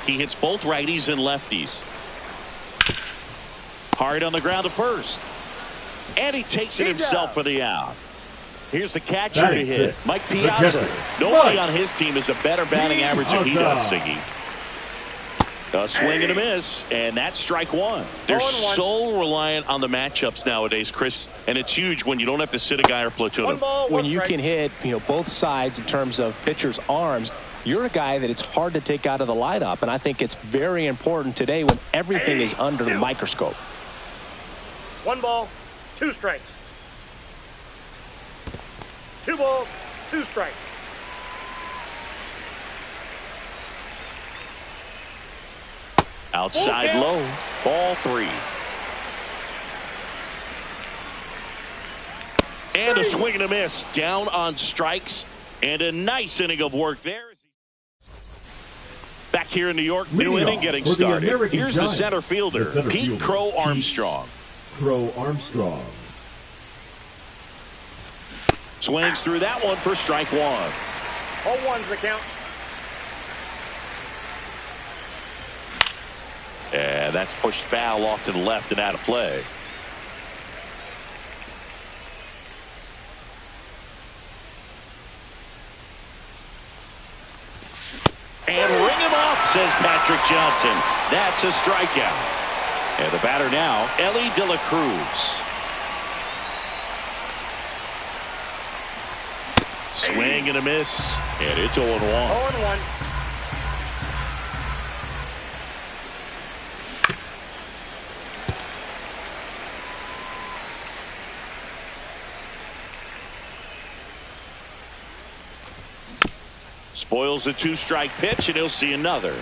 He hits both righties and lefties. Hard on the ground to first. And he takes it himself for the out. Here's the catcher to hit, Mike Piazza. Nobody on his team has a better batting average than he does, Siggy. A swing and a miss, and that's strike one. They're so reliant on the matchups nowadays, Chris, and it's huge when you don't have to sit a guy or platoon him. When you can hit, both sides in terms of pitchers' arms, you're a guy that it's hard to take out of the lineup, and I think it's very important today when everything is under the microscope. 1 ball, 2 strikes. 2 balls, 2 strikes. Outside low, ball 3. And a swing and a miss, down on strikes, and a nice inning of work there. Back here in New York, new inning getting started. Here's the center fielder, Pete Crow Armstrong. Swings through that one for strike 1. 0-1's the count. And that's pushed foul off to the left and out of play. And ring him up, says Patrick Johnson. That's a strikeout. And the batter now, Ellie De La Cruz. Swing and a miss, and it's 0-1. 0-1. Spoils the 2-strike pitch, and he'll see another.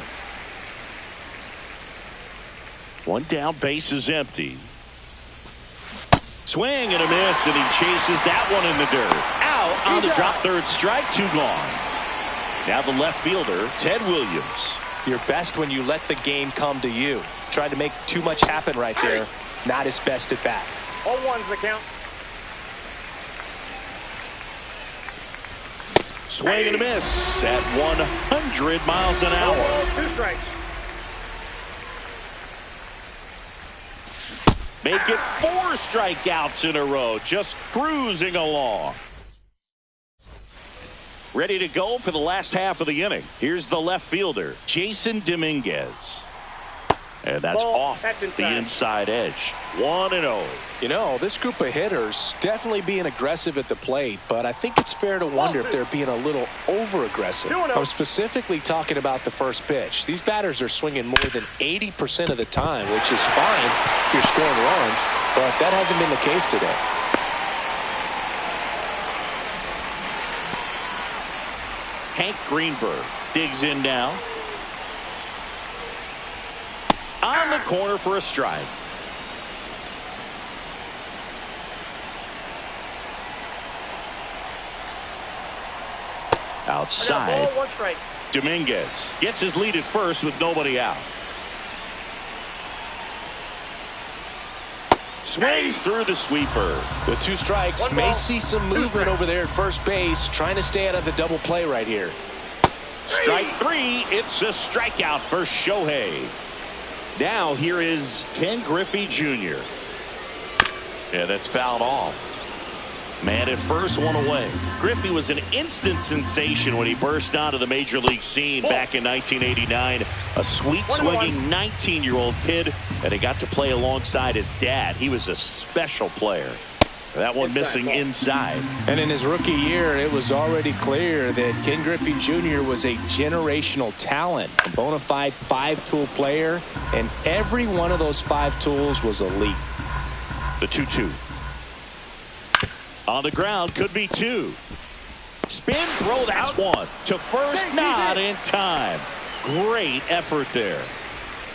1 down, base is empty. Swing and a miss, and he chases that one in the dirt. Out on the drop, 3rd strike, 2 gone. Now the left fielder, Ted Williams. You're best when you let the game come to you. Tried to make too much happen right there. Not his best at bat. 0-1's the count. Swing and a miss at 100 miles an hour. 2 strikes. Make it 4 strikeouts in a row. Just cruising along. Ready to go for the last half of the inning. Here's the left fielder, Jason Dominguez. And that's off the inside edge. 1-0. This group of hitters definitely being aggressive at the plate, but I think it's fair to wonder if they're being a little over-aggressive. I'm specifically talking about the first pitch. These batters are swinging more than 80% of the time, which is fine if you're scoring runs, but that hasn't been the case today. Hank Greenberg digs in now. On the corner for a strike. Outside, ball, 1 strike. Dominguez gets his lead at first with nobody out. Swings through the sweeper. With 2 strikes, may see some movement over there at first base, trying to stay out of the double play right here. Strike 3, it's a strikeout for Shohei. Now here is Ken Griffey Jr. Yeah, that's fouled off. Man at first, 1 away. Griffey was an instant sensation when he burst onto the major league scene back in 1989. A sweet swinging 19-year-old kid, and he got to play alongside his dad. He was a special player. That one missing inside. And in his rookie year, it was already clear that Ken Griffey Jr. was a generational talent, a bona fide 5-tool player, and every one of those 5 tools was elite. The 2-2. On the ground, could be 2. Spin throw, that's 1. To first, not in time. Great effort there.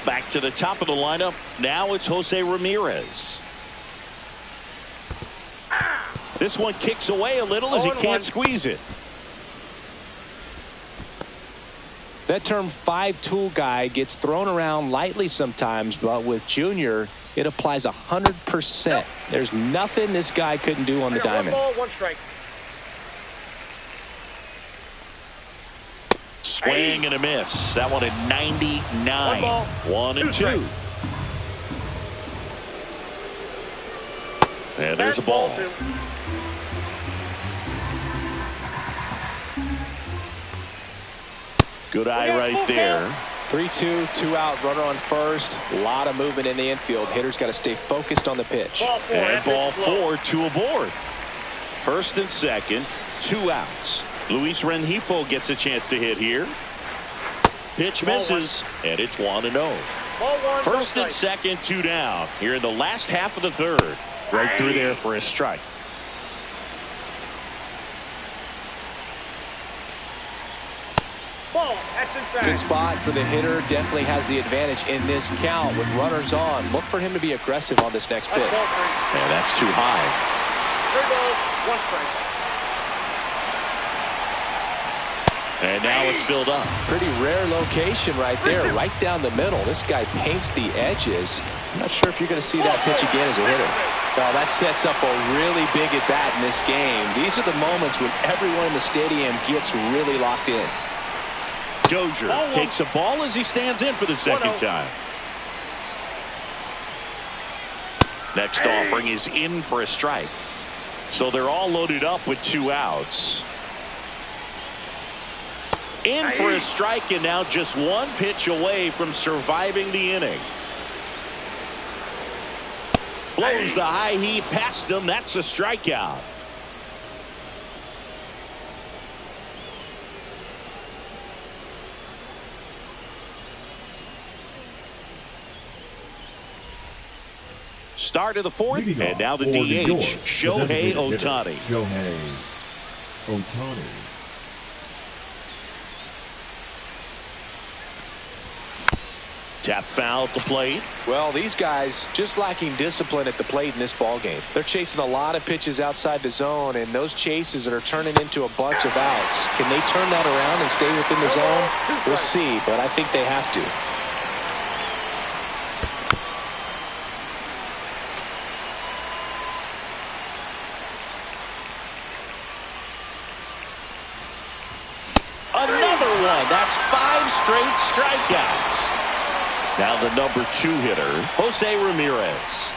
Back to the top of the lineup. Now it's Jose Ramirez. This one kicks away a little as he can't squeeze it. That term 5-tool guy gets thrown around lightly sometimes, but with Junior, it applies 100%. There's nothing this guy couldn't do on the diamond. 1 ball, 1 strike. Swing and a miss. That one at 99. 1-2. And there's a ball. Good eye right there. 3-2, 2 out, runner on first. A lot of movement in the infield. Hitter's got to stay focused on the pitch. And ball 4, 2 aboard. First and second, 2 outs. Luis Rengifo gets a chance to hit here. Pitch misses, and it's 1-0. First and second, 2 down. Here in the last half of the third. Right through there for a strike. Good spot for the hitter. Definitely has the advantage in this count with runners on. Look for him to be aggressive on this next pitch. And that's too high. 3 balls, 1 strike. And now it's filled up. Pretty rare location right there, right down the middle. This guy paints the edges. I'm not sure if you're going to see that pitch again as a hitter. Well, that sets up a really big at bat in this game. These are the moments when everyone in the stadium gets really locked in. Dozier takes a ball as he stands in for the second time. Next offering is in for a strike. So they're all loaded up with 2 outs. In for a strike, and now just 1 pitch away from surviving the inning. Blows the high heat past him. That's a strikeout. Start of the 4th, and now the DH, Shohei Ohtani. Shohei Ohtani. Tap foul at the plate. Well, these guys just lacking discipline at the plate in this ball game. They're chasing a lot of pitches outside the zone, and those chases are turning into a bunch of outs. Can they turn that around and stay within the zone? We'll see, but I think they have to. Another one. That's 5 straight strikeouts. Now the number 2 hitter, Jose Ramirez.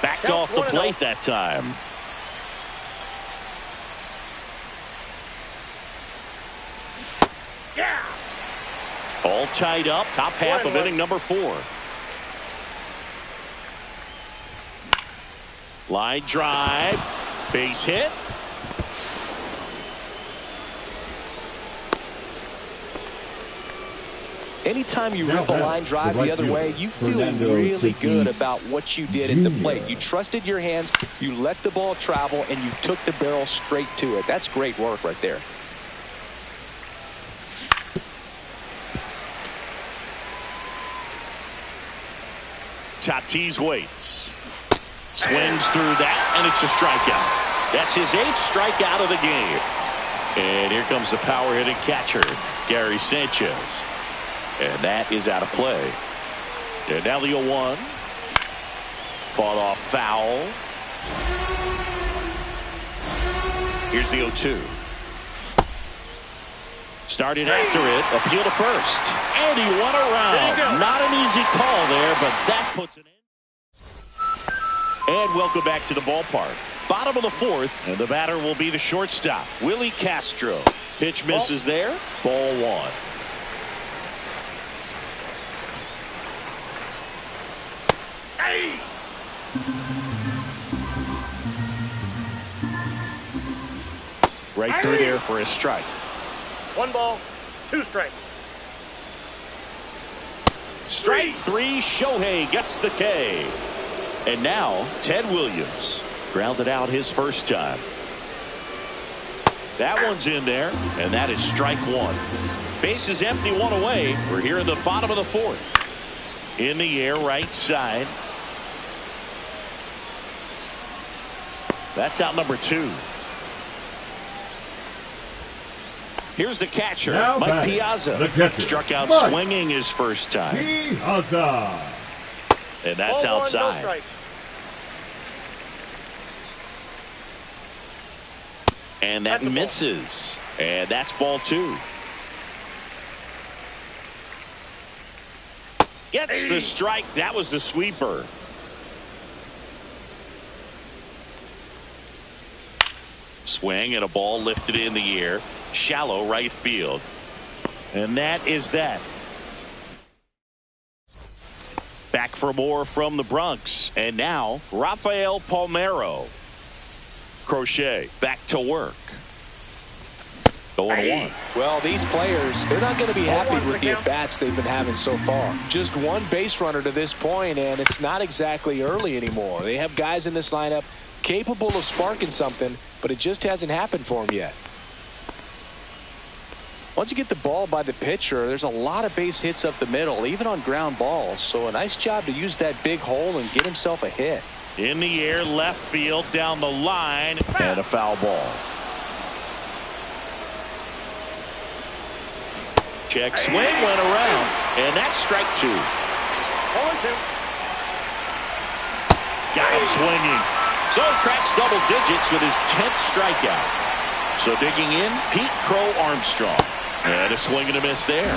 Backed off the plate that time. All tied up, top half of inning number 4. Line drive, base hit. Anytime you rip a line drive the other way, you feel really good about what you did at the plate. You trusted your hands, you let the ball travel, and you took the barrel straight to it. That's great work right there. Tatis waits. Swings through that, and it's a strikeout. That's his 8th strikeout of the game. And here comes the power-hitting catcher, Gary Sanchez. And that is out of play. And now the 0-1. Fought off foul. Here's the 0-2. Started after it. Appeal to first. And he won around. Not an easy call there, but that puts an end. And welcome back to the ballpark. Bottom of the 4th, and the batter will be the shortstop, Willie Castro. Pitch misses there. Ball 1. Right through there for a strike. 1 ball, 2 strikes. Strike 3, Shohei gets the K. And now Ted Williams grounded out his first time. That one's in there, and that is strike 1. Base is empty, 1 away. We're here in the bottom of the 4th. In the air, right side. That's out number 2. Here's the catcher, Now Mike batting, Piazza. the catcher, Struck out Mike swinging his first time. Piazza. And that's Ball 1, outside. no strike. And that misses. And that's ball 2. Gets the strike. That was the sweeper. Swing and a ball lifted in the air. Shallow right field. And that is that. Back for more from the Bronx. And now, Rafael Palmeiro. Crochet back to work. 0-1. Well, these players, they're not going to be happy with the at-bats they've been having so far. Just one base runner to this point, and it's not exactly early anymore. They have guys in this lineup capable of sparking something, but it just hasn't happened for them yet. Once you get the ball by the pitcher, there's a lot of base hits up the middle, even on ground balls. So a nice job to use that big hole and get himself a hit. In the air, left field, down the line, and a foul ball. Check swing went around, and that's strike 2. 0-2. Got him swinging. So he cracks double digits with his 10th strikeout. So digging in, Pete Crow Armstrong. And a swing and a miss there.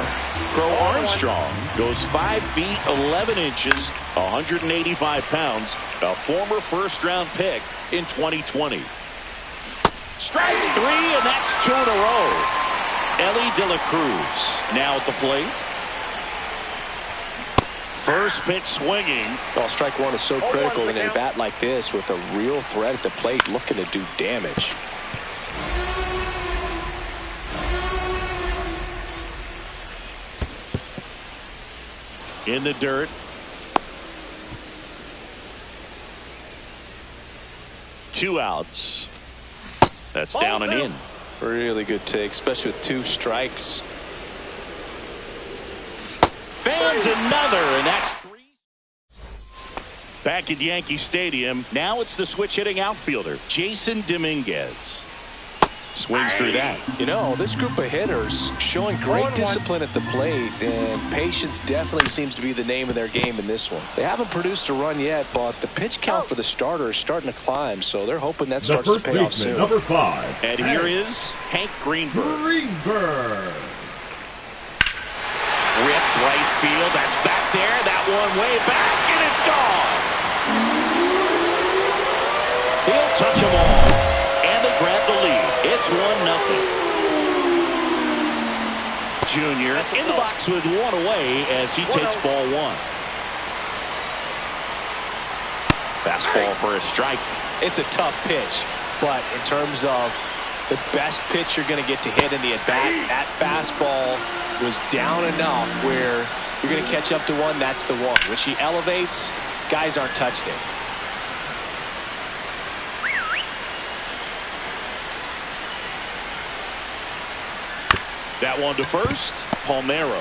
Crow Armstrong goes 5 feet 11 inches, 185 pounds, a former first-round pick in 2020. Strike 3, and that's 2 in a row. Ellie De La Cruz now at the plate. First pitch swinging. Well, strike 1 is so critical in a bat like this with a real threat at the plate looking to do damage. In the dirt. Two outs. That's down and in. Really good take, especially with 2 strikes. Fans another, and that's 3. Back at Yankee Stadium, now it's the switch hitting outfielder, Jason Dominguez. Swings through that. You know, this group of hitters showing great discipline at the plate, and patience definitely seems to be the name of their game in this one. They haven't produced a run yet, but the pitch count for the starter is starting to climb, so they're hoping that starts to pay off soon. Number 5. And here is Hank Greenberg. Ripped right field. That's back there. That one way back, and it's gone. He'll touch them all. And they grab the lead. It's 1-0. Junior in the box with 1 away as he takes ball 1. Fastball for a strike. It's a tough pitch, but in terms of the best pitch you're going to get to hit in the at-bat, that fastball was down enough where you're going to catch up to one. That's the one. When she elevates, guys aren't touched it. That one to first. Palmeiro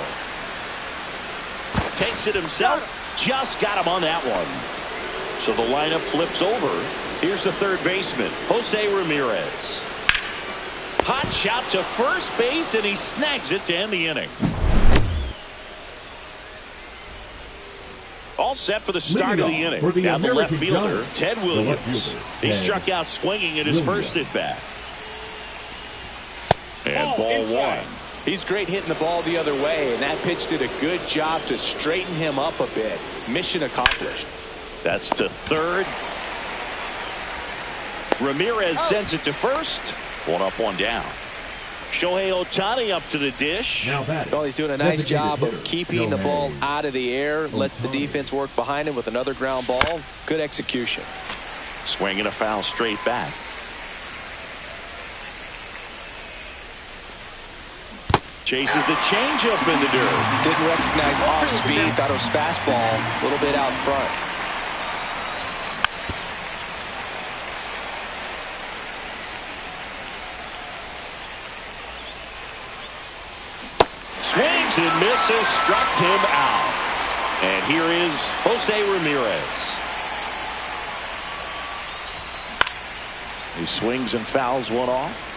takes it himself. Just got him on that one. So the lineup flips over. Here's the third baseman, Jose Ramirez. Hot shot to first base, and he snags it to end the inning. All set for the start of the inning. Now the left fielder, Ted Williams. He struck out swinging at his first at bat. And ball 1. He's great hitting the ball the other way, and that pitch did a good job to straighten him up a bit. Mission accomplished. That's to third. Ramirez sends it to first. 1 up, 1 down. Shohei Ohtani up to the dish. Well, he's doing a nice job of keeping the ball out of the air. Lets the defense work behind him with another ground ball. Good execution. Swing and a foul straight back. Chases the changeup in the dirt. Didn't recognize off speed. Thought it was fastball. A little bit out front. Swings and misses. Struck him out. And here is Jose Ramirez. He swings and fouls one off.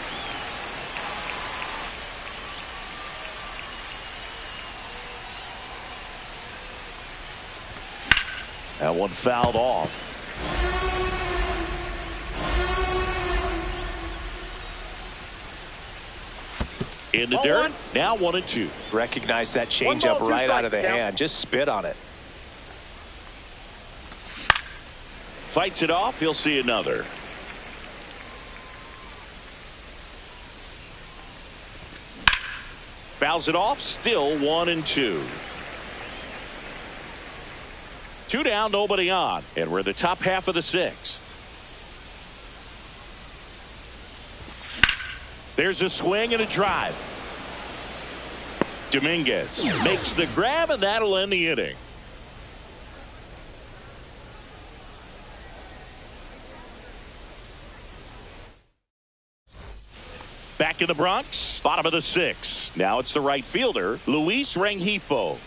That one fouled off. In the Ball dirt. one. Now 1-2. Recognize that One changeup ball, two right out of the strikes, hand. Just spit on it. Fights it off. He'll see another. Fouls it off. Still 1-2. 2 down, nobody on. And we're in the top half of the 6th. There's a swing and a drive. Dominguez makes the grab, and that'll end the inning. Back in the Bronx, bottom of the 6th. Now it's the right fielder, Luis Rengifo.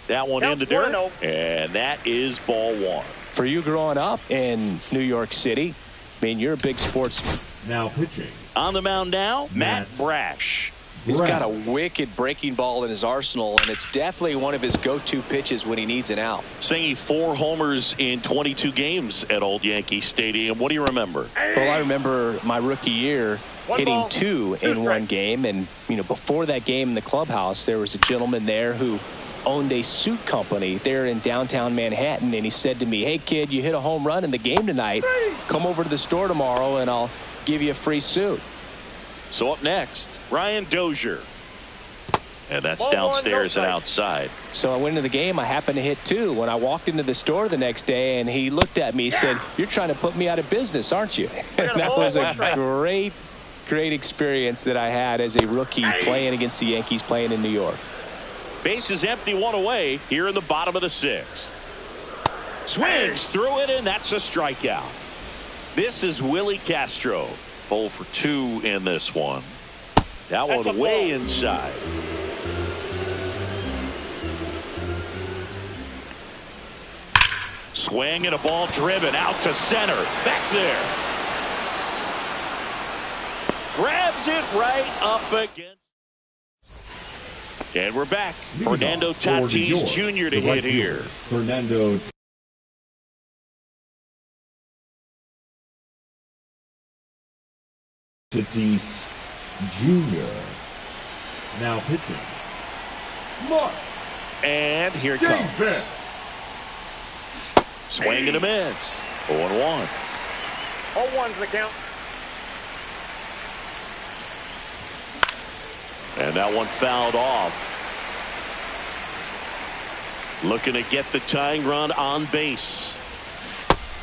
That one in the dirt, and that is ball 1. For you growing up in New York City, I mean, you're a big sports. Now pitching. On the mound now, Matt Brash. He's got a wicked breaking ball in his arsenal, and it's definitely one of his go-to pitches when he needs an out. Singing 4 homers in 22 games at Old Yankee Stadium. What do you remember? Well, I remember my rookie year hitting 2 in one game, and before that game in the clubhouse, there was a gentleman there who owned a suit company there in downtown Manhattan, and he said to me, "Hey kid, you hit a home run in the game tonight. Come over to the store tomorrow and I'll give you a free suit." So up next, Ryan Dozier. And that's Ball downstairs one, and no outside. So I went into the game. I happened to hit 2 when I walked into the store the next day, and he looked at me and said, "You're trying to put me out of business, aren't you?" And that was a great experience that I had as a rookie playing against the Yankees, playing in New York. Base is empty, 1 away here in the bottom of the 6th. Swings through it, and that's a strikeout. This is Willie Castro. 0 for 2 in this one. That one way inside. Swing and a ball driven out to center. Back there. Grabs it right up against. And we're back. Fernando Tatis Jr. to hit here. Fernando Tatis Jr. Now pitching. Mark. And here it comes. Swing and a miss. 0-1. 0-1's the count. And that one fouled off. Looking to get the tying run on base.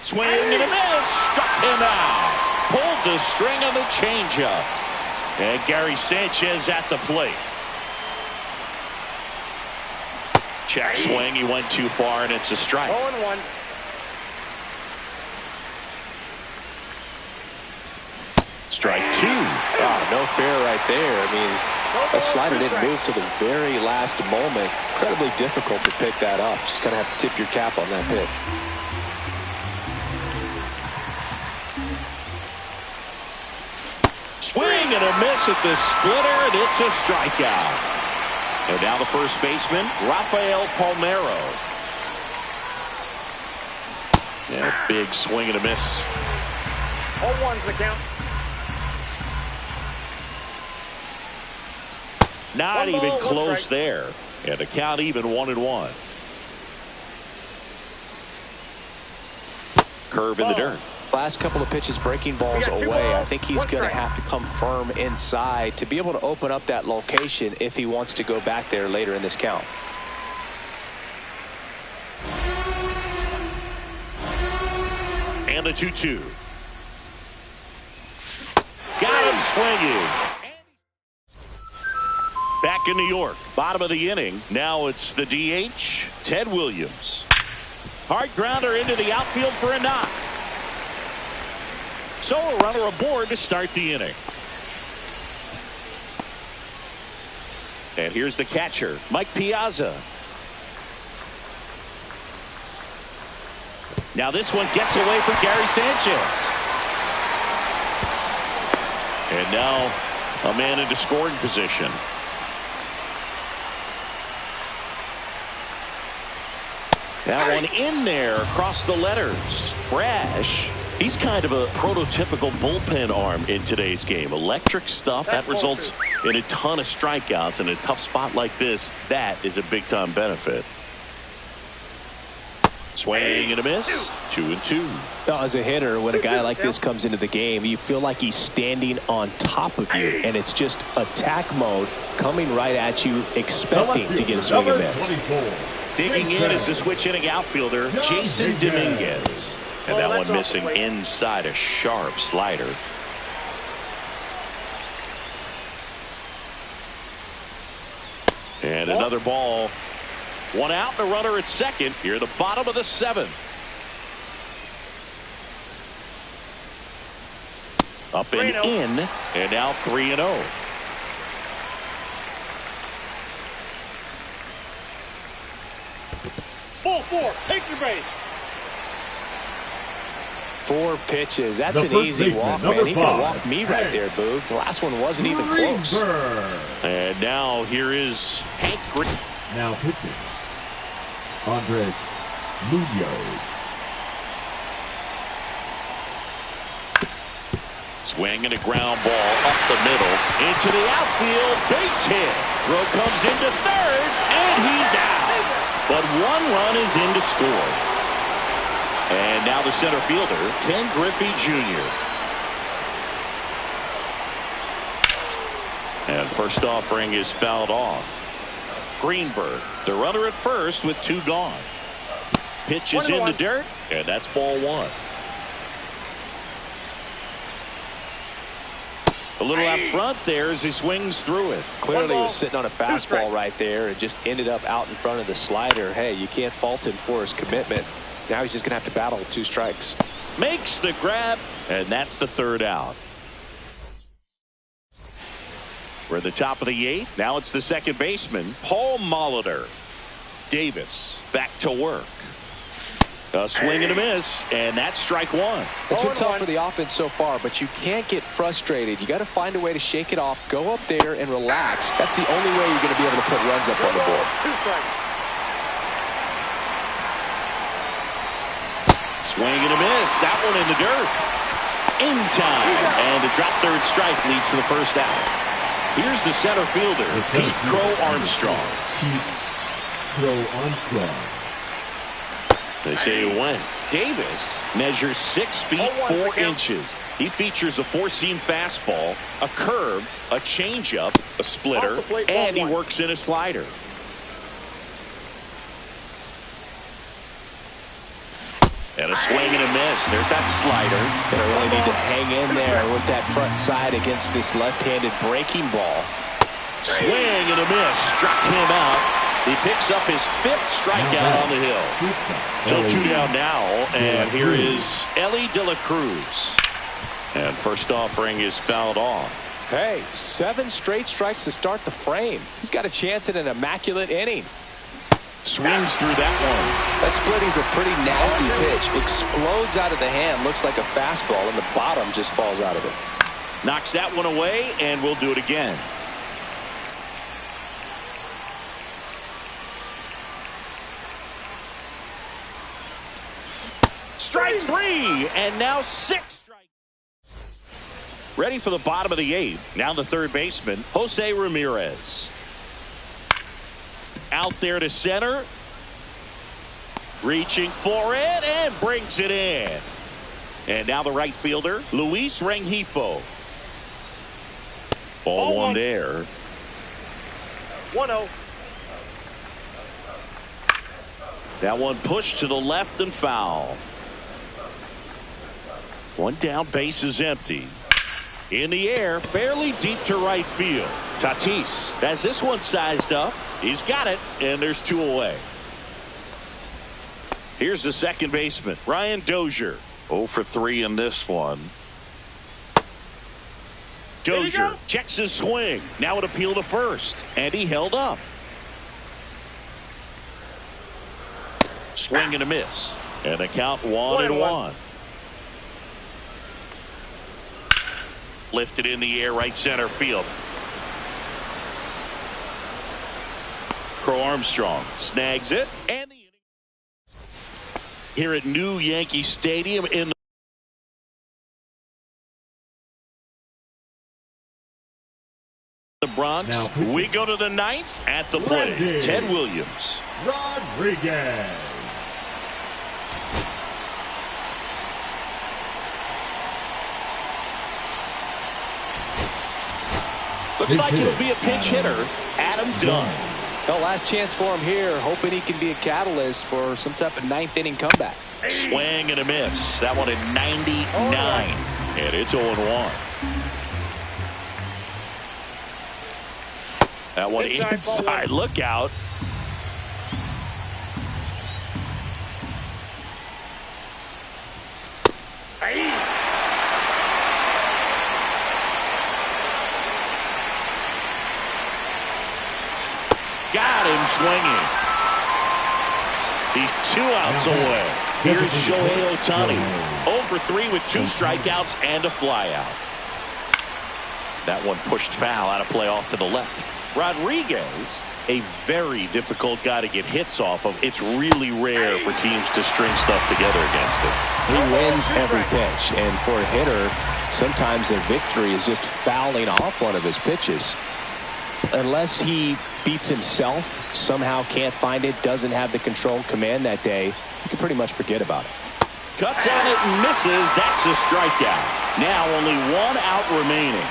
Swing and a miss. Struck him out. Pulled the string on the changeup. And Gary Sanchez at the plate. Check swing. He went too far, and it's a strike. 0-1. Strike 2. Oh, no fair right there. I mean, that slider didn't move to the very last moment. Incredibly difficult to pick that up. Just going to have to tip your cap on that pitch. Swing and a miss at the splitter, and it's a strikeout. And now the first baseman, Rafael Palmeiro. Yeah, big swing and a miss. 0-1's the count. Not One even ball, one close strike. there. And the count even 1-1. Curve in the dirt. Last couple of pitches breaking balls We got 2 away. balls, I think he's 1 going to strike. have to come firm inside to be able to open up that location if he wants to go back there later in this count. And the 2-2. Got him swinging. Back in New York, bottom of the inning. Now it's the DH, Ted Williams. Hard grounder into the outfield for a knock. So a runner aboard to start the inning. And here's the catcher, Mike Piazza. Now this one gets away from Gary Sanchez. And now a man into scoring position. That one in there across the letters. Brash He's kind of a prototypical bullpen arm in today's game. Electric stuff that results in a ton of strikeouts. In a tough spot like this, that is a big-time benefit. Swing and a miss. 2-2. Now, as a hitter, when a guy like this comes into the game, you feel like he's standing on top of you, and it's just attack mode coming right at you, expecting to get a swing and miss. Digging in is the switch-hitting outfielder, Jason Dominguez. And that one missing inside a sharp slider. And another ball. One out, and a runner at second. Here at the bottom of the seventh. Up and in, and now 3-0. Ball 4, take your base. 4 pitches. That's an easy walk, man. He could have walked me right there, Boog. The last one wasn't even close. And now here is Hank Green. Now pitching, Andres Munoz. Swing and a ground ball up the middle into the outfield, base hit. Throw comes into third, and he's out. But 1 run is in to score. And now the center fielder, Ken Griffey Jr. And first offering is fouled off. Greenberg, the runner at first with 2 gone. Pitch is in the dirt, and that's ball 1. A little out front there as he swings through it. Clearly he was sitting on a fastball right there and just ended up out in front of the slider. Hey, you can't fault him for his commitment. Now he's just going to have to battle with 2 strikes. Makes the grab, and that's the 3rd out. We're at the top of the 8th. Now it's the second baseman, Paul Molitor. Davis back to work. A swing and a miss, and that's strike 1. It's been tough for the offense so far, but you can't get frustrated. You got to find a way to shake it off, go up there and relax. That's the only way you're going to be able to put runs up on the board. 2 strikes. Swing and a miss. That one in the dirt. In time. And the drop third strike leads to the first out. Here's the center fielder, Pete Crow Armstrong. Pete Crow Armstrong. They say it went. Davis measures 6 feet 4 inches. He features a 4-seam fastball, a curve, a changeup, a splitter, and he works in a slider. And a swing and a miss. There's that slider. Gonna really need to hang in there with that front side against this left-handed breaking ball. Swing and a miss. Struck him out. He picks up his 5th strikeout on the hill. So 2 down now, and here is Ellie De La Cruz. And first offering is fouled off. Hey, 7 straight strikes to start the frame. He's got a chance at an immaculate inning. Swings through that one. That splitty's a pretty nasty pitch. Explodes out of the hand, looks like a fastball, and the bottom just falls out of it. Knocks that one away, and we'll do it again. Strike 3, and now 6 strikes. Ready for the bottom of the 8th. Now the third baseman, Jose Ramirez. Out there to center. Reaching for it and brings it in. And now the right fielder, Luis Rengifo. Ball 1 there. 1-0. That one pushed to the left and foul. 1 down, base is empty. In the air, fairly deep to right field. Tatis has this one sized up. He's got it, and there's 2 away. Here's the second baseman, Ryan Dozier. 0 for 3 in this one. Dozier checks his swing. Now an appeal to first, and he held up. Swing and a miss. And the count 1-1. Lifted in the air, right center field. Crow Armstrong snags it, and the inning here at New Yankee Stadium in the the Bronx. We go to the ninth. At the plate, Ted Williams. Rodriguez. Looks like it'll be a pinch hitter, Adam Dunn. Well, last chance for him here, hoping he can be a catalyst for some type of ninth-inning comeback. Swing and a miss. That one at 99. And it's 0-1. That one inside. Look out. Got him swinging. He's 2 outs away. Here's Shohei Ohtani. 0 for 3 with 2 strikeouts and a flyout. That one pushed foul out of play off to the left. Rodriguez, a very difficult guy to get hits off of. It's really rare for teams to string stuff together against him. He wins every pitch, and for a hitter, sometimes a victory is just fouling off one of his pitches. Unless he beats himself, somehow can't find it, doesn't have the control command that day, you can pretty much forget about it. Cuts on it and misses. That's a strikeout. Now only 1 out remaining.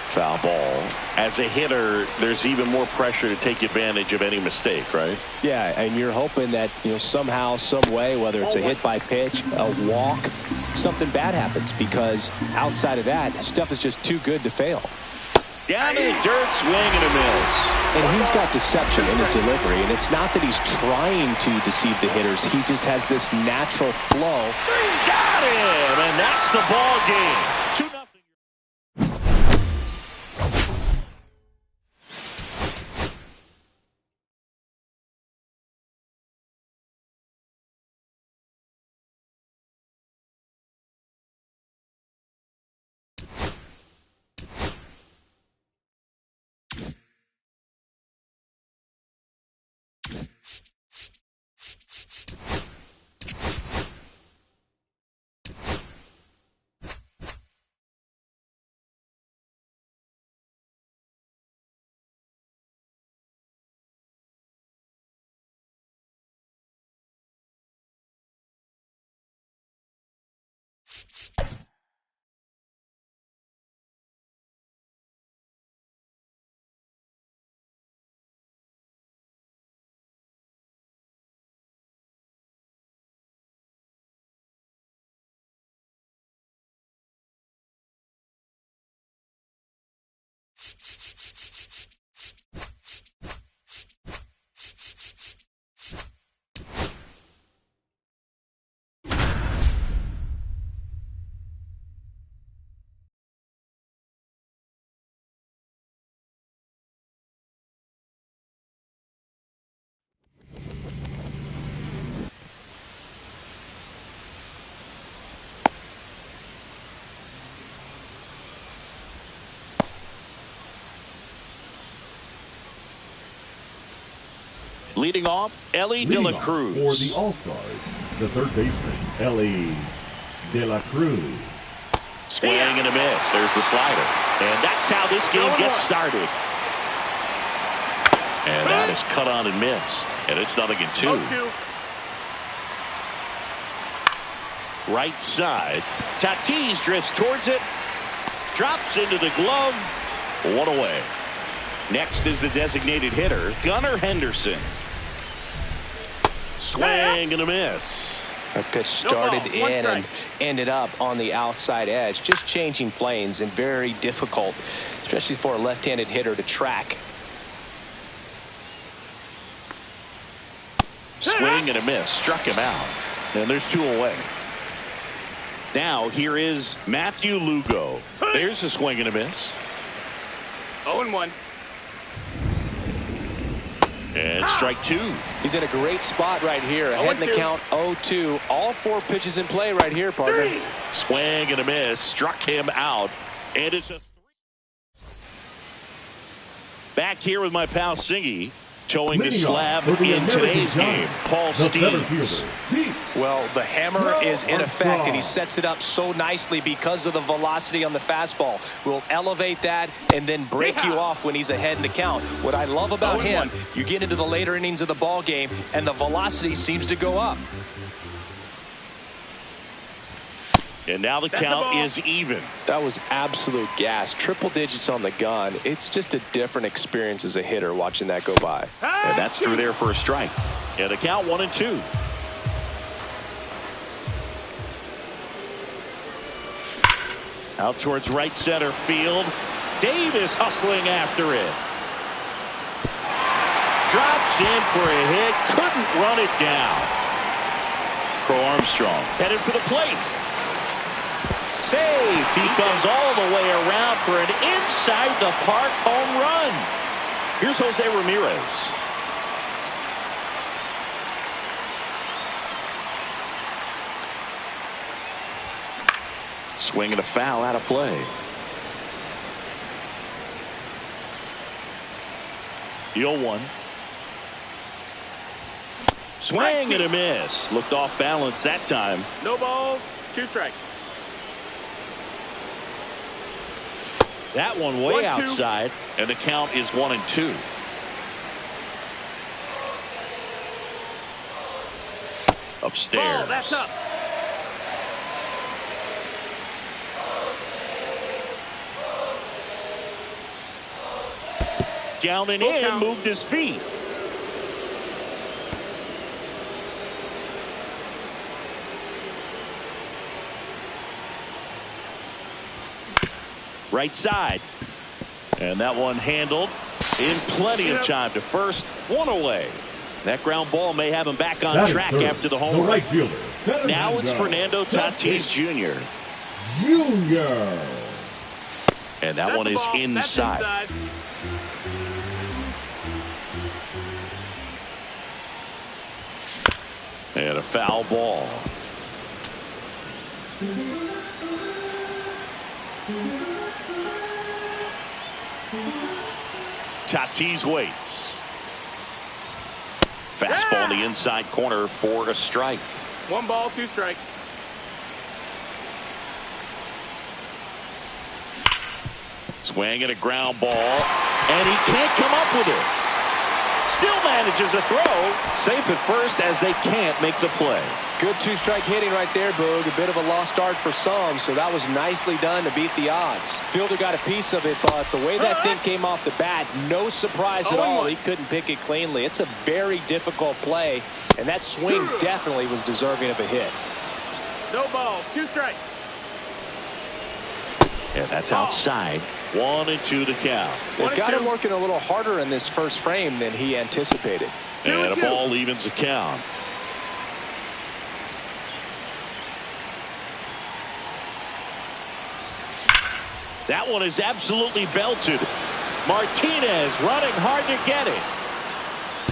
Foul ball. As a hitter, there's even more pressure to take advantage of any mistake, right? Yeah, and you're hoping that, somehow, some way, whether it's a hit by pitch, a walk, something bad happens, because outside of that, stuff is just too good to fail. Down in the dirt, swing and a miss. And he's got deception in his delivery, and it's not that he's trying to deceive the hitters. He just has this natural flow. Got him, and that's the ball game. 2-0. Leading off, Ellie De La Cruz. For the All-Stars, the third baseman, Ellie De La Cruz. Swing and a miss. There's the slider. And that's how this game gets started. And that is cut on and missed. And it's 0-2. Right side. Tatis drifts towards it. Drops into the glove. 1 away. Next is the designated hitter, Gunnar Henderson. Swing and a miss. That pitch started in and ended up on the outside edge. Just changing planes, and very difficult, especially for a left-handed hitter to track. Swing and a miss. Struck him out. And there's 2 away. Now here is Matthew Lugo. There's a swing and a miss. 0-1. And strike 2. He's in a great spot right here. Ahead in the count, 0-2. All 4 pitches in play right here, partner. Swing and a miss. Struck him out. And it's a 3. Back here with my pal Singy. Towing the slab in today's game, Paul Steves. Well, the hammer is in effect, and he sets it up so nicely because of the velocity on the fastball. Will elevate that and then break you off when he's ahead in the count. What I love about him, you get into the later innings of the ball game, and the velocity seems to go up. And now the count is even. That was absolute gas. Triple digits on the gun. It's just a different experience as a hitter watching that go by. And that's through there for a strike. And the count 1-2. Out towards right center field. Davis hustling after it. Drops in for a hit. Couldn't run it down. Crow Armstrong headed for the plate. Save. He comes all the way around for an inside the park home run. Here's Jose Ramirez. Swing and a foul out of play. The 0-1. Swing and a miss. Looked off balance that time. No balls, 2 strikes. That one way outside, and the count is 1-2. Upstairs. Ball, that's up. Down and in, moved his feet. Right side. And that one handled in plenty of time to first. One away. That ground ball may have him back on track after the home run. Right fielder. Now it's Fernando Tatis Jr. And that one is inside. And a foul ball. Tatis waits. Fastball in the inside corner for a strike. 1 ball, 2 strikes. Swing and a ground ball, and he can't come up with it. Still manages a throw. Safe at first as they can't make the play. Good 2-strike hitting right there, Boog. A bit of a lost start for some, so that was nicely done to beat the odds. Fielder got a piece of it, but the way that thing came off the bat, no surprise at all. He couldn't pick it cleanly. It's a very difficult play, and that swing definitely was deserving of a hit. No balls, 2 strikes. And that's outside. 1-2 to count. They've got him working a little harder in this first frame than he anticipated. And a ball evens the count. That one is absolutely belted. Martinez running hard to get it.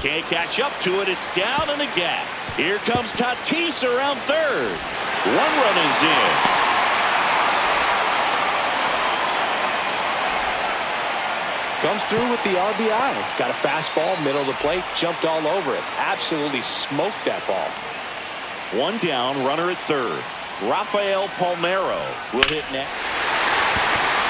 Can't catch up to it. It's down in the gap. Here comes Tatis around third. 1 run is in. Comes through with the RBI. Got a fastball, middle of the plate, jumped all over it. Absolutely smoked that ball. 1 down, runner at third. Rafael Palmeiro will hit next.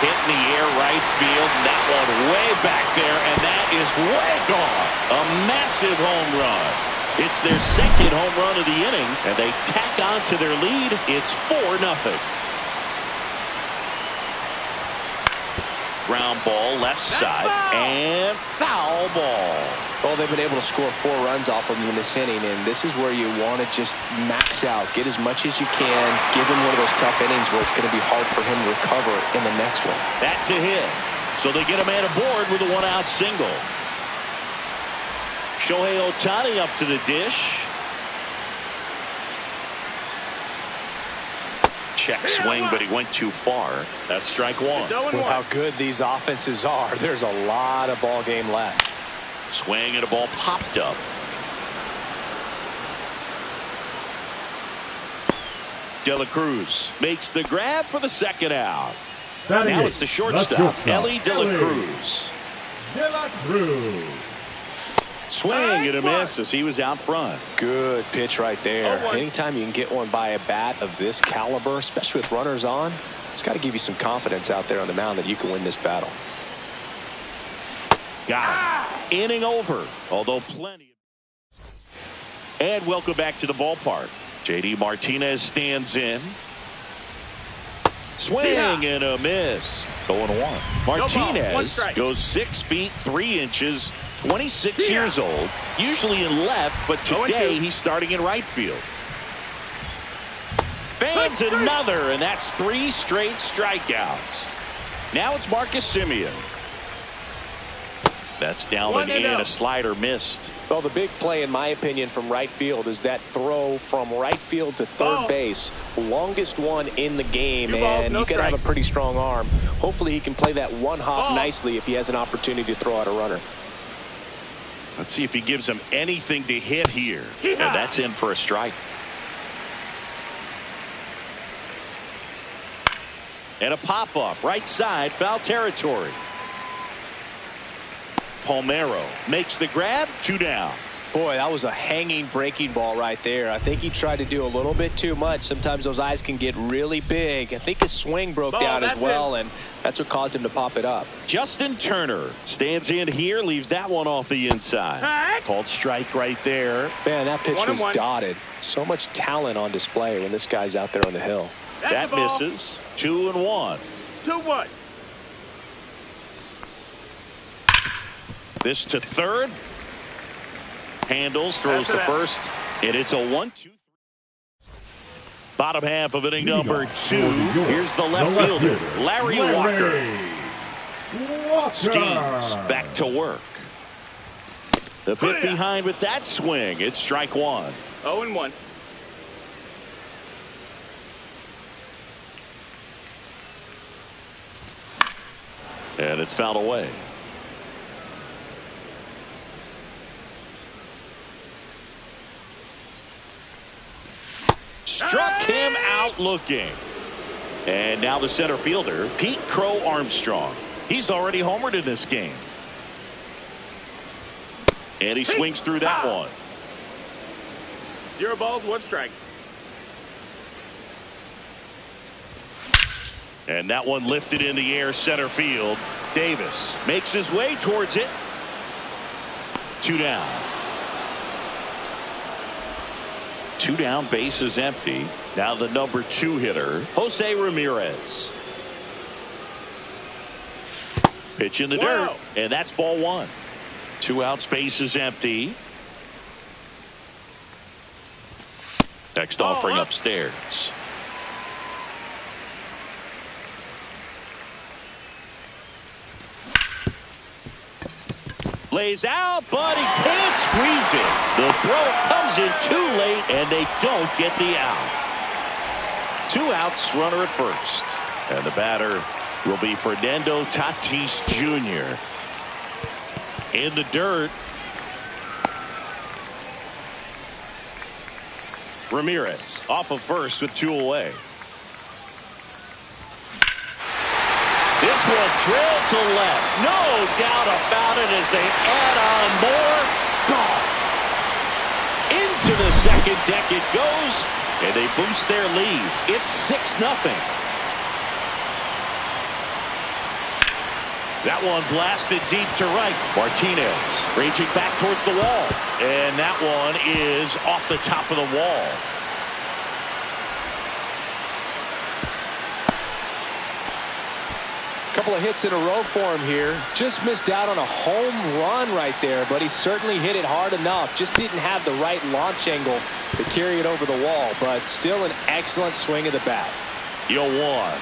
Hit in the air right field. That one way back there, and that is way gone. A massive home run. It's their second home run of the inning, and they tack on to their lead. It's 4-0. Ground ball left side and foul ball. Well, they've been able to score 4 runs off of him in this inning, and this is where you want to just max out, get as much as you can, give him one of those tough innings where it's going to be hard for him to recover in the next one. That's a hit. So they get a man aboard with a 1-out single. Shohei Ohtani up to the dish. Check swing, but he went too far. That's strike 1. With how good these offenses are, there's a lot of ball game left. Swing and a ball popped up. De La Cruz makes the grab for the second out. Now it's the shortstop, Ellie De La Cruz. De La Cruz. Swing and a miss as he was out front. Good pitch right there. 0-1. Anytime you can get one by a bat of this caliber, especially with runners on, it's got to give you some confidence out there on the mound that you can win this battle. Got it. Inning over, although plenty. And welcome back to the ballpark. J.D. Martinez stands in. Swing and a miss. 0-1. Martinez goes 6 feet 3 inches, 26 years old, usually in left, but today he's starting in right field. Fans another, and that's 3 straight strikeouts. Now it's Marcus Semien. That's down and a slider missed. Well, the big play, in my opinion, from right field is that throw from right field to third base. Longest one in the game, and you got to have a pretty strong arm. Hopefully he can play that one hop nicely if he has an opportunity to throw out a runner. Let's see if he gives him anything to hit here. And that's in for a strike. And a pop-up, right side, foul territory. Palmeiro makes the grab, 2 down. Boy, that was a hanging breaking ball right there. I think he tried to do a little bit too much. Sometimes those eyes can get really big. I think his swing broke down as well, and that's what caused him to pop it up. Justin Turner stands in here, leaves that one off the inside. Called strike right there. Man, that pitch was dotted. So much talent on display when this guy's out there on the hill. That misses. 2-1. 2-1. This to third. Handles, throws to first, and it's a 1-2. Bottom half of inning number 2. Here's the left fielder, Larry Walker. Skis back to work. The pit behind with that swing. It's strike 1. 0-1. And it's fouled away. Struck him out looking. And now the center fielder, Pete Crow Armstrong. He's already homered in this game. And he swings through that one. 0 balls, 1 strike. And that one lifted in the air, center field. Davis makes his way towards it. 2 down. 2 down, base is empty. Now the number 2 hitter, Jose Ramirez. Pitch in the dirt, and that's ball 1. 2 outs, base is empty. Next offering upstairs. Lays out, but he can't squeeze it. The throw comes in too late, and they don't get the out. 2 outs, runner at first. And the batter will be Fernando Tatis Jr. In the dirt. Ramirez off of first with 2 away. This one drilled to left. No doubt about it as they add on more. Gone. Into the second deck it goes, and they boost their lead. It's 6-0. That one blasted deep to right. Martinez raging back towards the wall. And that one is off the top of the wall. Couple of hits in a row for him here. Just missed out on a home run right there, but he certainly hit it hard enough. Just didn't have the right launch angle to carry it over the wall, but still an excellent swing of the bat. 0-1.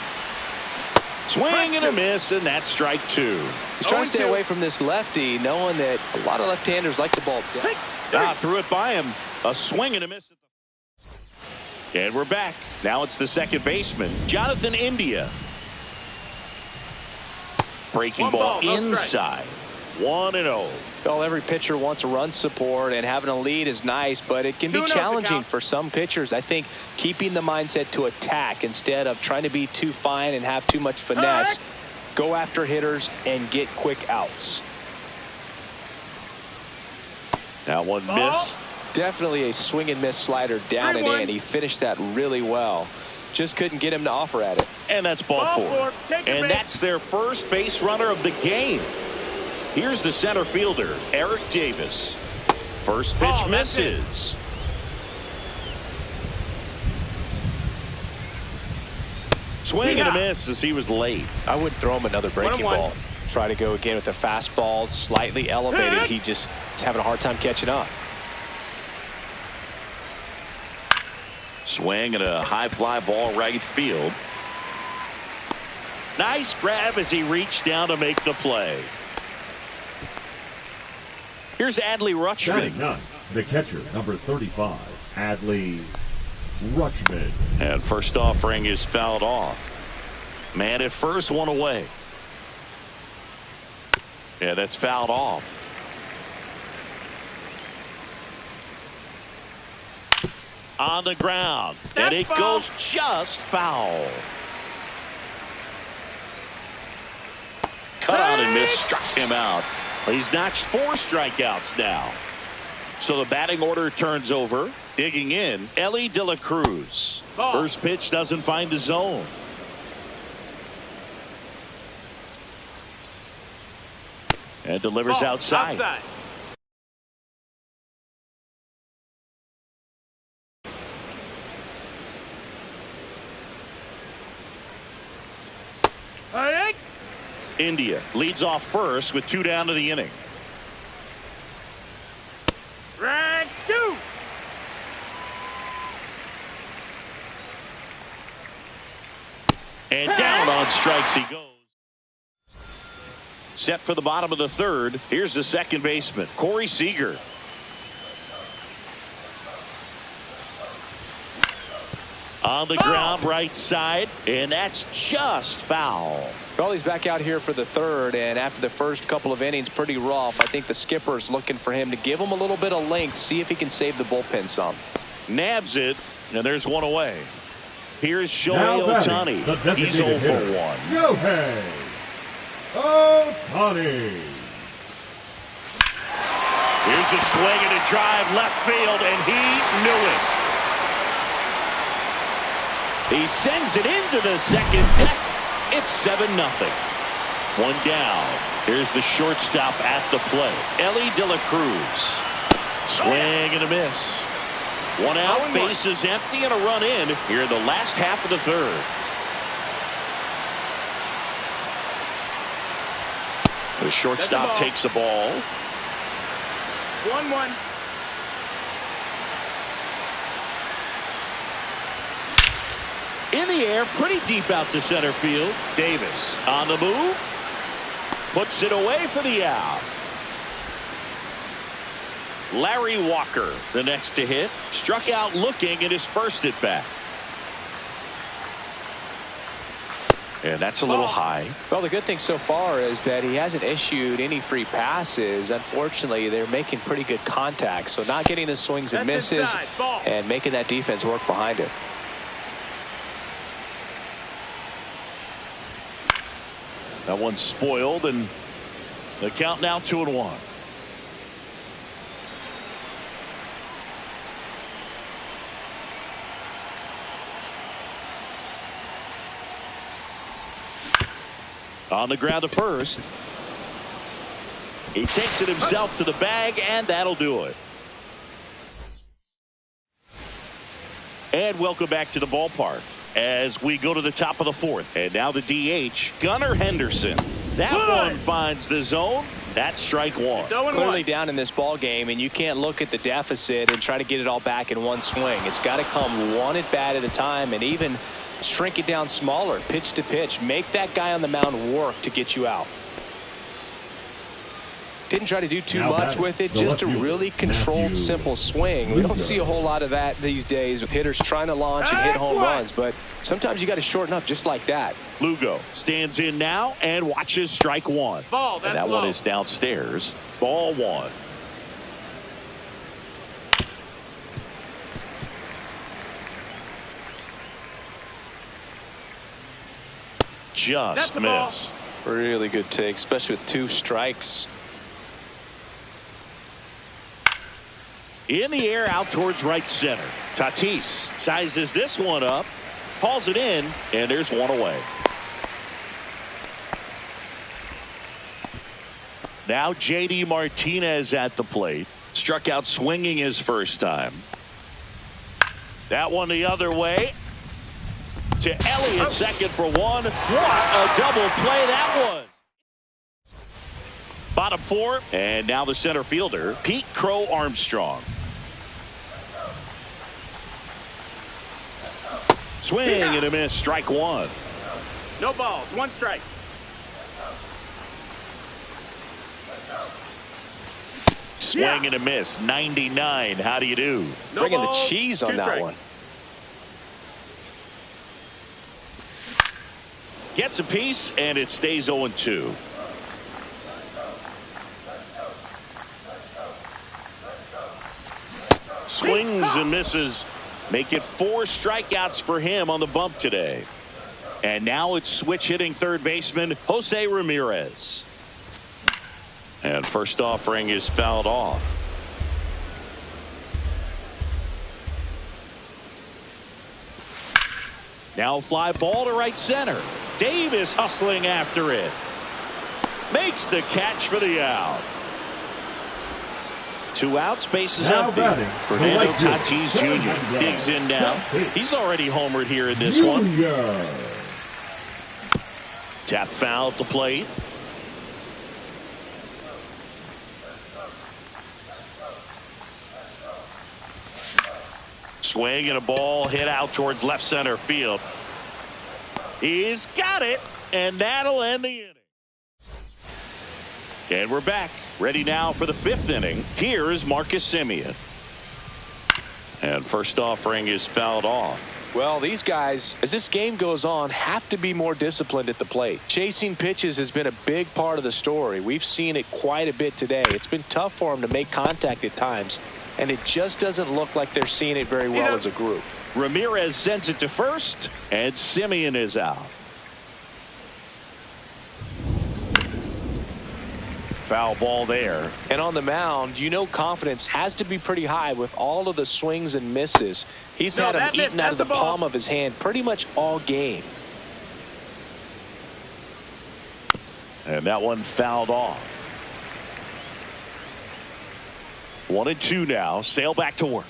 Swing and a miss, and that's strike 2. He's trying to stay away from this lefty, knowing that a lot of left-handers like the ball down. Threw it by him. A swing and a miss. And we're back. Now it's the second baseman, Jonathan India. Breaking ball inside. 1-0. Well, every pitcher wants a run support, and having a lead is nice, but it can be challenging for some pitchers. I think keeping the mindset to attack instead of trying to be too fine and have too much finesse, go after hitters and get quick outs. That one missed. Definitely a swing and miss slider down and in. He finished that really well. Just couldn't get him to offer at it. And that's ball four. And that's their first base runner of the game. Here's the center fielder, Eric Davis. First pitch misses. Swing and a miss as he was late. I wouldn't throw him another breaking ball. Try to go again with the fastball, slightly elevated. He just is having a hard time catching up. Swing and a high fly ball right field. Nice grab as he reached down to make the play. Here's Adley Rutschman. The catcher, number 35, Adley Rutschman. And first offering is fouled off. Man at first, one away. Yeah, that's fouled off. On the ground. And it goes just foul. Cut out and missed, struck him out. He's notched 4 strikeouts now. So the batting order turns over. Digging in, Elly De La Cruz. First pitch doesn't find the zone. And delivers outside. India leads off first with 2 down to the inning. Strike 2. And down on strikes he goes. Set for the bottom of the third. Here's the second baseman, Corey Seager. On the ground, right side, and that's just foul. Well, he's back out here for the third, and after the first couple of innings, pretty rough. I think the skipper's looking for him to give him a little bit of length, see if he can save the bullpen some. Nabs it, and there's one away. Here's Shohei Ohtani. He's 0 for 1. Shohei Ohtani. Here's a swing and a drive left field, and he knew it. He sends it into the second deck. It's 7-0. 1 down. Here's the shortstop at the plate, Elly De La Cruz. Swing and a miss. 1 out, bases empty, and a run in here in the last half of the third. The shortstop takes the ball. 1-1. In the air, pretty deep out to center field. Davis on the move. Puts it away for the out. Larry Walker, the next to hit. Struck out looking in his first at bat. And that's a little high. Well, the good thing so far is that he hasn't issued any free passes. Unfortunately, they're making pretty good contact. So not getting the swings and misses and making that defense work behind it. That one's spoiled, and the count now 2-1. On the ground to first. He takes it himself to the bag, and that'll do it. And welcome back to the ballpark as we go to the top of the fourth. And now the DH, Gunnar Henderson. That one finds the zone. That's strike 1. Clearly down in this ball game, and you can't look at the deficit and try to get it all back in one swing. It's got to come one at bat at a time, and even shrink it down smaller, pitch to pitch. Make that guy on the mound work to get you out. Didn't try to do too much with it, just a really controlled, simple swing. We don't see a whole lot of that these days with hitters trying to launch and hit home runs, but sometimes you got to shorten up just like that. Lugo stands in now and watches strike 1. And that one is downstairs. Ball 1. Just missed. Really good take, especially with 2 strikes. In the air out towards right center. Tatis sizes this one up, hauls it in, and there's one away. Now J.D. Martinez at the plate. Struck out swinging his first time. That one the other way. To Elliott, second for one. What a double play that was. Bottom four, and now the center fielder, Pete Crow Armstrong. Swing and a miss, strike one. No balls, one strike. Swing and a miss, 99. How do you do? No Bringing balls, the cheese on two that strikes. one. Gets a piece, and it stays 0-2. Swings and misses. Make it 4 strikeouts for him on the bump today. And now it's switch hitting third baseman Jose Ramirez. And first offering is fouled off. Now fly ball to right center. Davis hustling after it. Makes the catch for the out. 2 outs, base is Now empty. batting, Fernando the right Tatis field. Jr. digs in now. He's already homered here in this one. Junior. Tap foul at the plate. Swing and a ball hit out towards left center field. He's got it, and that'll end the inning. And we're back, ready now for the 5th inning. Here is Marcus Semien. And first offering is fouled off. Well, these guys, as this game goes on, have to be more disciplined at the plate. Chasing pitches has been a big part of the story. We've seen it quite a bit today. It's been tough for them to make contact at times, and it just doesn't look like they're seeing it very well as a group. Ramirez sends it to first, and Semien is out. Foul ball there. And on the mound, you know confidence has to be pretty high with all of the swings and misses. He's had them eaten out of the palm of his hand pretty much all game. And that one fouled off. 1-2 now. Sale back to work.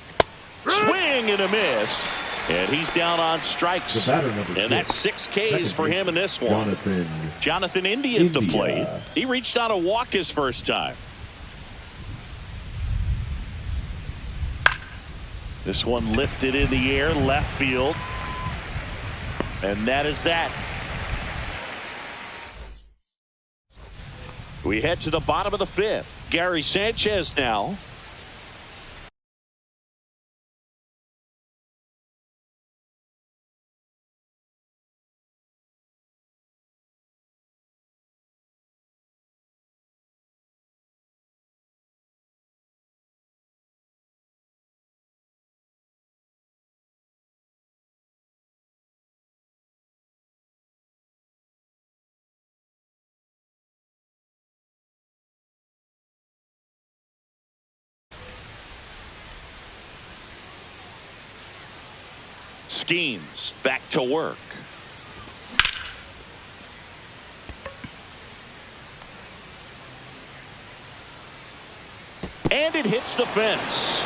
Swing and a miss. And he's down on strikes. The batter, number and that's 6 Ks for him in this one. Jonathan India at the plate. He reached on a walk his first time. This one lifted in the air, left field. And that is that. We head to the bottom of the 5th. Gary Sanchez now. Skeens back to work. And it hits the fence.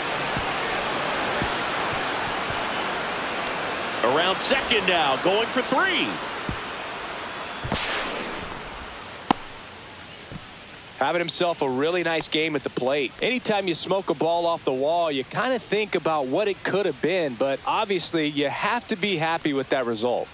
Around second now, going for 3. Having himself a really nice game at the plate. Anytime you smoke a ball off the wall, you kind of think about what it could have been, but obviously you have to be happy with that result.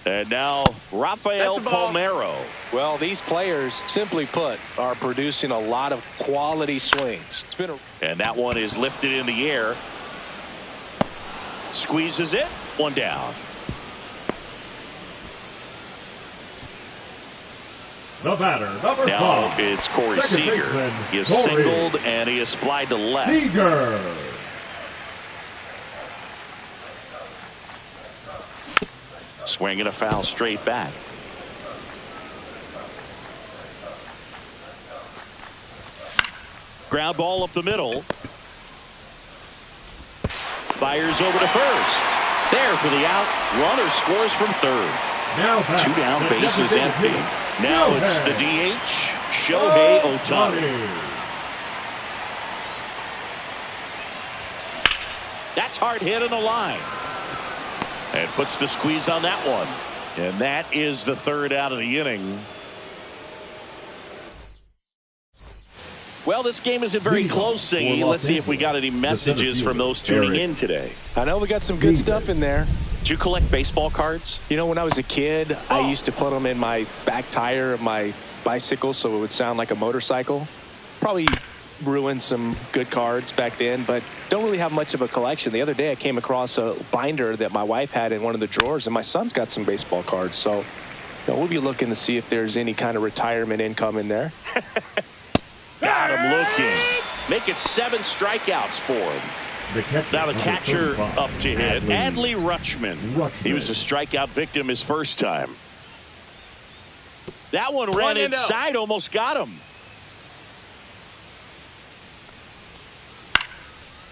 And now Rafael Palmeiro. Well, these players, simply put, are producing a lot of quality swings. It's been and that one is lifted in the air. Squeezes it. 1 down. The batter, number Now 5. it's Corey Second Seager. baseman, He is Corey singled and he is flied to left. Seager. Swinging a foul straight back. Ground ball up the middle. Fires over to first. There for the out. Runner scores from third. Now back. 2 down, The base is designated empty. hitter, Now it's the DH, Shohei Ohtani. That's hard hit in the line. And puts the squeeze on that one. And that is the third out of the inning. Well, this game isn't very close, Singy. Let's see if we got any messages from those tuning in today. I know we got some good stuff in there. Did you collect baseball cards? You know, when I was a kid, I used to put them in my back tire of my bicycle so it would sound like a motorcycle. Probably ruined some good cards back then, but don't really have much of a collection. The other day I came across a binder that my wife had in one of the drawers, and my son's got some baseball cards. So you know, we'll be looking to see if there's any kind of retirement income in there. Got him looking. Make it 7 strikeouts for him. Now the catcher up to hit. Adley Rutschman. He was a strikeout victim his first time. That one ran inside, almost got him.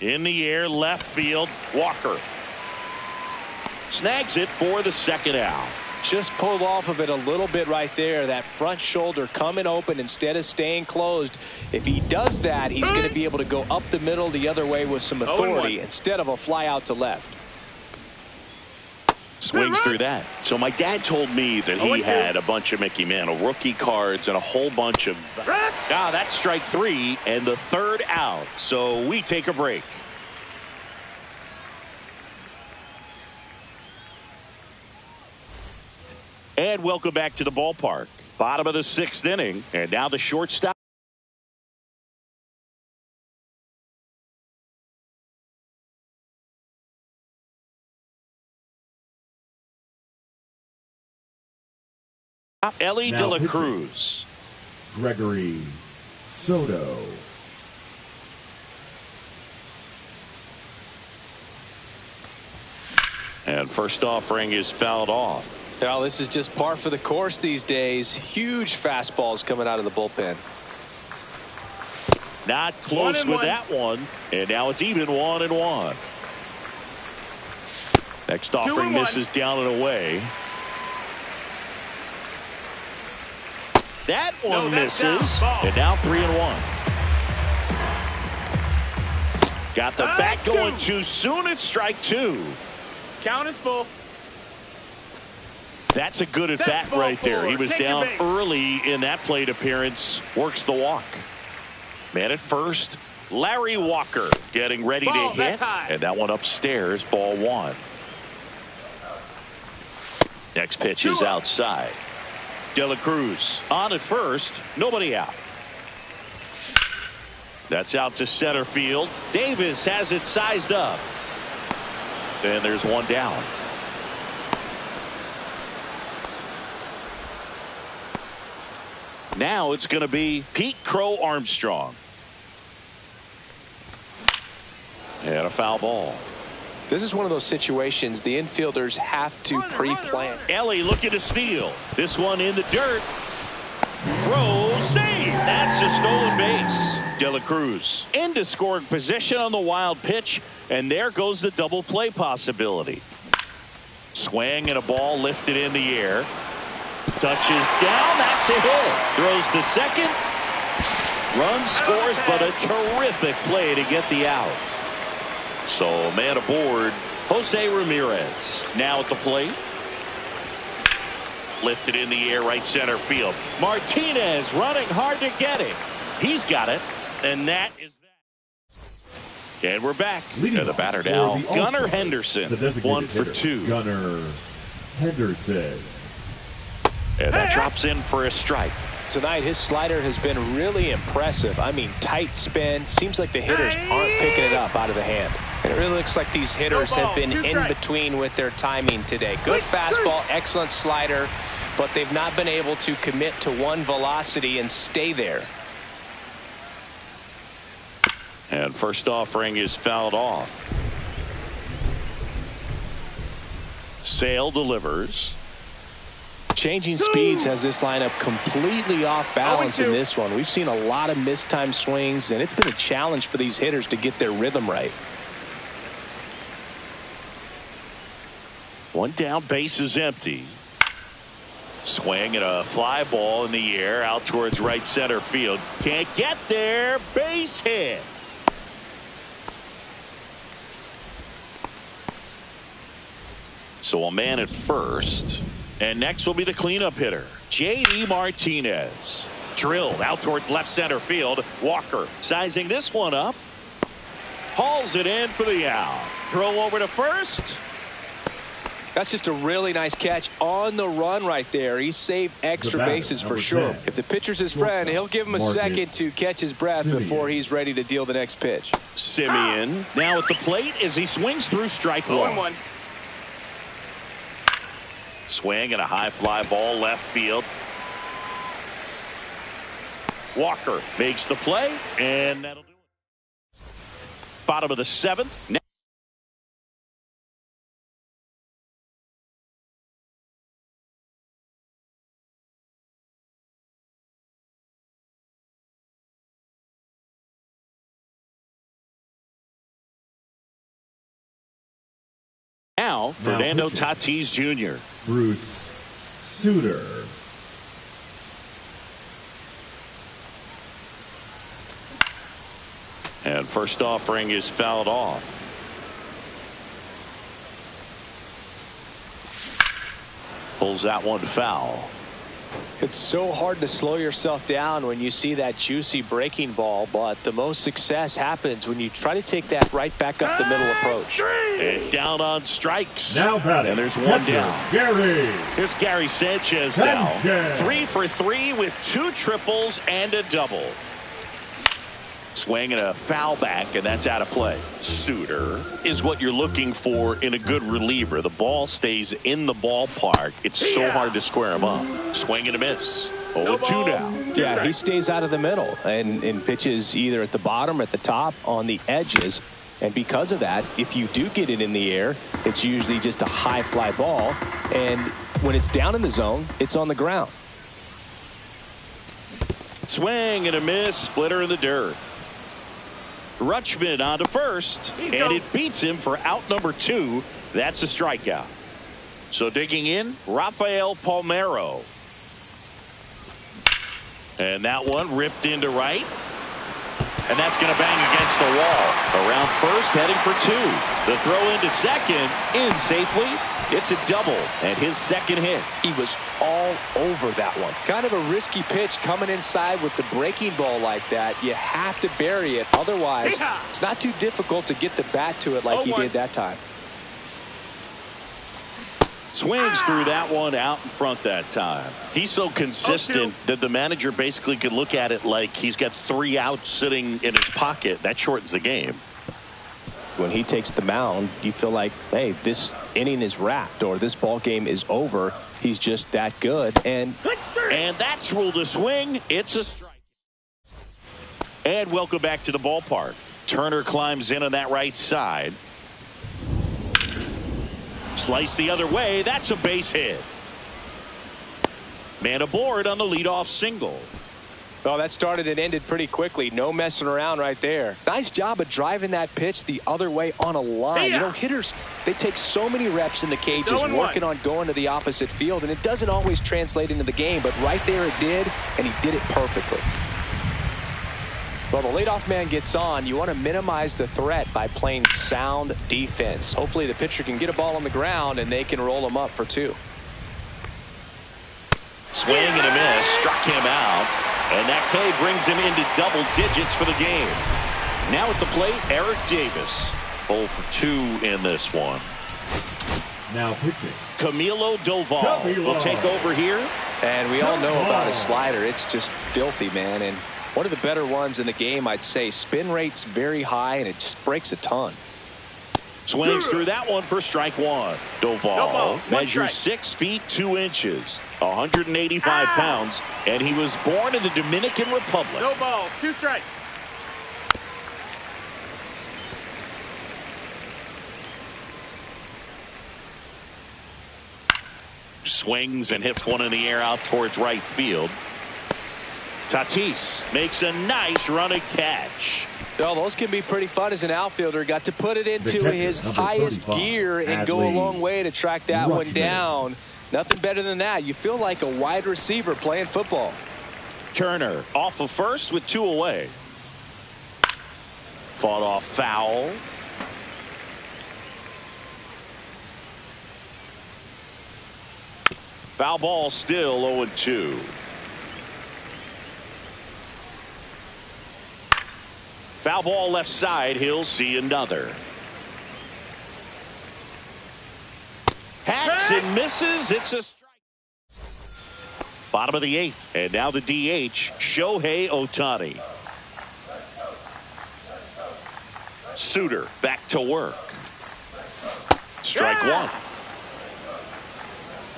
In the air, left field, Walker. Snags it for the second out. Just pulled off of it a little bit right there. That front shoulder coming open instead of staying closed. If he does that, he's going to be able to go up the middle the other way with some authority instead of a fly out to left. Swings through that. So my dad told me that he had a bunch of Mickey Mantle rookie cards and a whole bunch of... that's strike 3 and the third out. So we take a break. And welcome back to the ballpark. Bottom of the 6th inning. And now the shortstop. Ellie De La Cruz. Gregory Soto. And first offering is fouled off. Now this is just par for the course these days. Huge fastballs coming out of the bullpen. Not close with that one. And now it's even 1-1. Next offering misses down and away. That one misses. And now 3-1. Got the bat going too soon. It's strike 2. Count is full. That's a good at bat right there. He was down early in that plate appearance. Works the walk. Man at first. Larry Walker getting ready to hit. And that one upstairs. Ball 1. Next pitch is outside. De La Cruz on at first. Nobody out. That's out to center field. Davis has it sized up. And there's one down. Now it's going to be Pete Crow Armstrong. And a foul ball. This is one of those situations the infielders have to pre-plan. Ellie looking to steal. This one in the dirt. Throw, save. That's a stolen base. De La Cruz into scoring position on the wild pitch. And there goes the double play possibility. Swing and a ball lifted in the air. Touches down. That's a hit. Throws to second. Run scores, but a terrific play to get the out. So man aboard, Jose Ramirez. Now at the plate. Lifted in the air, right center field. Martinez running hard to get it. He's got it. And that is that. And we're back. And the batter now, Gunnar Henderson. 1 for 2. Gunnar Henderson. And that drops in for a strike. Tonight his slider has been really impressive. I mean, tight spin. Seems like the hitters aren't picking it up out of the hand. And it really looks like these hitters have been in between with their timing today. Good fastball, excellent slider, but they've not been able to commit to one velocity and stay there. And first offering is fouled off. Sale delivers. Changing speeds has this lineup completely off balance in this one. We've seen a lot of mistimed swings, and it's been a challenge for these hitters to get their rhythm right. One down, base is empty. Swing and a fly ball in the air out towards right center field. Can't get there. Base hit. So a man at first. And next will be the cleanup hitter, J.D. Martinez. Drilled out towards left center field. Walker sizing this one up. Hauls it in for the out. Throw over to first. That's just a really nice catch on the run right there. He saved extra bases for sure. If the pitcher's his friend, he'll give him a second to catch his breath before he's ready to deal the next pitch. Simeon now at the plate as he swings through strike one. Swing and a high fly ball left field. Walker makes the play, and that'll do it. Bottom of the seventh. Now, Fernando Tatis Jr. Bruce Sutter. And first offering is fouled off. Pulls that one foul. It's so hard to slow yourself down when you see that juicy breaking ball, but the most success happens when you try to take that right back up the middle approach. And down on strikes. Now batting. And there's one down. Gary. Here's Gary Sanchez now. 3 for 3 with 2 triples and a double. Swing and a foul back, and that's out of play. Sutter is what you're looking for in a good reliever. The ball stays in the ballpark. It's so hard to square him up. Swing and a miss. 0-2 now. Yeah, he stays out of the middle and pitches either at the bottom or at the top on the edges. And because of that, if you do get it in the air, it's usually just a high fly ball. And when it's down in the zone, it's on the ground. Swing and a miss. Splitter in the dirt. Rutschman on to first, and it beats him for out number 2. That's a strikeout. So digging in, Rafael Palmeiro. And that one ripped into right. And that's going to bang against the wall. Around first, heading for 2. The throw into second, in safely. It's a double, and his second hit. He was all over that one. Kind of a risky pitch coming inside with the breaking ball like that. You have to bury it. Otherwise, it's not too difficult to get the bat to it like he did that time. Swings through that one out in front that time. He's so consistent that the manager basically could look at it like he's got 3 outs sitting in his pocket. That shortens the game. When he takes the mound, you feel like, hey, this inning is wrapped or this ball game is over. He's just that good. And that's ruled a swing. It's a strike. And welcome back to the ballpark. Turner climbs in on that right side. Slice the other way. That's a base hit. Man aboard on the leadoff single. Oh, that started and ended pretty quickly. No messing around right there. Nice job of driving that pitch the other way on a line. You know, hitters, they take so many reps in the cages working on going to the opposite field, and it doesn't always translate into the game, but right there it did, and he did it perfectly. Well, the leadoff man gets on. You want to minimize the threat by playing sound defense. Hopefully the pitcher can get a ball on the ground, and they can roll him up for 2. Swing and a miss. Struck him out. And that K brings him into double digits for the game. Now at the plate, Eric Davis. 0 for 2 in this one. Now pitching, Camilo Doval will take over here. And we all know about his slider. It's just filthy, man. And one of the better ones in the game, I'd say. Spin rate's very high, and it just breaks a ton. Swings through that one for strike 1. Doval measures 6 feet 2 inches, 185 pounds, and he was born in the Dominican Republic. No balls, 2 strikes. Swings and hits one in the air out towards right field. Tatis makes a nice running catch. Well, those can be pretty fun as an outfielder. Got to put it into catcher, his number highest 35, gear and go a Adley long way to track that one Rutschman. down. Nothing better than that. You feel like a wide receiver playing football. Turner off of first with 2 away. Fought off foul. Foul ball still 0-2. Foul ball left side. He'll see another. Hacks and misses. It's a strike. Bottom of the 8th. And now the DH, Shohei Ohtani. Suter back to work. Strike 1.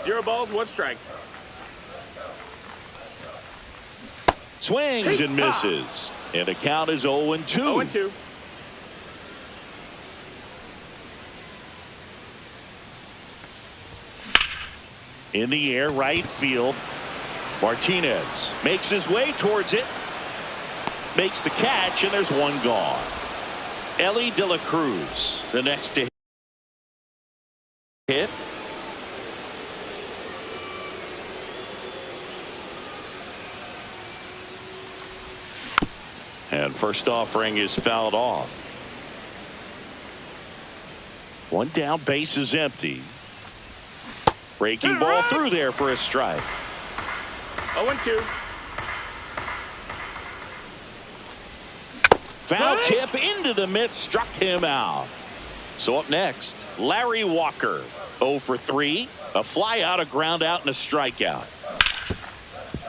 0 balls, 1 strike. Swings and misses. And the count is 0-2. 0-2. In the air, right field. Martinez makes his way towards it. Makes the catch, and there's 1 gone. Elly De La Cruz, the next to hit. And first offering is fouled off. 1 down, base is empty. Breaking ball through there for a strike. 0-2. Foul tip into the mitt, struck him out. So up next, Larry Walker. 0 for 3. A fly out, a ground out, and a strikeout.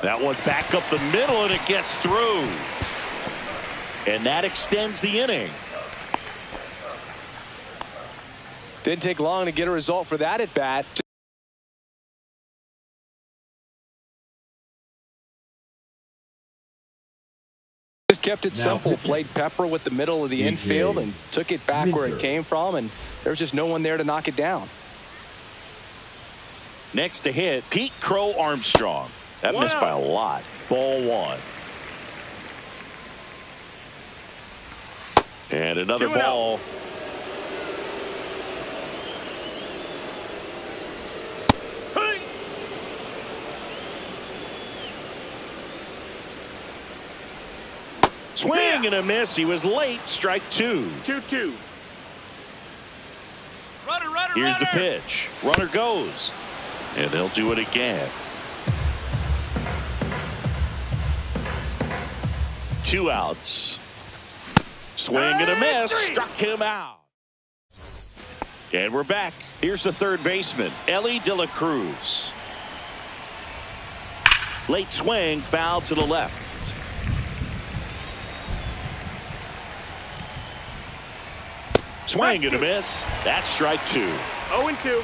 That one back up the middle, and it gets through. And that extends the inning. Didn't take long to get a result for that at bat. Just kept it simple. Played pepper with the middle of the infield and took it back where it came from, and there's just no one there to knock it down. Next to hit, Pete Crow Armstrong. That missed by a lot. Ball 1. And another ball. Swing and a miss. He was late. Strike 2. 2-2. Here's the pitch. Runner goes. And they'll do it again. 2 outs. Swing and a miss. Struck him out. And we're back. Here's the third baseman, Elly De La Cruz. Late swing, foul to the left. Swing and a miss. That's strike 2. 0-2.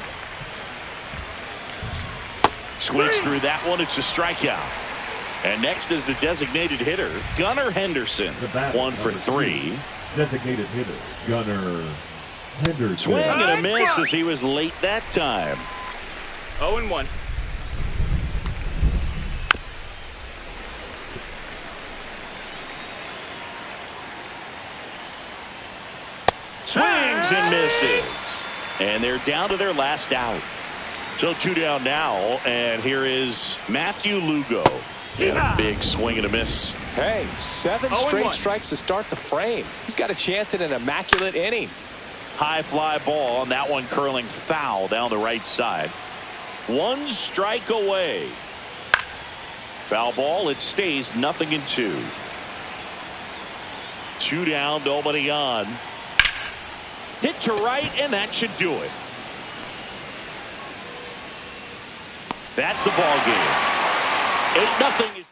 Swings through that one. It's a strikeout. And next is the designated hitter, Gunnar Henderson. 1 for 3. Designated hitter, Gunnar Henderson. Swing and a miss as he was late that time. 0-1. Swings and misses. And they're down to their last out. So 2 down now, and here is Matthew Lugo. And a big swing and a miss. Hey, 7 straight strikes to start the frame. He's got a chance at an immaculate inning. High fly ball, and that one curling foul down the right side. 1 strike away. Foul ball, it stays 0-2. 2 down, nobody on. Hit to right, and that should do it. That's the ball game. 8-0 is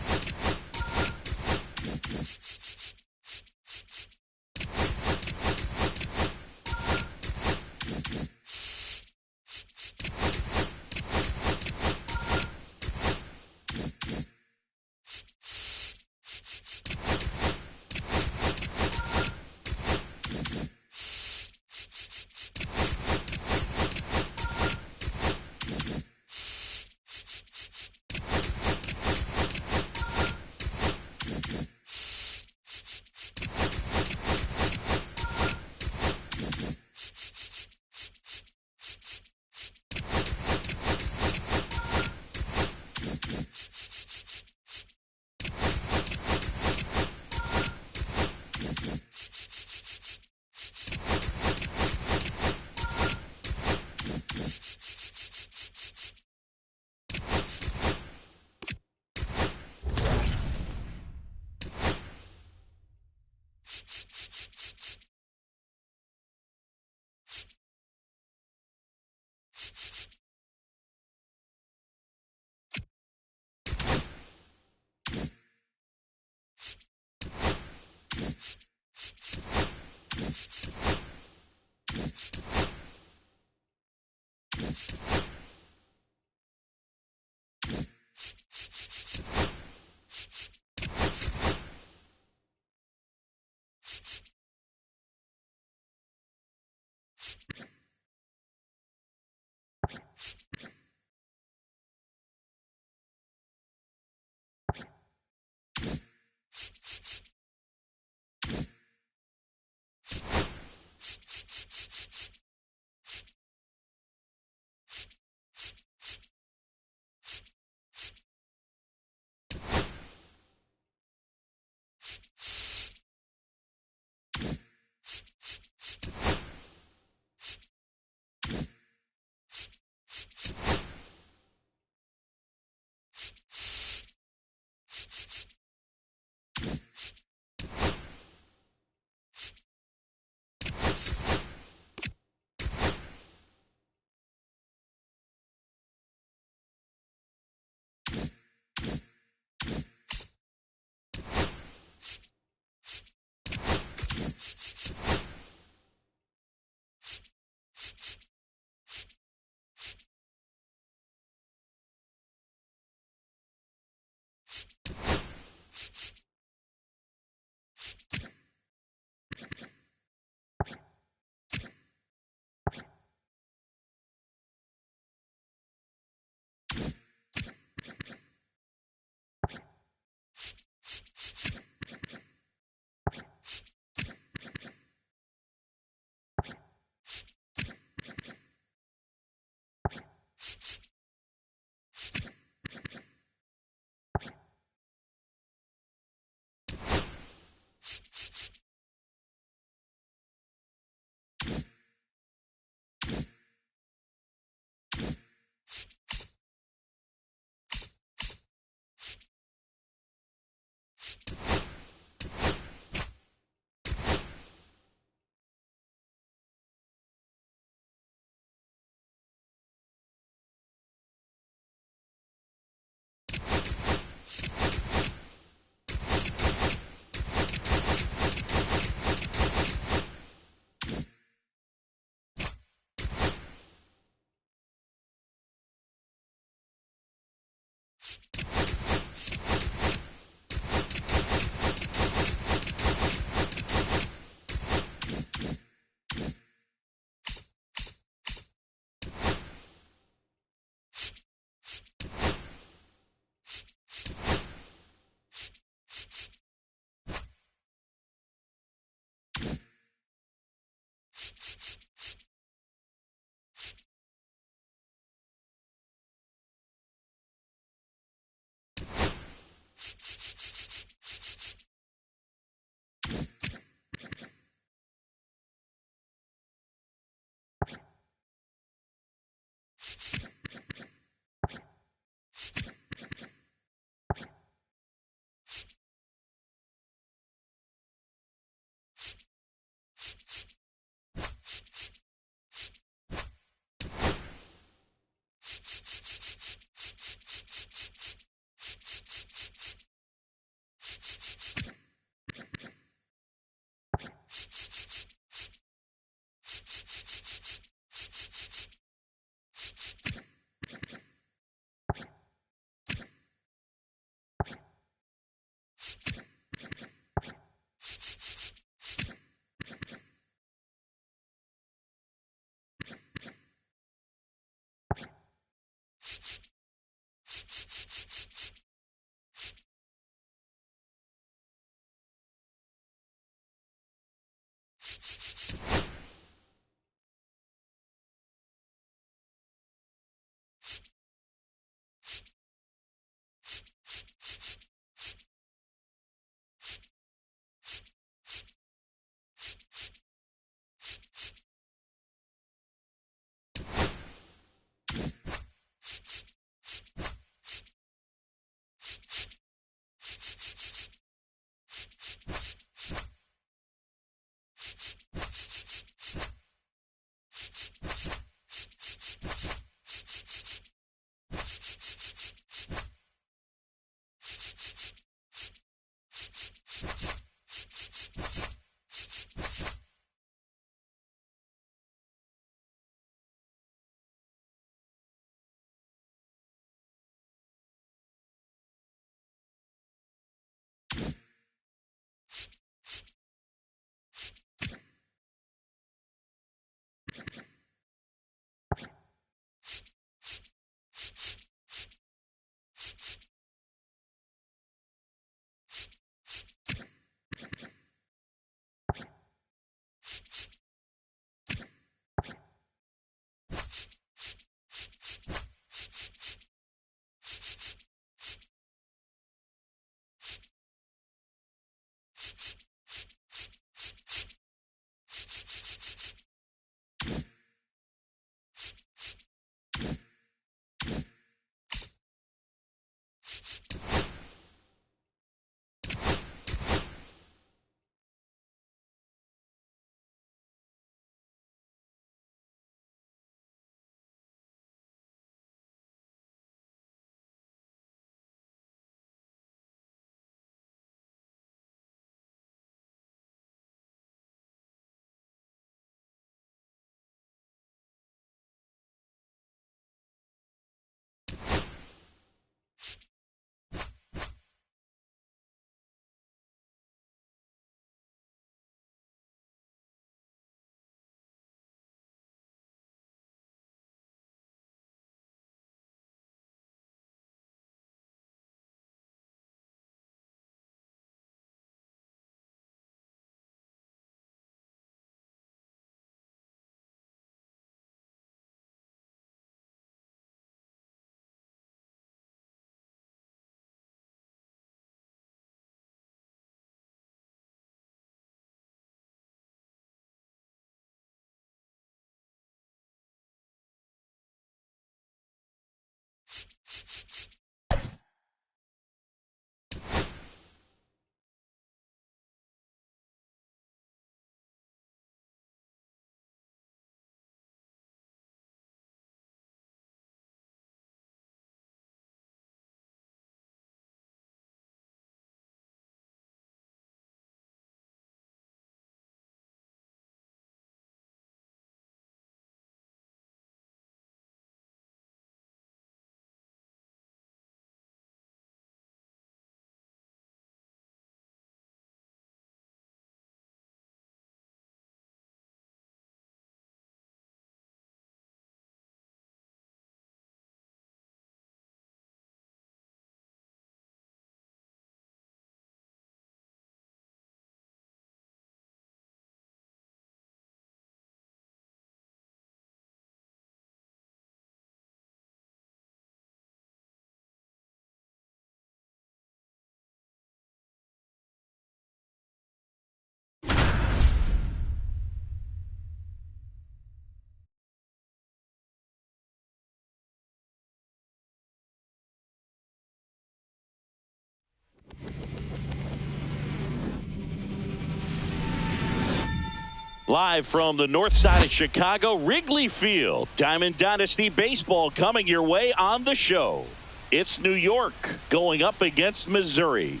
Live from the north side of Chicago, Wrigley Field. Diamond Dynasty Baseball coming your way on the show. It's New York going up against Missouri.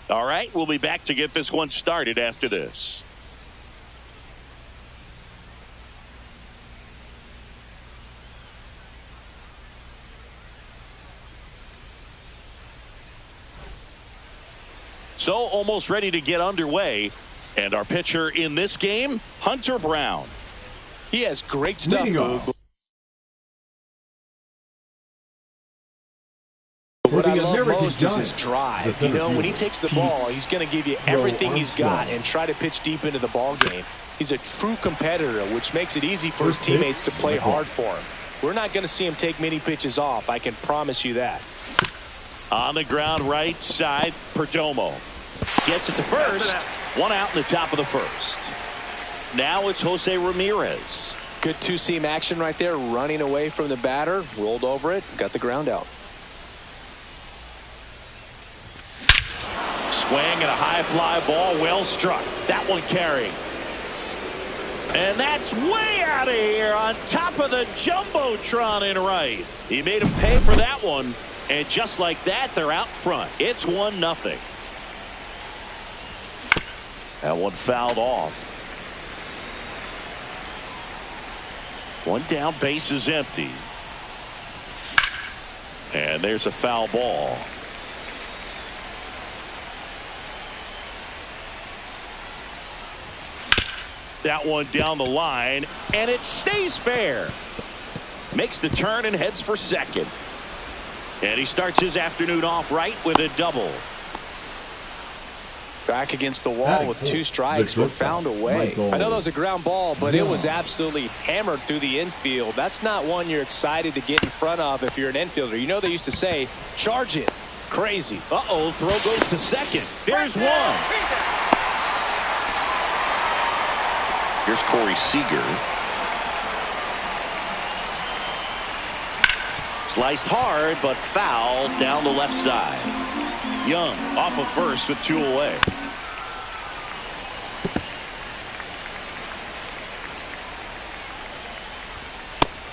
All right, we'll be back to get this one started after this. So almost ready to get underway. And our pitcher in this game, Hunter Brown. He has great stuff, Boog. What I love most is his drive. You know, when he takes the ball, he's going to give you everything he's got and try to pitch deep into the ball game. He's a true competitor, which makes it easy for his teammates to play hard for him. We're not going to see him take many pitches off. I can promise you that. On the ground right side, Perdomo gets it to first. One out in the top of the first. Now it's Jose Ramirez. Good two-seam action right there, running away from the batter, rolled over it, got the ground out. Swing and a high fly ball, well struck. That one carrying. And that's way out of here on top of the Jumbotron in right. He made him pay for that one. And just like that, they're out front. It's 1-0. That one fouled off. One down, base is empty. And there's a foul ball. That one down the line, and it stays fair. Makes the turn and heads for second. And he starts his afternoon off right with a double. Back against the wall with two strikes, but found a way. I know that was a ground ball, but it was absolutely hammered through the infield. That's not one you're excited to get in front of if you're an infielder. You know they used to say, charge it. Crazy. Uh-oh, throw goes to second. There's one. Here's Corey Seager. Sliced hard, but foul down the left side. Young off of first with 2 away.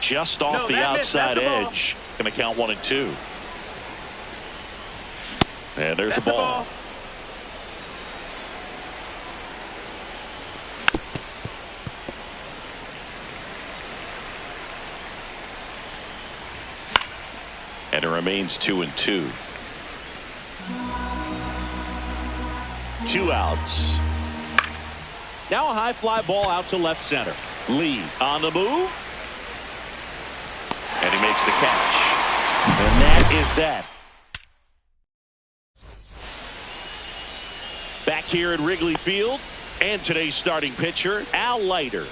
Just off the outside edge. Going to count 1 and 2. And there's a ball. And it remains 2 and 2. 2 outs. Now a high fly ball out to left center. Lee on the move. And he makes the catch. And that is that. Back here at Wrigley Field. And today's starting pitcher, Al Leiter.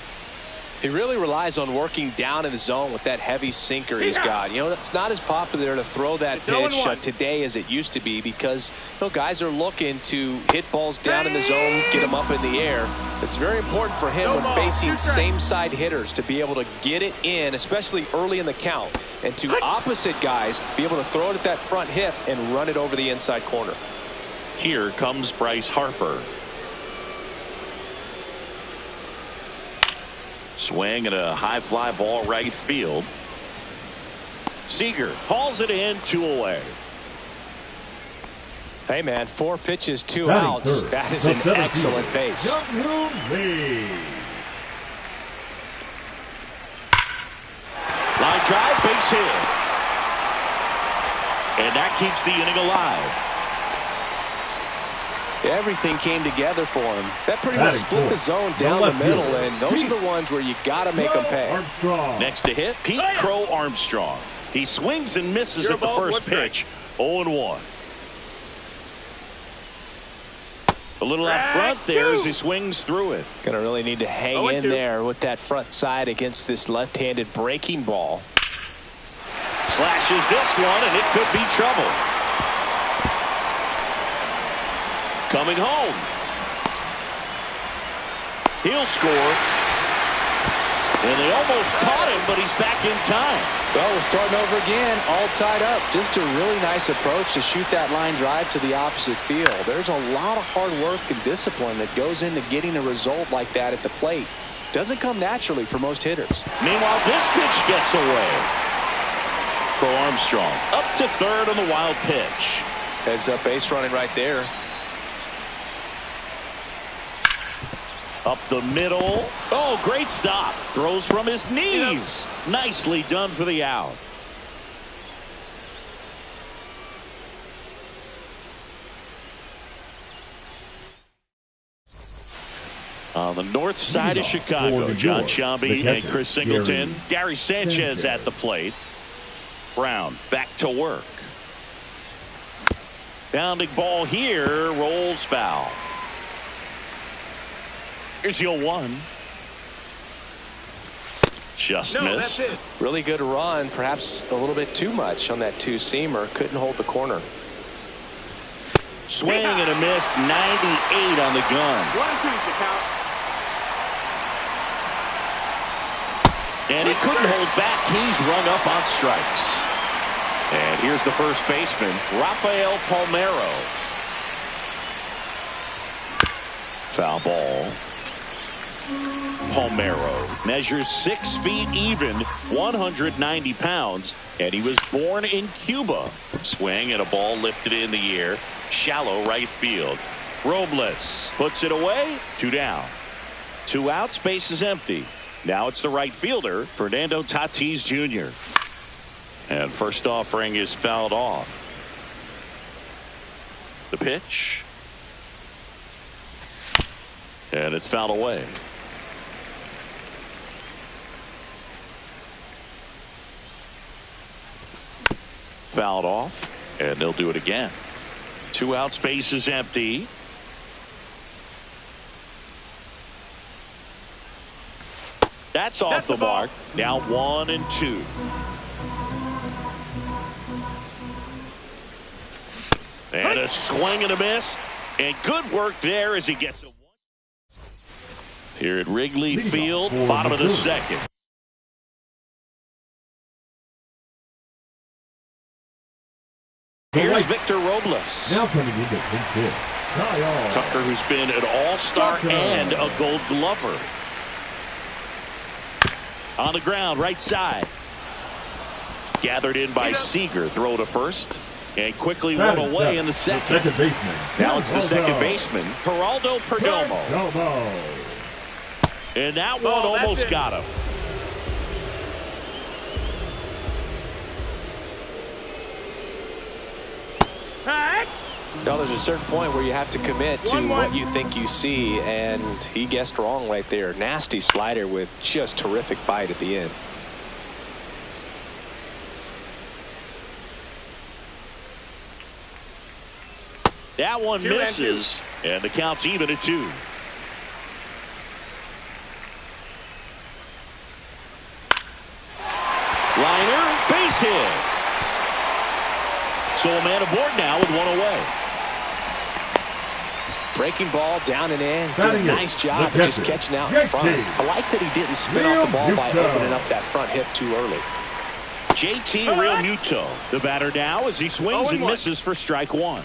He really relies on working down in the zone with that heavy sinker he's got. You know, it's not as popular to throw that pitch today as it used to be because, you know, guys are looking to hit balls down in the zone, get them up in the air. It's very important for him when facing same-side hitters to be able to get it in, especially early in the count, and to opposite guys be able to throw it at that front hip and run it over the inside corner. Here comes Bryce Harper. Swing and a high fly ball right field. Seager hauls it in, 2 away. Hey man, 4 pitches, 2 outs. That is an excellent base. Line drive, base hit. And that keeps the inning alive. Everything came together for him. That pretty much split the zone down the middle, and those are the ones where you got to make them pay. Next to hit, Pete Crow Armstrong. He swings and misses at the first pitch. 0-1. A little out front there as he swings through it. Gonna really need to hang in there with that front side against this left-handed breaking ball. Slashes this one, and it could be trouble. Coming home. He'll score. And they almost caught him, but he's back in time. Well, we're starting over again, all tied up. Just a really nice approach to shoot that line drive to the opposite field. There's a lot of hard work and discipline that goes into getting a result like that at the plate. Doesn't come naturally for most hitters. Meanwhile, this pitch gets away. Bo Armstrong up to third on the wild pitch. Heads up base running right there. Up the middle. Oh, great stop. Throws from his knees. Nicely done for the out. On the north side of Chicago, John Sciambi and Chris Singleton. Gary Sanchez at the plate. Brown back to work. Bounding ball here, rolls foul. Here's your 1. Just missed. That's it. Really good run, perhaps a little bit too much on that two-seamer. Couldn't hold the corner. Swing and a miss, 98 on the gun. 1-2's the count. And he couldn't hold back. He's rung up on strikes. And here's the first baseman, Rafael Palmeiro. Foul ball. Palmeiro measures 6 feet even, 190 pounds, and he was born in Cuba. Swing and a ball lifted in the air, shallow right field. Robles puts it away, 2 down. 2 outs, base is empty. Now it's the right fielder, Fernando Tatis Jr. And first offering is fouled off. The pitch. And it's fouled away. Fouled off, and they'll do it again. 2 outs, base is empty. That's off the mark. Now 1 and 2. And a swing and a miss. And good work there as he gets a 1. Here at Wrigley Field, bottom of the second. Here's Victor Robles. Now coming into hit. Tucker, who's been an all-star and a gold glover. On the ground, right side. Gathered in by Seager. Throw to first. And quickly run away in the second. Now it's the second baseman, Geraldo Perdomo. And that one almost got him. Now there's a certain point where you have to commit to what you think you see, and he guessed wrong right there. Nasty slider with just terrific bite at the end. That one misses, and the count's even at 2. Liner, base hit. So a man aboard now with 1 away. Breaking ball down and in. Did a nice job of just catching out in front. I like that he didn't spin off the ball by opening up that front hip too early. JT Realmuto, the batter now as he swings and misses for strike 1.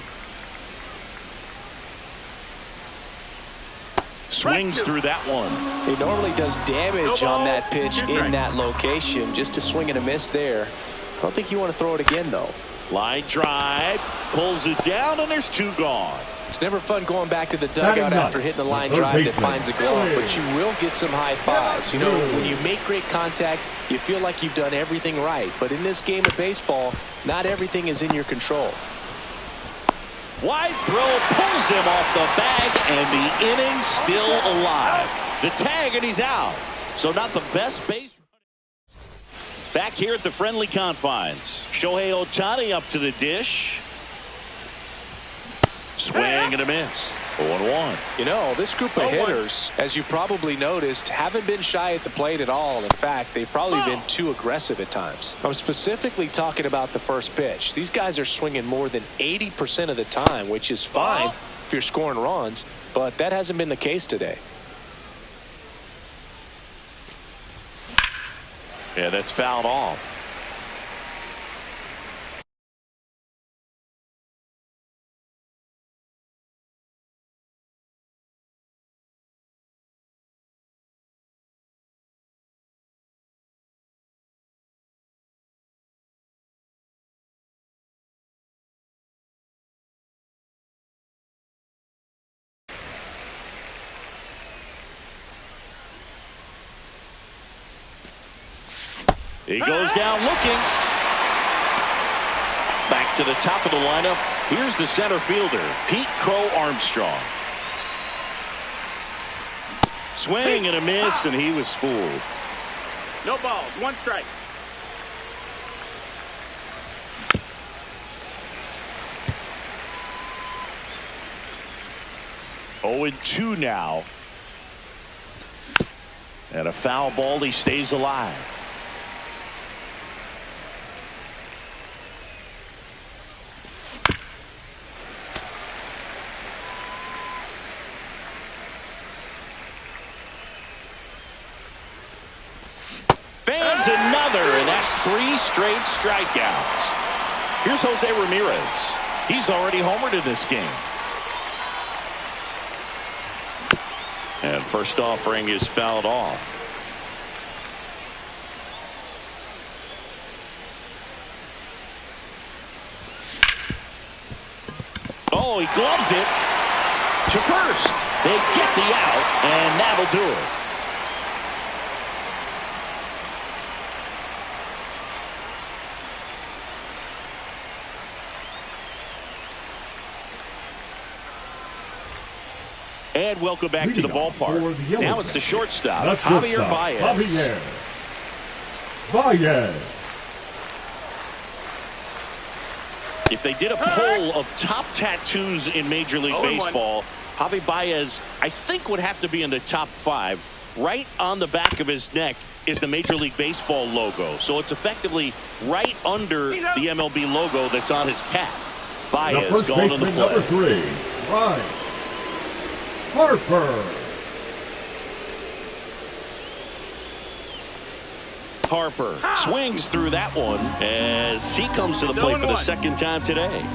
Swings through that one. He normally does damage on that pitch in that location. Just a swing and a miss there. I don't think you want to throw it again, though. Line drive, pulls it down, and there's 2 gone. It's never fun going back to the dugout after hitting a line drive that finds a glove, but you will get some high fives. You know, when you make great contact, you feel like you've done everything right. But in this game of baseball, not everything is in your control. Wide throw pulls him off the bag, and the inning still alive. The tag, and he's out. So not the best base. Back here at the friendly confines. Shohei Ohtani up to the dish. Swing and a miss. 0-1. You know, this group of hitters, as you probably noticed, haven't been shy at the plate at all. In fact, they've probably been too aggressive at times. I'm specifically talking about the first pitch. These guys are swinging more than 80% of the time, which is fine if you're scoring runs, but that hasn't been the case today. Yeah, that's fouled off. He goes down looking. Back to the top of the lineup. Here's the center fielder, Pete Crow Armstrong. Swing and a miss, and he was fooled. No balls, 1 strike. Oh, and 2 now. And a foul ball, he stays alive. Fans another, and that's 3 straight strikeouts. Here's Jose Ramirez. He's already homered in this game. And first offering is fouled off. Oh, he gloves it to first. They get the out, and that'll do it. And welcome back to the ballpark. Now it's the shortstop, Javier Baez. If they did a poll of top tattoos in Major League Baseball, Javi Baez, I think, would have to be in the top 5. Right on the back of his neck is the Major League Baseball logo. So it's effectively right under the MLB logo that's on his cap. Baez going to the play. Number 3, Bryce Harper. Harper swings through that one as he comes to the plate for the second time today.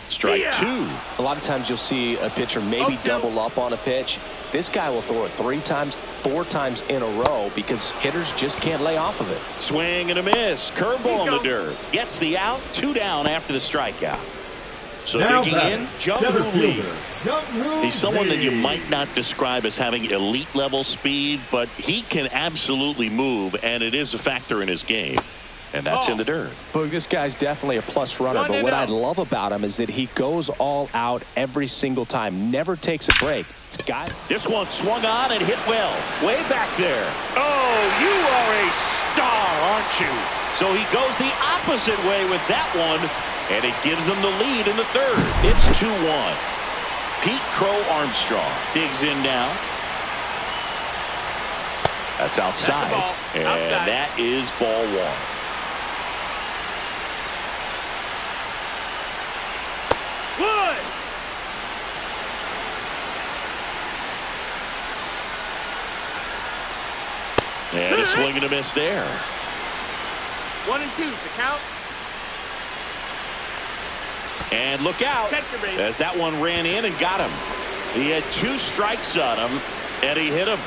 Strike 2. A lot of times you'll see a pitcher maybe double up on a pitch. This guy will throw it 3 times, 4 times in a row because hitters just can't lay off of it. Swing and a miss. Curveball in the dirt. Gets the out. 2 down after the strikeout. So now digging in, Jung-Hoo Lee. He's someone that you might not describe as having elite level speed, but he can absolutely move, and it is a factor in his game. And that's in the dirt. But this guy's definitely a plus runner. But what I love about him is that he goes all out every single time. Never takes a break. This one swung on and hit well. Way back there. Oh, you are a star, aren't you? So he goes the opposite way with that one, and it gives them the lead in the 3rd. It's 2-1. Pete Crow Armstrong digs in now. That's outside. And that is ball 1. And a swing and a miss there. 1 and 2 to count. And look out as that one ran in and got him. He had 2 strikes on him, and he hit him.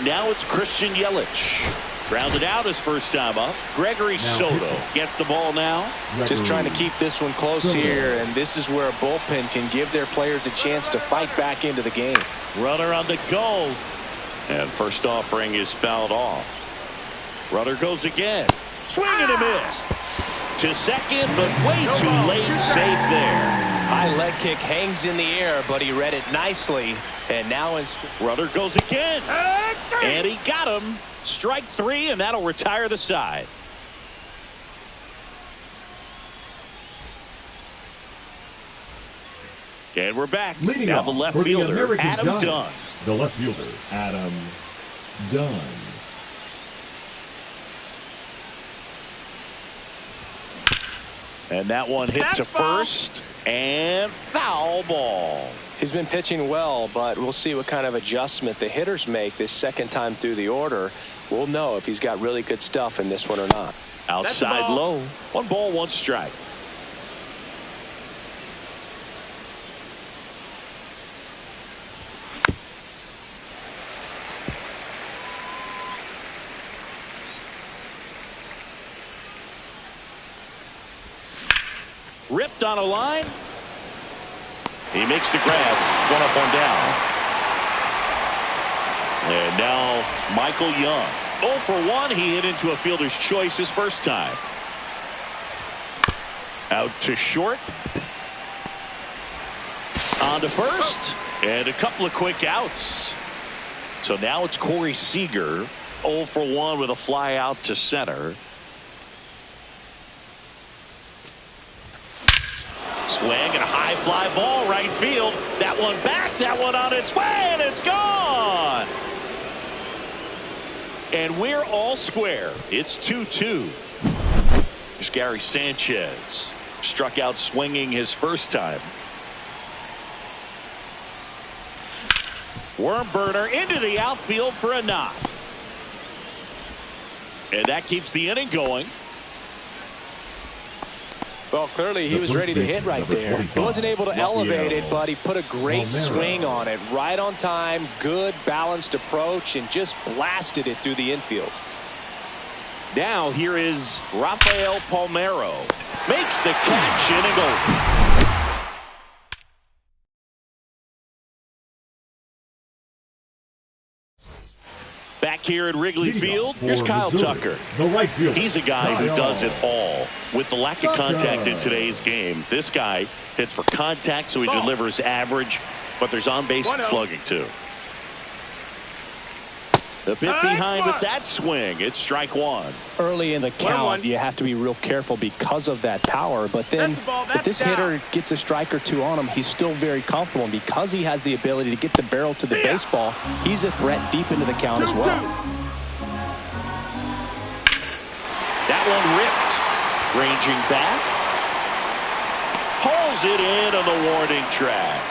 Now it's Christian Yelich. Grounded out his first time up. Gregory Soto gets the ball now. Just trying to keep this one close here, and this is where a bullpen can give their players a chance to fight back into the game. Runner on the go. And first offering is fouled off. Runner goes again. Swing and a miss. To second, but way too late. Safe there. High leg kick hangs in the air, but he read it nicely. And now runner goes again. And he got him. Strike 3, and that'll retire the side. And we're back. Leading now the left fielder, Adam Dunn. The left fielder, Adam Dunn. And that one hit to first, and foul ball. He's been pitching well, but we'll see what kind of adjustment the hitters make this second time through the order. We'll know if he's got really good stuff in this one or not. Outside low. 1 ball, 1 strike. Ripped on a line. He makes the grab. 1 up, 1 down. And now Michael Young. 0 for 1. He hit into a fielder's choice his first time. Out to short. On to first. And a couple of quick outs. So now it's Corey Seager. 0 for 1 with a fly out to center. Swing and a high fly ball right field. That one back. That one on its way. And it's gone. And we're all square. It's 2-2. Here's Gary Sanchez. Struck out swinging his first time. Worm burner into the outfield for a knock. And that keeps the inning going. Well, clearly he was ready to hit right there. He wasn't able to elevate it, but he put a great swing on it. Right on time, good balanced approach, and just blasted it through the infield. Now here is Rafael Palmeiro. Makes the catch, inning over. Back here at Wrigley Field, here's Kyle Tucker. He's a guy who does it all. With the lack of contact in today's game, this guy hits for contact, so he delivers average, but there's on-base slugging too. A bit behind with that swing. It's strike 1. Early in the count, you have to be real careful because of that power. But then if this hitter gets a strike or 2 on him, he's still very comfortable. And because he has the ability to get the barrel to the baseball, he's a threat deep into the count as well. That one ripped. Ranging back. Pulls it in on the warning track.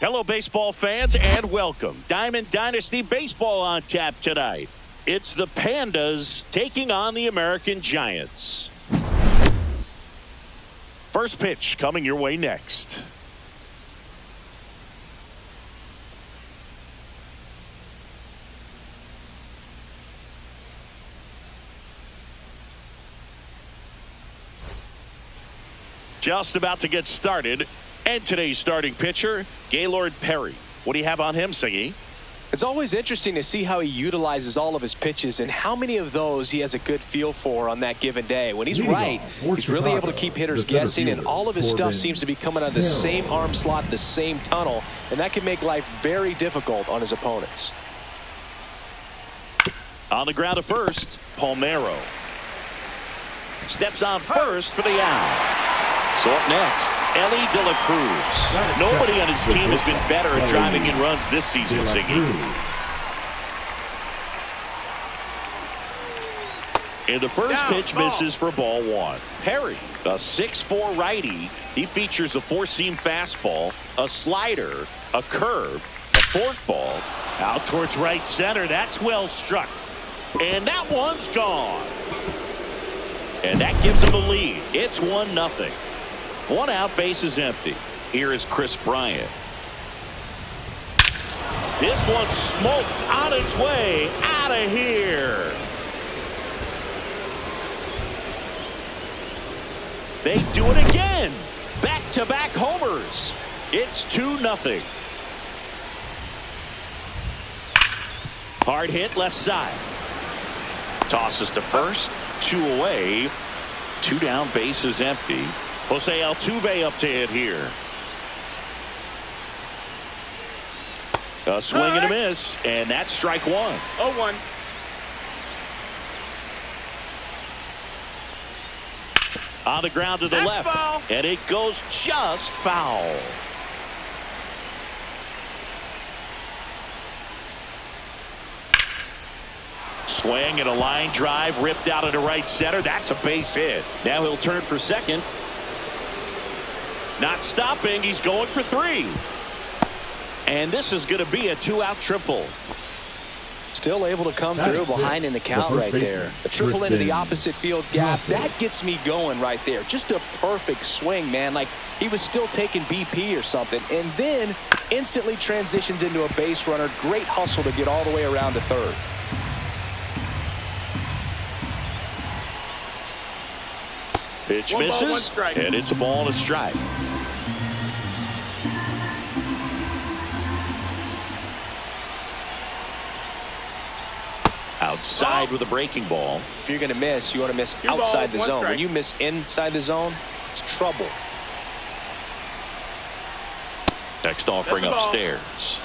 Hello, baseball fans, and welcome. Diamond Dynasty Baseball on tap tonight. It's the Pandas taking on the American Giants. First pitch coming your way next. Just about to get started. And today's starting pitcher, Gaylord Perry. What do you have on him, Siggy? It's always interesting to see how he utilizes all of his pitches and how many of those he has a good feel for on that given day. When he's right, he's really able to keep hitters guessing, and all of his stuff seems to be coming out of the same arm slot, the same tunnel, and that can make life very difficult on his opponents. On the ground to first, Palmeiro. Steps on first for the out. So up next, Ellie De La Cruz. Nobody on his team has been better at driving in runs this season, Siggy. And the first pitch misses for ball one. Perry, a 6'4" righty. He features a four-seam fastball, a slider, a curve, a forkball. Out towards right center. That's well struck. And that one's gone. And that gives him a lead. It's 1-0. One out, base is empty. Here is Chris Bryant. This one smoked on its way out of here. They do it again. Back-to-back homers. It's 2-0. Hard hit left side. Tosses to first. 2 away. 2 down, base is empty. Jose Altuve up to hit here. A swing and a miss, and that's strike one. 0-1. On the ground to the left, foul. And it goes just foul. Swing and a line drive ripped out into right center. That's a base hit. Now he'll turn for second. Not stopping. He's going for 3. And this is going to be a 2-out triple. Still able to come through behind in the count right there. A triple into the opposite field gap. That gets me going right there. Just a perfect swing, man. Like he was still taking BP or something. And then instantly transitions into a base runner. Great hustle to get all the way around to third. Pitch One misses, ball, one strike. And it's a ball and a strike. Outside with a breaking ball. If you're going to miss, you want to miss 2 outside balls, the 1 zone. strike. When you miss inside the zone, it's trouble. Next offering That's the ball. upstairs.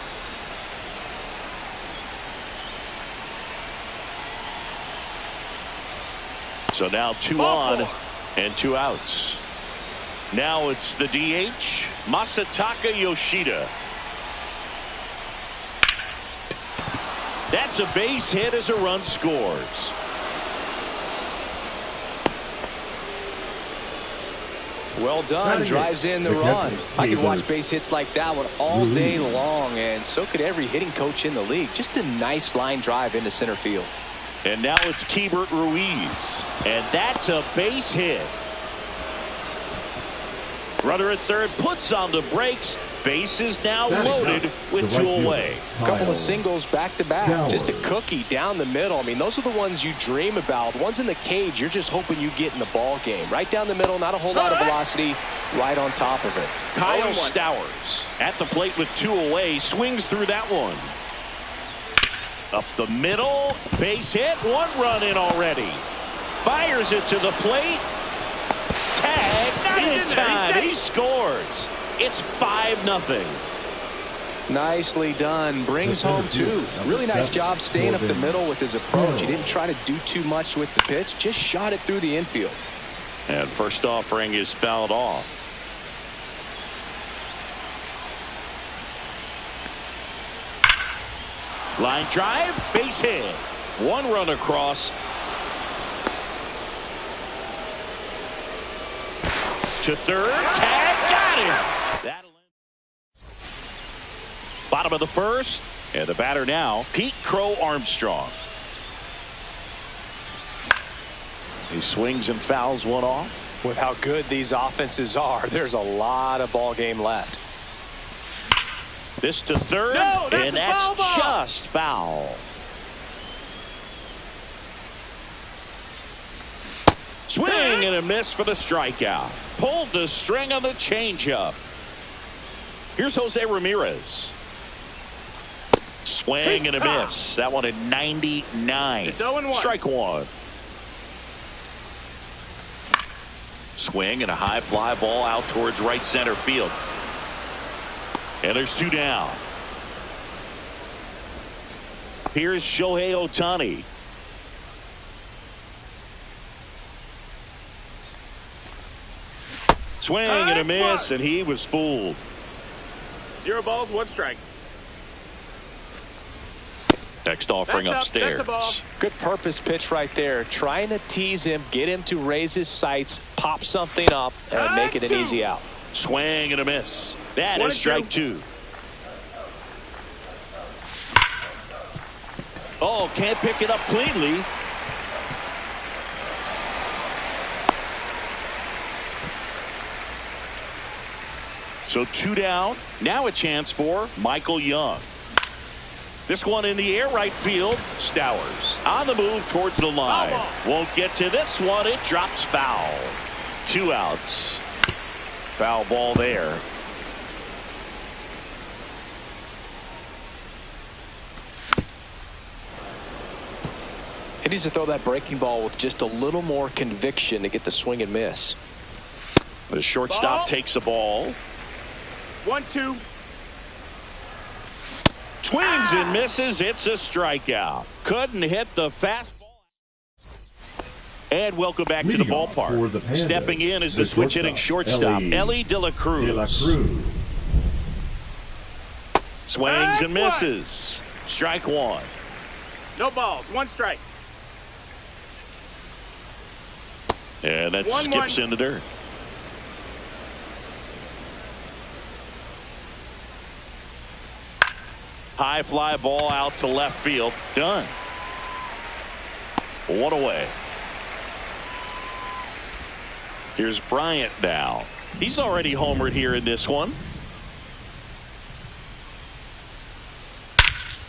So now 2 Ball on 4. and 2 outs. Now it's the DH, Masataka Yoshida. That's a base hit as a run scores. Well done. Drives in the run. I could watch base hits like that one all day long, and so could every hitting coach in the league. Just a nice line drive into center field. And now it's Keibert Ruiz. And that's a base hit. Runner at third puts on the brakes. Base is now loaded with 2 away. A couple of singles back-to-back. Just a cookie down the middle. I mean, those are the ones you dream about. The ones in the cage, you're just hoping you get in the ball game. Right down the middle, not a whole lot of velocity, right on top of it. Kyle Stowers at the plate with 2 away. Swings through that one. Up the middle. Base hit. 1 run in already. Fires it to the plate. Tag. Not in time. He scores. It's 5-0. Nicely done. Brings home 2. Really nice job staying up the middle with his approach. He didn't try to do too much with the pitch. Just shot it through the infield. And first offering is fouled off. Line drive. Base hit. 1 run across. To third. Tag. Got him. That'll end. Bottom of the first. And the batter now, Pete Crow Armstrong. He swings and fouls one off. With how good these offenses are, there's a lot of ball game left. This to third, No, and that's just foul. Swing and a miss for the strikeout. Pulled the string on the changeup. Here's Jose Ramirez. Swing and a miss. That one at 99. It's 0-1. Strike one. Swing and a high fly ball out towards right center field. And there's two down. Here's Shohei Ohtani. Swing and a miss, and he was fooled. 0 balls, 1 strike. Next offering upstairs. That's a ball. Good purpose pitch right there. Trying to tease him, get him to raise his sights, pop something up, and make it an easy out. Swing and a miss. That is strike two. Oh, can't pick it up cleanly. So two down. Now a chance for Michael Young. This one in the air right field. Stowers on the move towards the line. Won't get to this one. It drops foul. 2 outs. Foul ball there. He needs to throw that breaking ball with just a little more conviction to get the swing and miss. The shortstop takes the ball. 1-2. Swings and misses. It's a strikeout. Couldn't hit the fastball. And welcome back to the ballpark. Stepping in is the switch hitting shortstop, Ellie De La Cruz. Swings and misses. Strike one. No balls, 1 strike. And that 1-1. skips in the dirt. High fly ball out to left field. Done. 1 away. Here's Bryant now. He's already homered here in this one.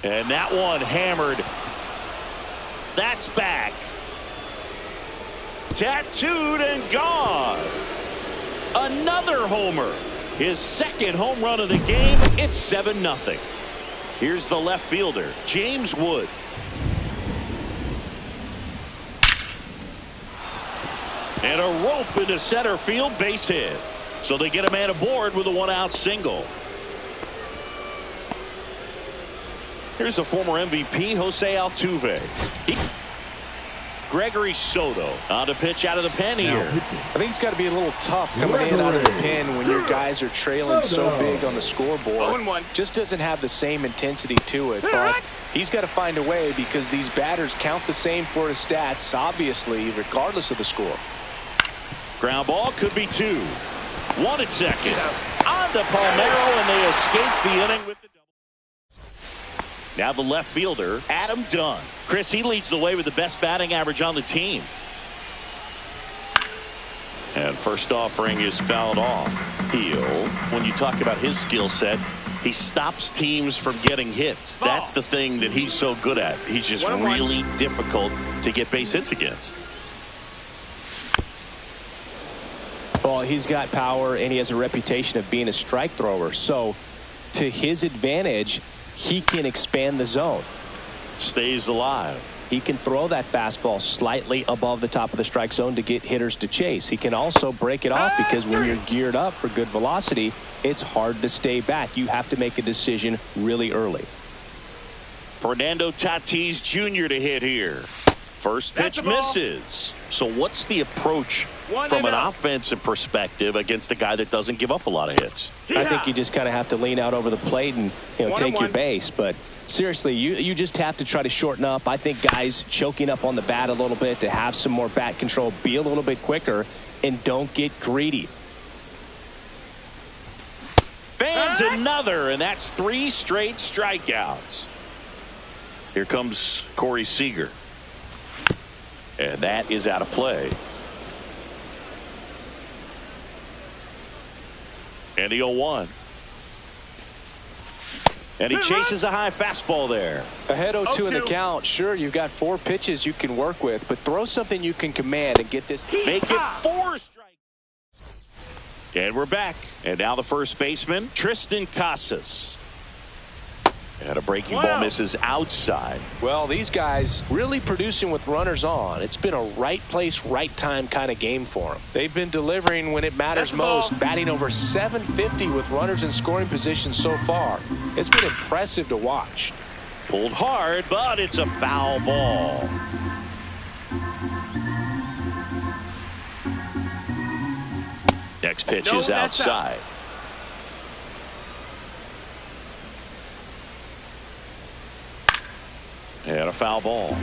And that one hammered. That's back. Tattooed and gone. Another homer. His second home run of the game. It's 7-0. Here's the left fielder, James Wood. And a rope into center field, base hit. So they get a man aboard with a 1-out single. Here's the former MVP, Jose Altuve. Gregory Soto on to pitch out of the pen here. I think it's got to be a little tough coming in out of the pen when your guys are trailing so big on the scoreboard. 0-1. Just doesn't have the same intensity to it, but he's got to find a way because these batters count the same for his stats, obviously, regardless of the score. Ground ball could be 2. 1 at second. On to Palmeiro, and they escape the inning with the double. Now the left fielder, Adam Dunn. Chris, he leads the way with the best batting average on the team. And first offering is fouled off. Heel, when you talk about his skill set, he stops teams from getting hits. That's the thing that he's so good at. He's just really difficult to get base hits against. Well, he's got power, and he has a reputation of being a strike thrower. So, to his advantage, he can expand the zone. Stays alive. He can throw that fastball slightly above the top of the strike zone to get hitters to chase. He can also break it off because when you're geared up for good velocity, it's hard to stay back. You have to make a decision really early. Fernando Tatis Jr. to hit here. First pitch misses. So what's the approach from an offensive perspective against a guy that doesn't give up a lot of hits? I think you just kind of have to lean out over the plate and take your base. But seriously, you just have to try to shorten up. I think guys choking up on the bat a little bit to have some more bat control, be a little bit quicker, and don't get greedy. Fans Adds another, and that's 3 straight strikeouts. Here comes Corey Seager. And that is out of play. And the 0-1. And he chases a high fastball there. Ahead 0-2 in the count. Sure, you've got 4 pitches you can work with, but throw something you can command and get this. Make it 4 strikes. And we're back. And now the first baseman, Tristan Casas. And a breaking ball misses outside. Well, these guys really producing with runners on. It's been a right place, right time kind of game for them. They've been delivering when it matters most, batting over .750 with runners in scoring position so far. It's been impressive to watch. Pulled hard, but it's a foul ball. Next pitch is outside. And a foul ball.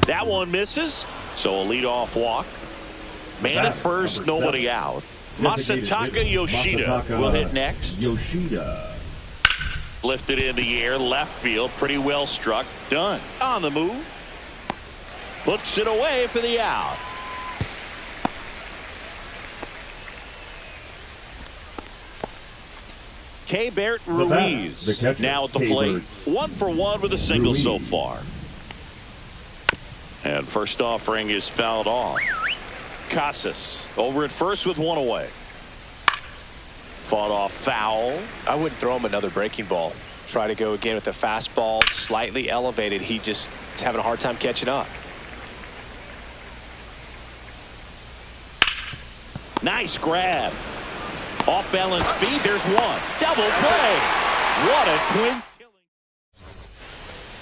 That one misses. So a leadoff walk. Man at first, nobody out. Masataka Yoshida will hit next. Yoshida. Lifted in the air, left field, pretty well struck. Done. On the move. Puts it away for the out. Keibert Ruiz now at the plate. 1 for 1 with a single so far. And first offering is fouled off. Casas over at first with 1 away. Fought off foul. I wouldn't throw him another breaking ball. Try to go again with the fastball slightly elevated. He just is having a hard time catching up. Nice grab. Off balance feed. There's one. Double play. What a twin killing.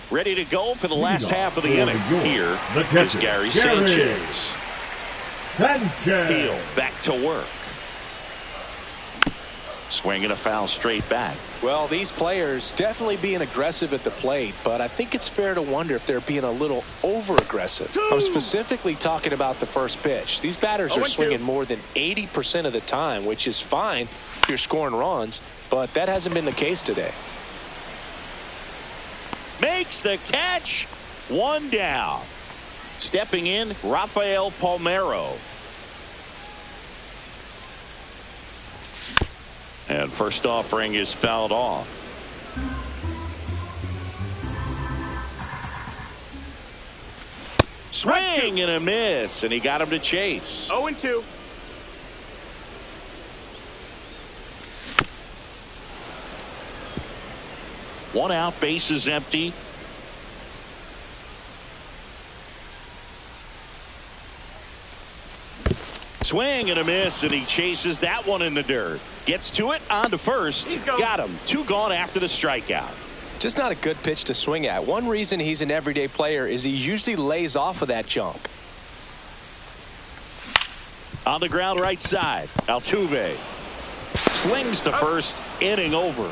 Ready to go for the last half of the inning. Here is Gary Sanchez. Heel back to work. Swinging a foul straight back. Well, these players definitely being aggressive at the plate, but I think it's fair to wonder if they're being a little over-aggressive. I'm specifically talking about the first pitch. These batters are swinging more than 80% of the time, which is fine if you're scoring runs, but that hasn't been the case today. Makes the catch. 1 down. Stepping in, Rafael Palmeiro. And first offering is fouled off. Swing and a miss, and he got him to chase. 0-2. One out, base is empty. Swing and a miss, and he chases that one in the dirt. Gets to it, on to first. Got him. 2 gone after the strikeout. Just not a good pitch to swing at. One reason he's an everyday player is he usually lays off of that junk. On the ground right side, Altuve slings to first, inning over.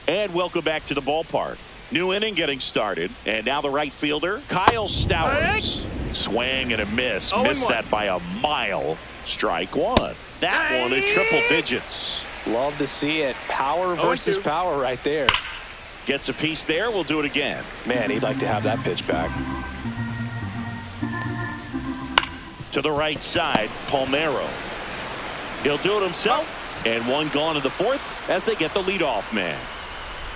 And welcome back to the ballpark. New inning getting started, and now the right fielder, Kyle Stowers. Swing and a miss. Missed that by a mile. Strike 1. That one in triple digits. Love to see it. Power versus power right there. Gets a piece there. We'll do it again. Man, he'd like to have that pitch back. To the right side, Palmeiro. He'll do it himself. And 1 gone in the 4th as they get the leadoff man.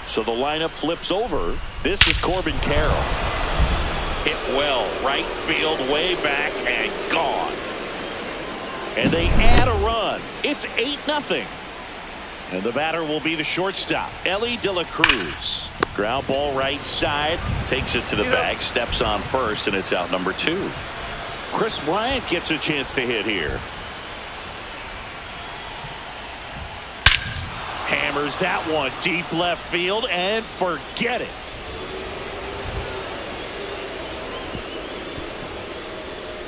So the lineup flips over. This is Corbin Carroll. Hit well. Right field, way back, and gone. And they add a run. It's 8-0. And the batter will be the shortstop, Ellie De La Cruz. Ground ball right side. Takes it to the bag. Steps on first, and it's out number 2. Chris Bryant gets a chance to hit here. Hammers that one deep left field, and forget it.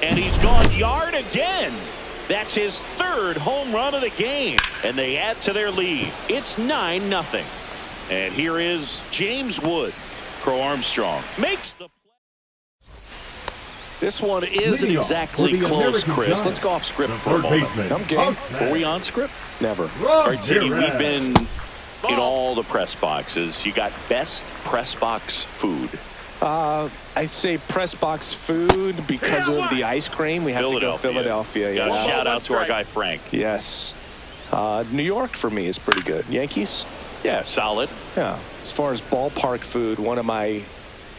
And he's gone yard again. That's his 3rd home run of the game. And they add to their lead. It's 9-0. And here is James Wood. Crow Armstrong makes the play. This one isn't exactly close, Chris. Let's go off script for a moment. I'm game. Were we on script? Never. All right, City, we've been in all the press boxes. You got best press box food. I'd say press box food because of the ice cream. We have to go Philadelphia. Yeah. Shout out to our guy Frank. Yes. New York for me is pretty good. Yankees? Yeah, solid. Yeah. As far as ballpark food, one of my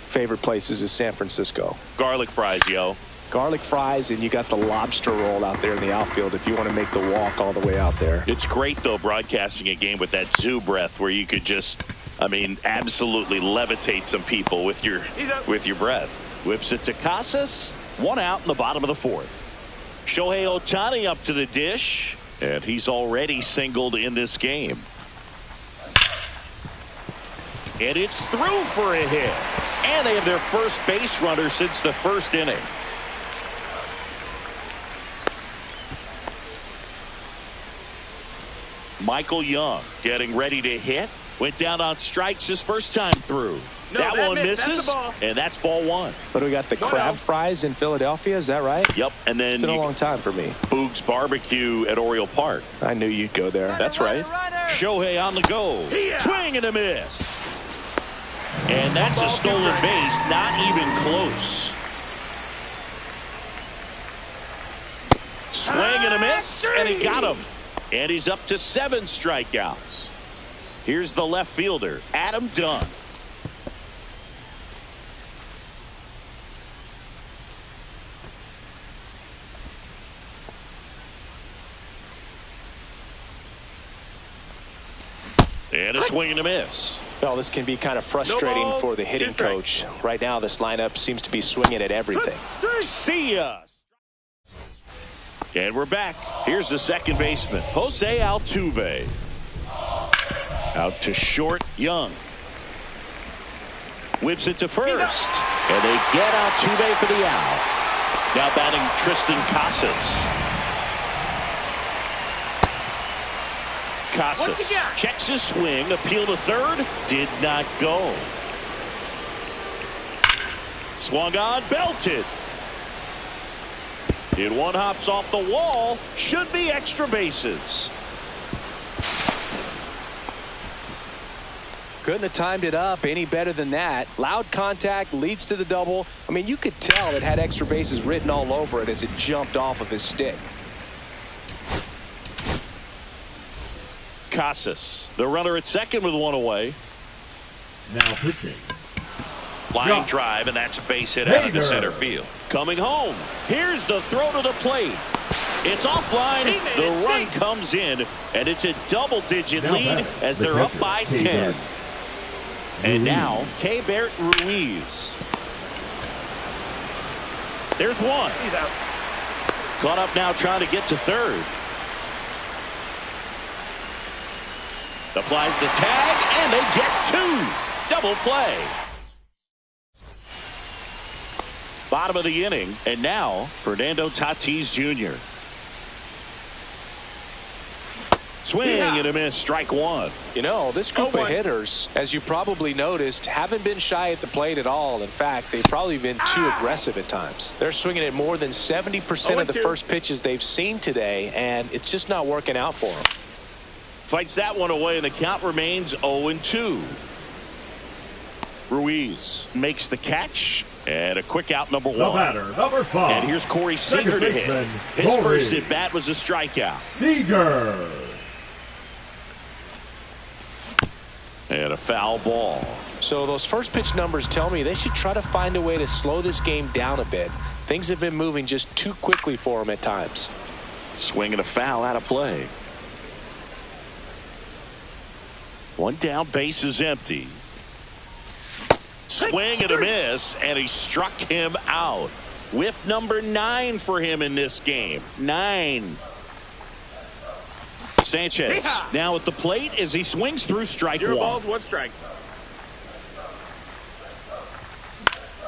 favorite places is San Francisco. Garlic fries, yo. Garlic fries, and you got the lobster roll out there in the outfield if you want to make the walk all the way out there. It's great, though, broadcasting a game with that zoo breath where you could just, absolutely levitate some people with your breath. Whips it to Casas. 1 out in the bottom of the 4th. Shohei Ohtani up to the dish, and he's already singled in this game. And it's through for a hit. And they have their first base runner since the 1st inning. Michael Young getting ready to hit. Went down on strikes his first time through. That one misses, and that's ball 1. But we got the crab fries in Philadelphia, is that right? Yep, and then it's been a long time for me. Boog's Barbecue at Oriole Park. I knew you'd go there. That's right. Shohei on the go. Swing and a miss. And that's a stolen base, not even close. Swing and a miss, and he got him. And he's up to 7 strikeouts. Here's the left fielder, Adam Dunn. And a swing and a miss. Well, this can be kind of frustrating for the hitting coach. Right now, this lineup seems to be swinging at everything. See ya. And we're back. Here's the second baseman, Jose Altuve. Out to short, Young. Whips it to first. And they get Altuve for the out. Now batting Tristan Casas. Casas checks his swing. Appeal to third. Did not go. Swung on, belted. Hit one, hops off the wall. Should be extra bases. Couldn't have timed it up any better than that. Loud contact leads to the double. You could tell it had extra bases written all over it as it jumped off of his stick. Casas, the runner at second with 1 away. Now pitching. Line drive, and that's a base hit out of the center field. Coming home. Here's the throw to the plate. It's offline. The run comes in, and it's a double-digit lead as they're up by 10. And now, Keibert Ruiz. There's one. He's out. Caught up now trying to get to third. Applies the tag, and they get 2. Double play. Bottom of the inning, and now Fernando Tatis Jr. Swing and a miss, strike 1. This group of hitters, as you probably noticed, haven't been shy at the plate at all. In fact, they've probably been too aggressive at times. They're swinging at more than 70% of the first pitches they've seen today, and it's just not working out for them. Fights that one away, and the count remains 0-2. Ruiz makes the catch, and a quick out, number 1. The batter, number 5. And here's Corey Seager to hit. His first at bat was a strikeout. Seager. And a foul ball. So those first pitch numbers tell me they should try to find a way to slow this game down a bit. Things have been moving just too quickly for them at times. Swing and a foul out of play. One down, base is empty. Swing and a miss, and he struck him out. Whiff number 9 for him in this game. 9. Sanchez now at the plate as he swings through strike 1. 0 balls, 1 strike.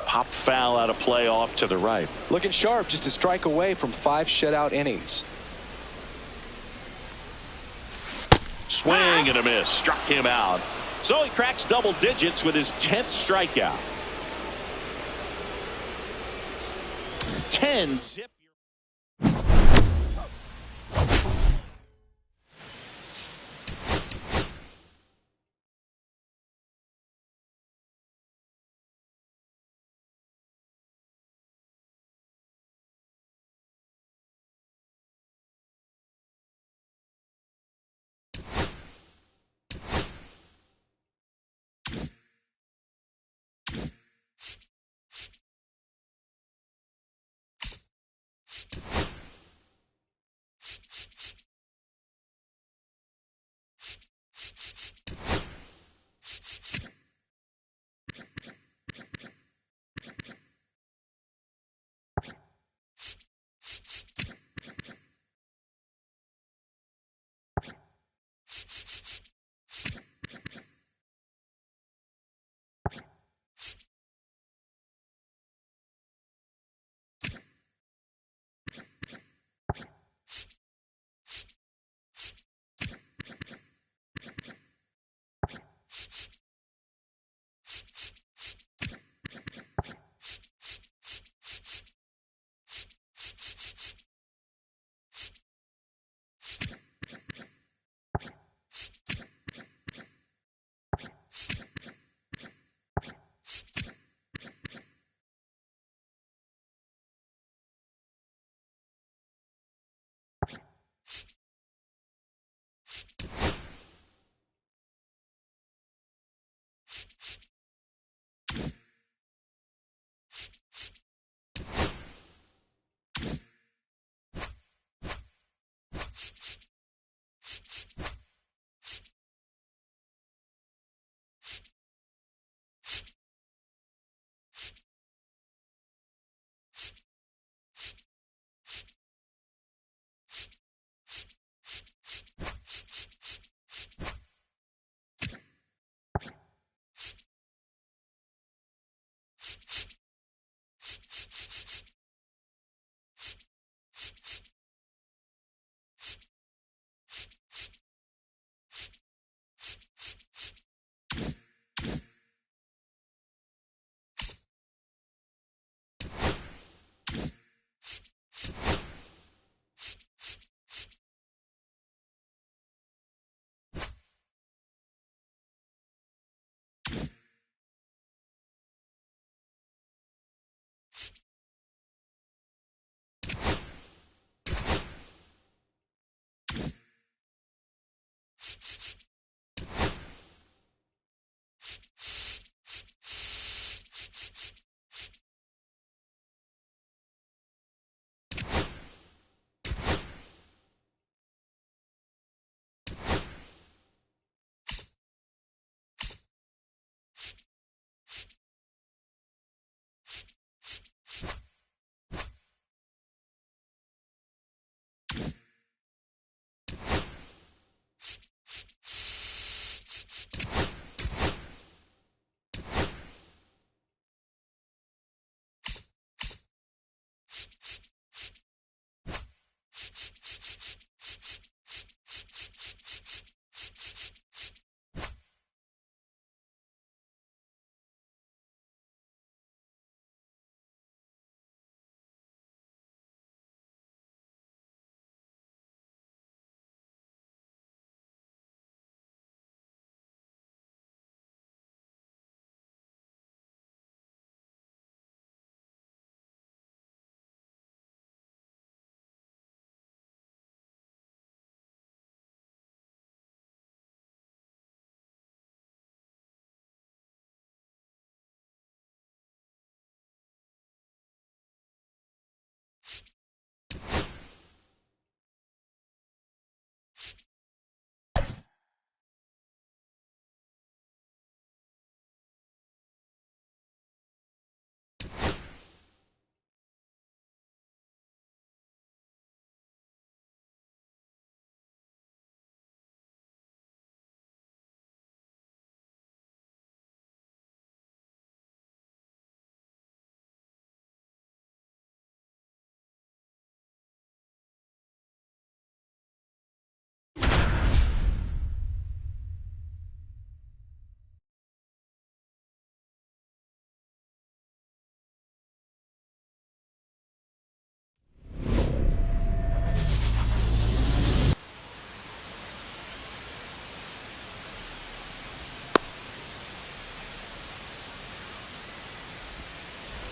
Pop foul out of play off to the right. Looking sharp, just a strike away from 5 shutout innings. Swing and a miss, struck him out. So he cracks double digits with his 10th strikeout. 10. Zip.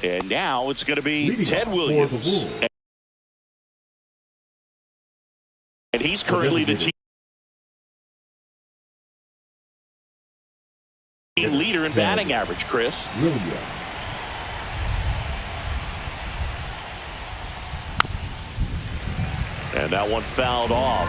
And now it's going to be Leading Ted off for the Williams. Wolves. And he's currently the team leader in batting average, Chris. Williams. And that one fouled off.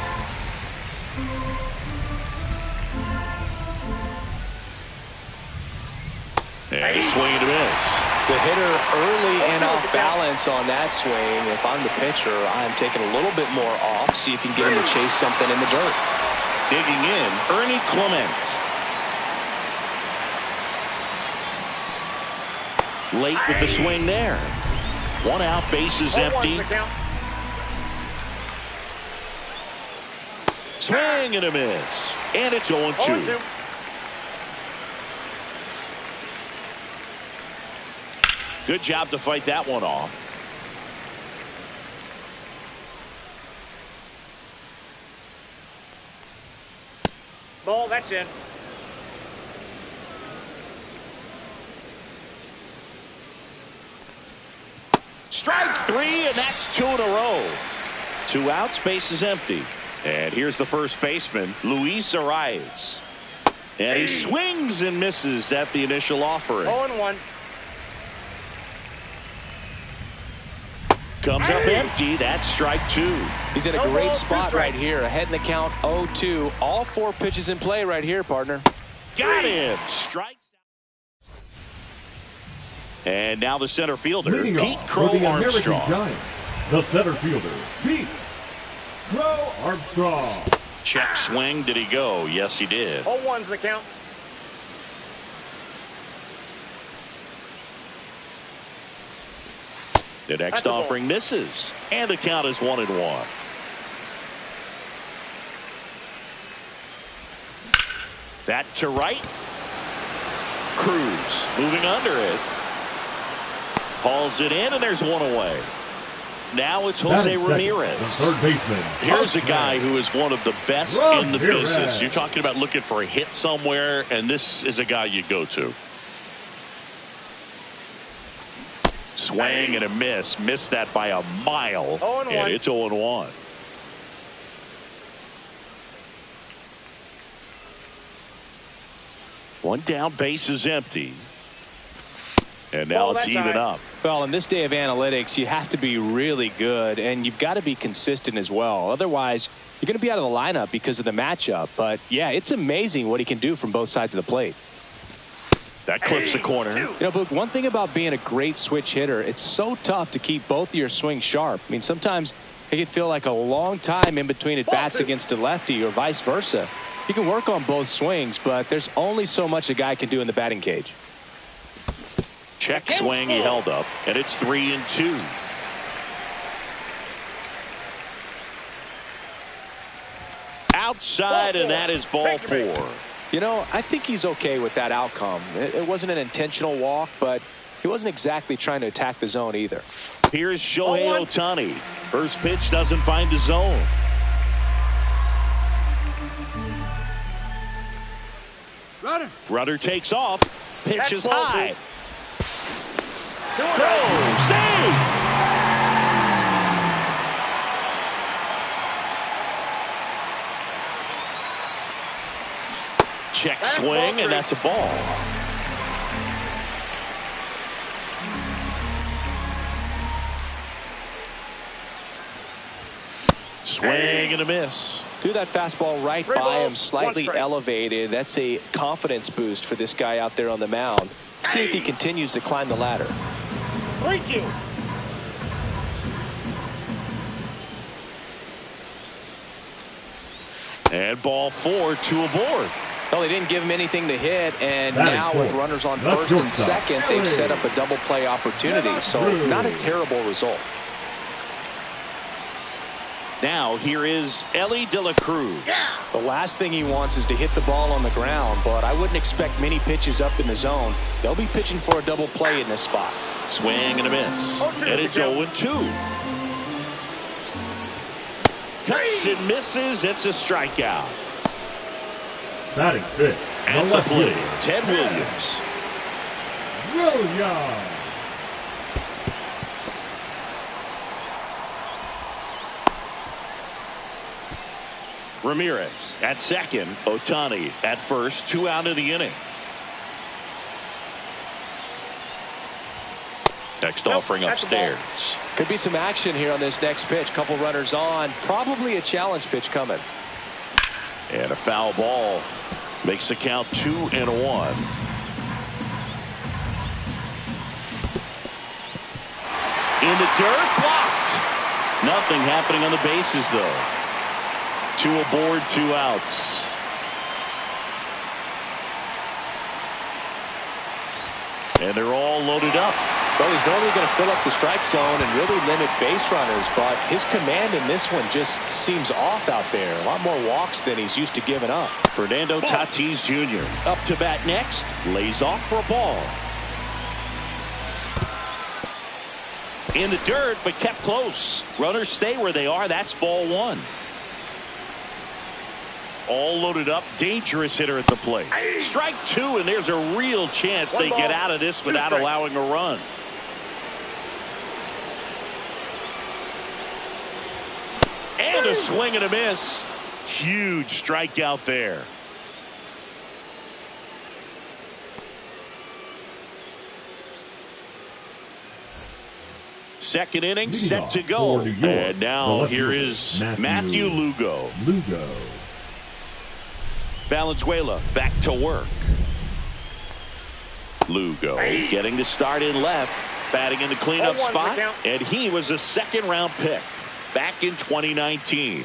And a swing and a miss. The hitter early and off balance on that swing. If I'm the pitcher, I'm taking a little bit more off. See if you can get him to chase something in the dirt. Digging in, Ernie Clement. Late with the swing there. One out, bases empty. Swing and a miss. And it's 0-2. Good job to fight that one off. Ball, that's in. Strike 3, and that's 2 in a row. 2 outs, base is empty. And here's the first baseman, Luis Arias. And he swings and misses at the initial offering. 0-1. Comes up empty. That's strike 2. He's in a great spot right here. Ahead in the count, 0-2. All 4 pitches in play right here, partner. Got him. Strikes. And now the center fielder, Leading Pete off Crow for the American Armstrong. Giants, the center fielder, Pete Crow Armstrong. Check swing. Did he go? Yes, he did. 0-1's the count. The next offering misses. And the count is 1-1. That to right. Cruz moving under it. Hauls it in, and there's one away. Now it's Jose Ramirez. The third baseman. Here's a guy who is one of the best in the business. You're talking about looking for a hit somewhere, and this is a guy you go to. Swing and a miss. Missed that by a mile. 0-1. And it's 0-1. One down, base is empty. And now it's even up. Well, in this day of analytics, you have to be really good, and you've got to be consistent as well. Otherwise, you're going to be out of the lineup because of the matchup. But, yeah, it's amazing what he can do from both sides of the plate. That clips the corner. You know, Boog, one thing about being a great switch hitter, it's so tough to keep both of your swings sharp. I mean, sometimes it can feel like a long time in between at bats against a lefty or vice versa. You can work on both swings, but there's only so much a guy can do in the batting cage. Check swing, he held up, and it's 3-2. Outside, and that is ball 4. You know, I think he's okay with that outcome. It wasn't an intentional walk, but he wasn't exactly trying to attack the zone either. Here's Shohei Ohtani. First pitch doesn't find the zone. Runner takes off. Pitch is high. Throw, save. Check swing, and that's a ball. Swing and a miss. Threw that fastball right by him, slightly elevated. That's a confidence boost for this guy out there on the mound. See if he continues to climb the ladder. 3-2. And ball 4, 2 aboard. Well, they didn't give him anything to hit, and now with runners on first and second, they've set up a double play opportunity. So not a terrible result. Now here is Elly De La Cruz. The last thing he wants is to hit the ball on the ground, but I wouldn't expect many pitches up in the zone. They'll be pitching for a double play in this spot. Swing and a miss. And it's 0-2. Cuts and misses. It's a strikeout. Batting fifth. At the plate, Ted Williams. Ramirez at second. Ohtani at first. 2 out of the inning. Next offering upstairs. Could be some action here on this next pitch. Couple runners on. Probably a challenge pitch coming. And a foul ball makes the count 2-1. In the dirt, blocked. Nothing happening on the bases, though. 2 aboard, 2 outs. And they're all loaded up. Well, he's normally going to fill up the strike zone and really limit base runners, but his command in this one just seems off out there. A lot more walks than he's used to giving up. Fernando Tatis Jr. up to bat next. Lays off for a ball. In the dirt, but kept close. Runners stay where they are. That's ball 1. All loaded up. Dangerous hitter at the plate. Strike 2, and there's a real chance they get out of this without allowing a run. And a swing and a miss. Huge strikeout there. Second inning set to go. And now here is Matthew Lugo. Valenzuela back to work. Lugo getting the start in left. Batting in the cleanup spot. And he was a second-round pick back in 2019.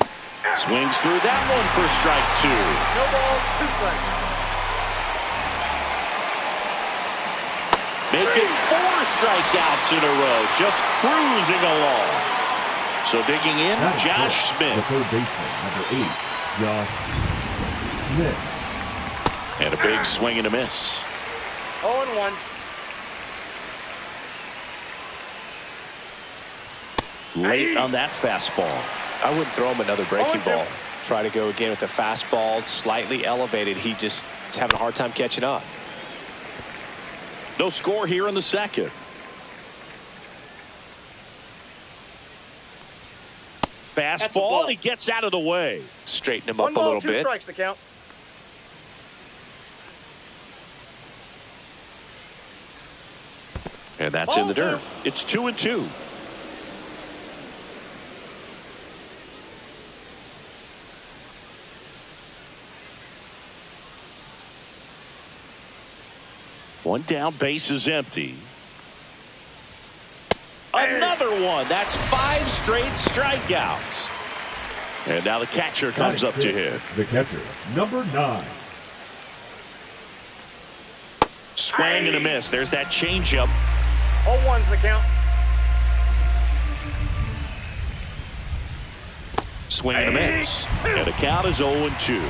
Swings through that one for strike 2. No ball, 2 strikes. Making 4 strikeouts in a row. Just cruising along. So digging in, Josh Smith. The third baseman, number 8, Josh Smith. And a big swing and a miss. 0-1. Late on that fastball. I wouldn't throw him another breaking ball. Try to go again with the fastball slightly elevated. He just is having a hard time catching up. No score here in the second. Fastball, and he gets out of the way. Straighten him up a little 2 bit. strikes, the count. And that's in the dirt. It's 2-2. One down, base is empty. Another one. That's 5 straight strikeouts. And now the catcher comes up to hit. The catcher, number 9. Swing and a miss. There's that changeup. 0-1's the count. Swing and a miss. And the count is 0-2.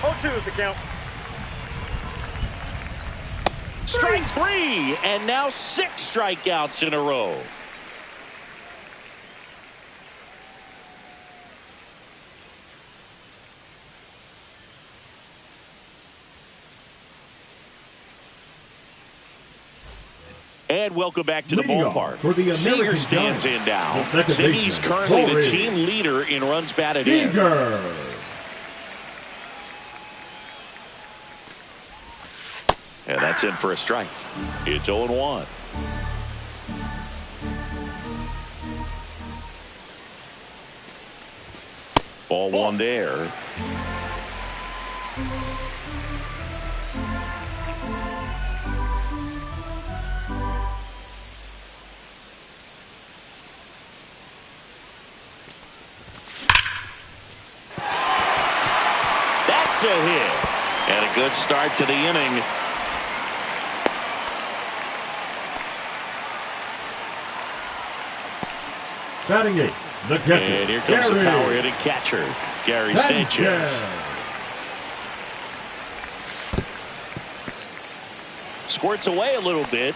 0-2 is the count. Strike 3, and now 6 strikeouts in a row. And welcome back to the ballpark. Seager stands in now. Siggy's currently the team leader in runs batted in. And that's in for a strike. It's 0-1. Ball 1 there. That's a hit. And a good start to the inning. Batting 8, the catcher. And here comes the power hitting catcher, Gary Sanchez. Squirts away a little bit.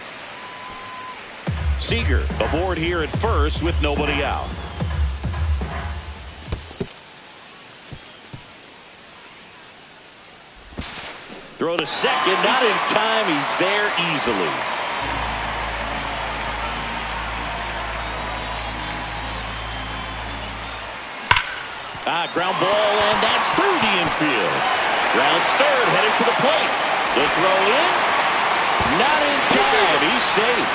Seager aboard here at first with nobody out. Throw to second, not in time. He's there easily. Ground ball, and that's through the infield. Rounds third, heading for the plate. The throw in. Not in time. He's safe.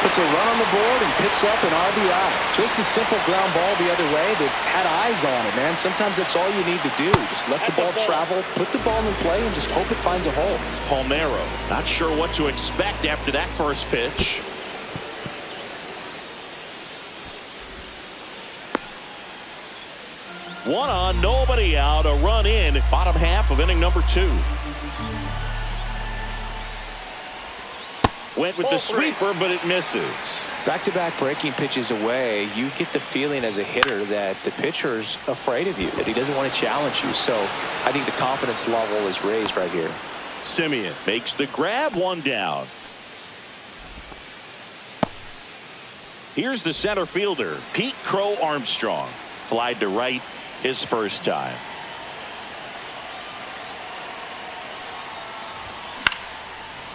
Puts a run on the board and picks up an RBI. Just a simple ground ball the other way. They've had eyes on it, man. Sometimes that's all you need to do. Just let the ball travel, put the ball in play, and just hope it finds a hole. Palmeiro, not sure what to expect after that first pitch. One on, nobody out, a run in, bottom half of inning number 2. Went with the sweeper, but it misses. Back-to-back breaking pitches away, you get the feeling as a hitter that the pitcher's afraid of you, that he doesn't want to challenge you. So I think the confidence level is raised right here. Simeon makes the grab, one down. Here's the center fielder, Pete Crow Armstrong. Flied to right his first time.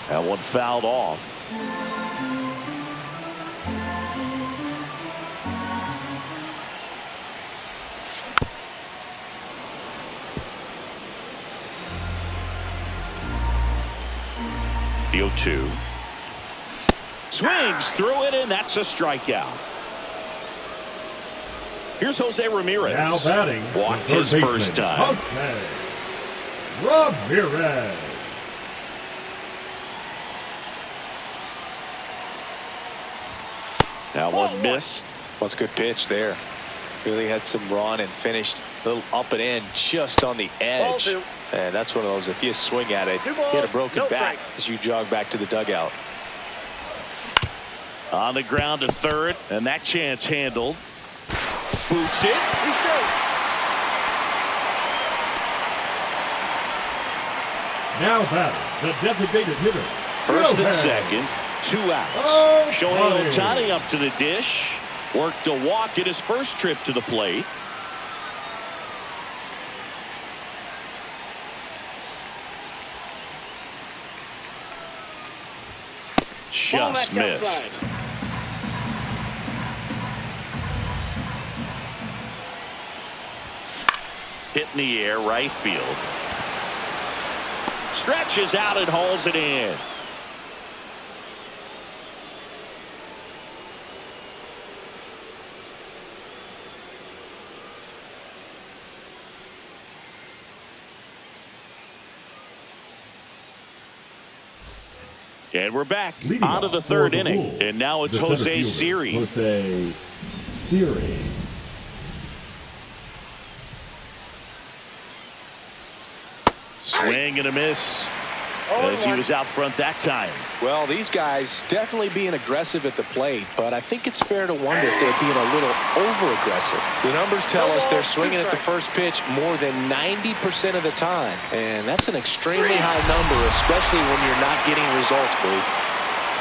That one fouled off. The 0-2. Swings through it, and that's a strikeout. Here's Jose Ramirez. Now batting. Walked his first time. Jose Ramirez. That one missed. Well, it's a good pitch there. Really had some run and finished a little up and in just on the edge. And that's one of those, if you swing at it, get a broken back as you jog back to the dugout. On the ground to third, and that chance handled. Boots it. Now batting, the designated hitter. First and second, 2 outs. Shohei Ohtani up to the dish. Worked a walk at his first trip to the plate. Just missed. Hit in the air, right field. Stretches out and hauls it in. And we're back on to the third inning. And now it's Jose Siri. Jose Siri. Swing and a miss as he was out front that time. Well, these guys definitely being aggressive at the plate, but I think it's fair to wonder if they're being a little over-aggressive. The numbers tell us they're swinging at the first pitch more than 90% of the time, and that's an extremely high number, especially when you're not getting results, Blue.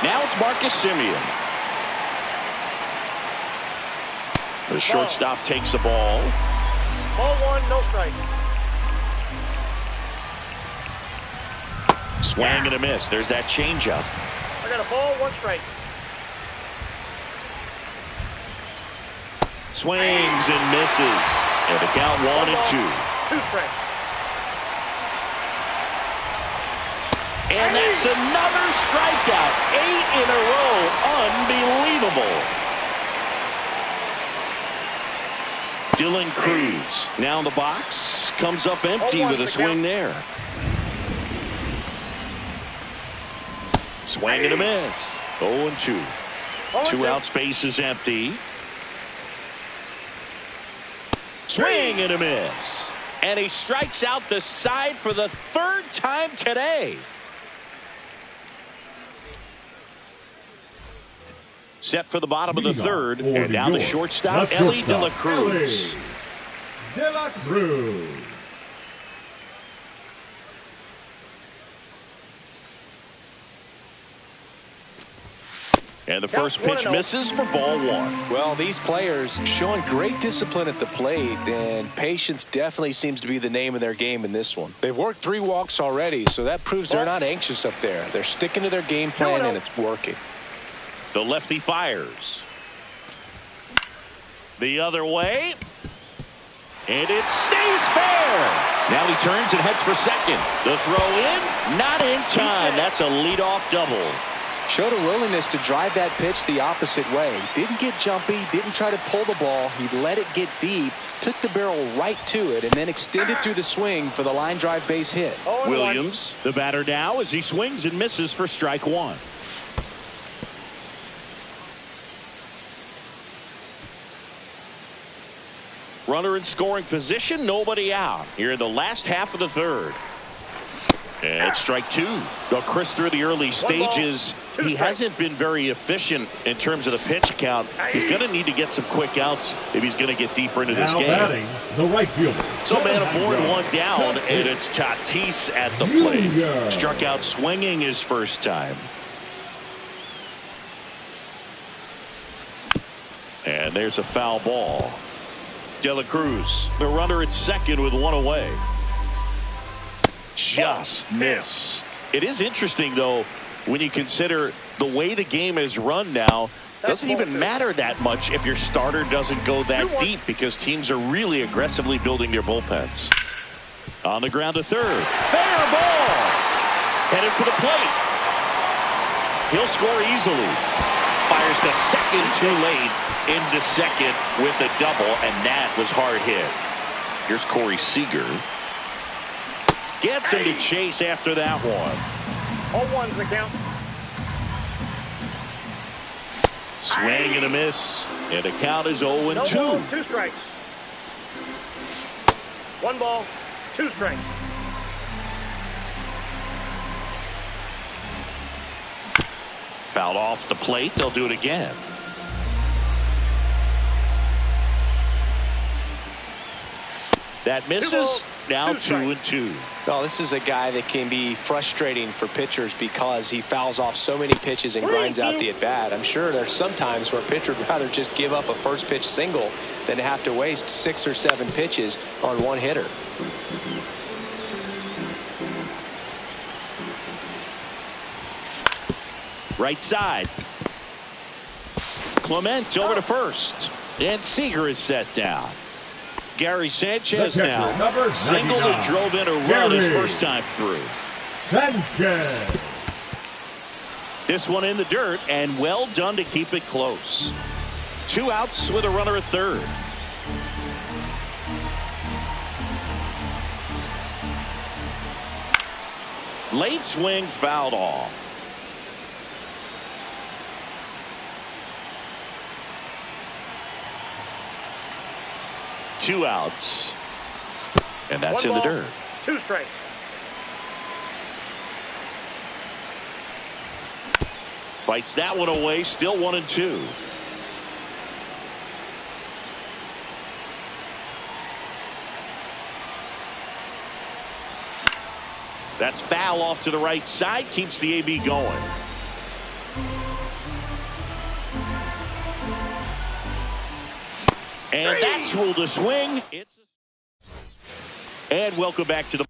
Now it's Marcus Simeon. The shortstop takes the ball. Ball 1, no strike. Swing and a miss. There's that changeup. I got a ball, 1 strike. Swings and misses. And the count 1 and 2. 2 strikes. And that's another strikeout. 8 in a row. Unbelievable. Dylan Cruz now in the box. Comes up empty with a swing there. Swing and a miss. 0-2. 2 outs, base is empty. Swing and a miss. And he strikes out the side for the 3rd time today. Set for the bottom of the 3rd. And now the shortstop, Elly De La Cruz. De La Cruz. And the first pitch misses for ball 1. Well, these players showing great discipline at the plate, and patience definitely seems to be the name of their game in this one. They've worked 3 walks already, so that proves they're not anxious up there. They're sticking to their game plan, and it's working. The lefty fires. The other way. And it stays fair. Now he turns and heads for second. The throw in, not in time. That's a leadoff double. Showed a willingness to drive that pitch the opposite way. Didn't get jumpy, didn't try to pull the ball. He let it get deep, took the barrel right to it, and then extended through the swing for the line drive base hit. Williams, the batter now, as he swings and misses for strike one. Runner in scoring position, nobody out. Here in the last half of the third. And strike two. Though Chris, through the early stages, he hasn't been very efficient in terms of the pitch count. He's going to need to get some quick outs if he's going to get deeper into this game. Batting, the right fielder. So man aboard, one down, and it's Tatis at the plate. Struck out swinging his first time. And there's a foul ball. De La Cruz, the runner at second with one away. Just missed. It is interesting, though, when you consider the way the game is run now. Doesn't even matter that much if your starter doesn't go that deep, because teams are really aggressively building their bullpens. On the ground to third. Fair ball. Headed for the plate. He'll score easily. Fires to second too late. Into second with a double, and that was hard hit. Here's Corey Seager. Gets him to chase after that one. 0-1's the count. Swing and a miss. And the count is 0-2. No ball, 2 strikes. 1 ball, 2 strikes. Fouled off the plate. They'll do it again. That misses. Now 2-2. Well, this is a guy that can be frustrating for pitchers because he fouls off so many pitches and grinds out the at-bat. I'm sure there's some times where a pitcher would rather just give up a first pitch single than have to waste 6 or 7 pitches on one hitter. Right side. Clement over to first. And Seager is set down. Gary Sanchez now singled and drove in a run his first time through. Sanchez. This one in the dirt, and well done to keep it close. 2 outs with a runner at third. Late swing fouled off. Two outs. And that's in the dirt. 2 strikes. Fights that one away. Still 1-2. That's foul off to the right side. Keeps the AB going. And that's ruled a swing. And welcome back to the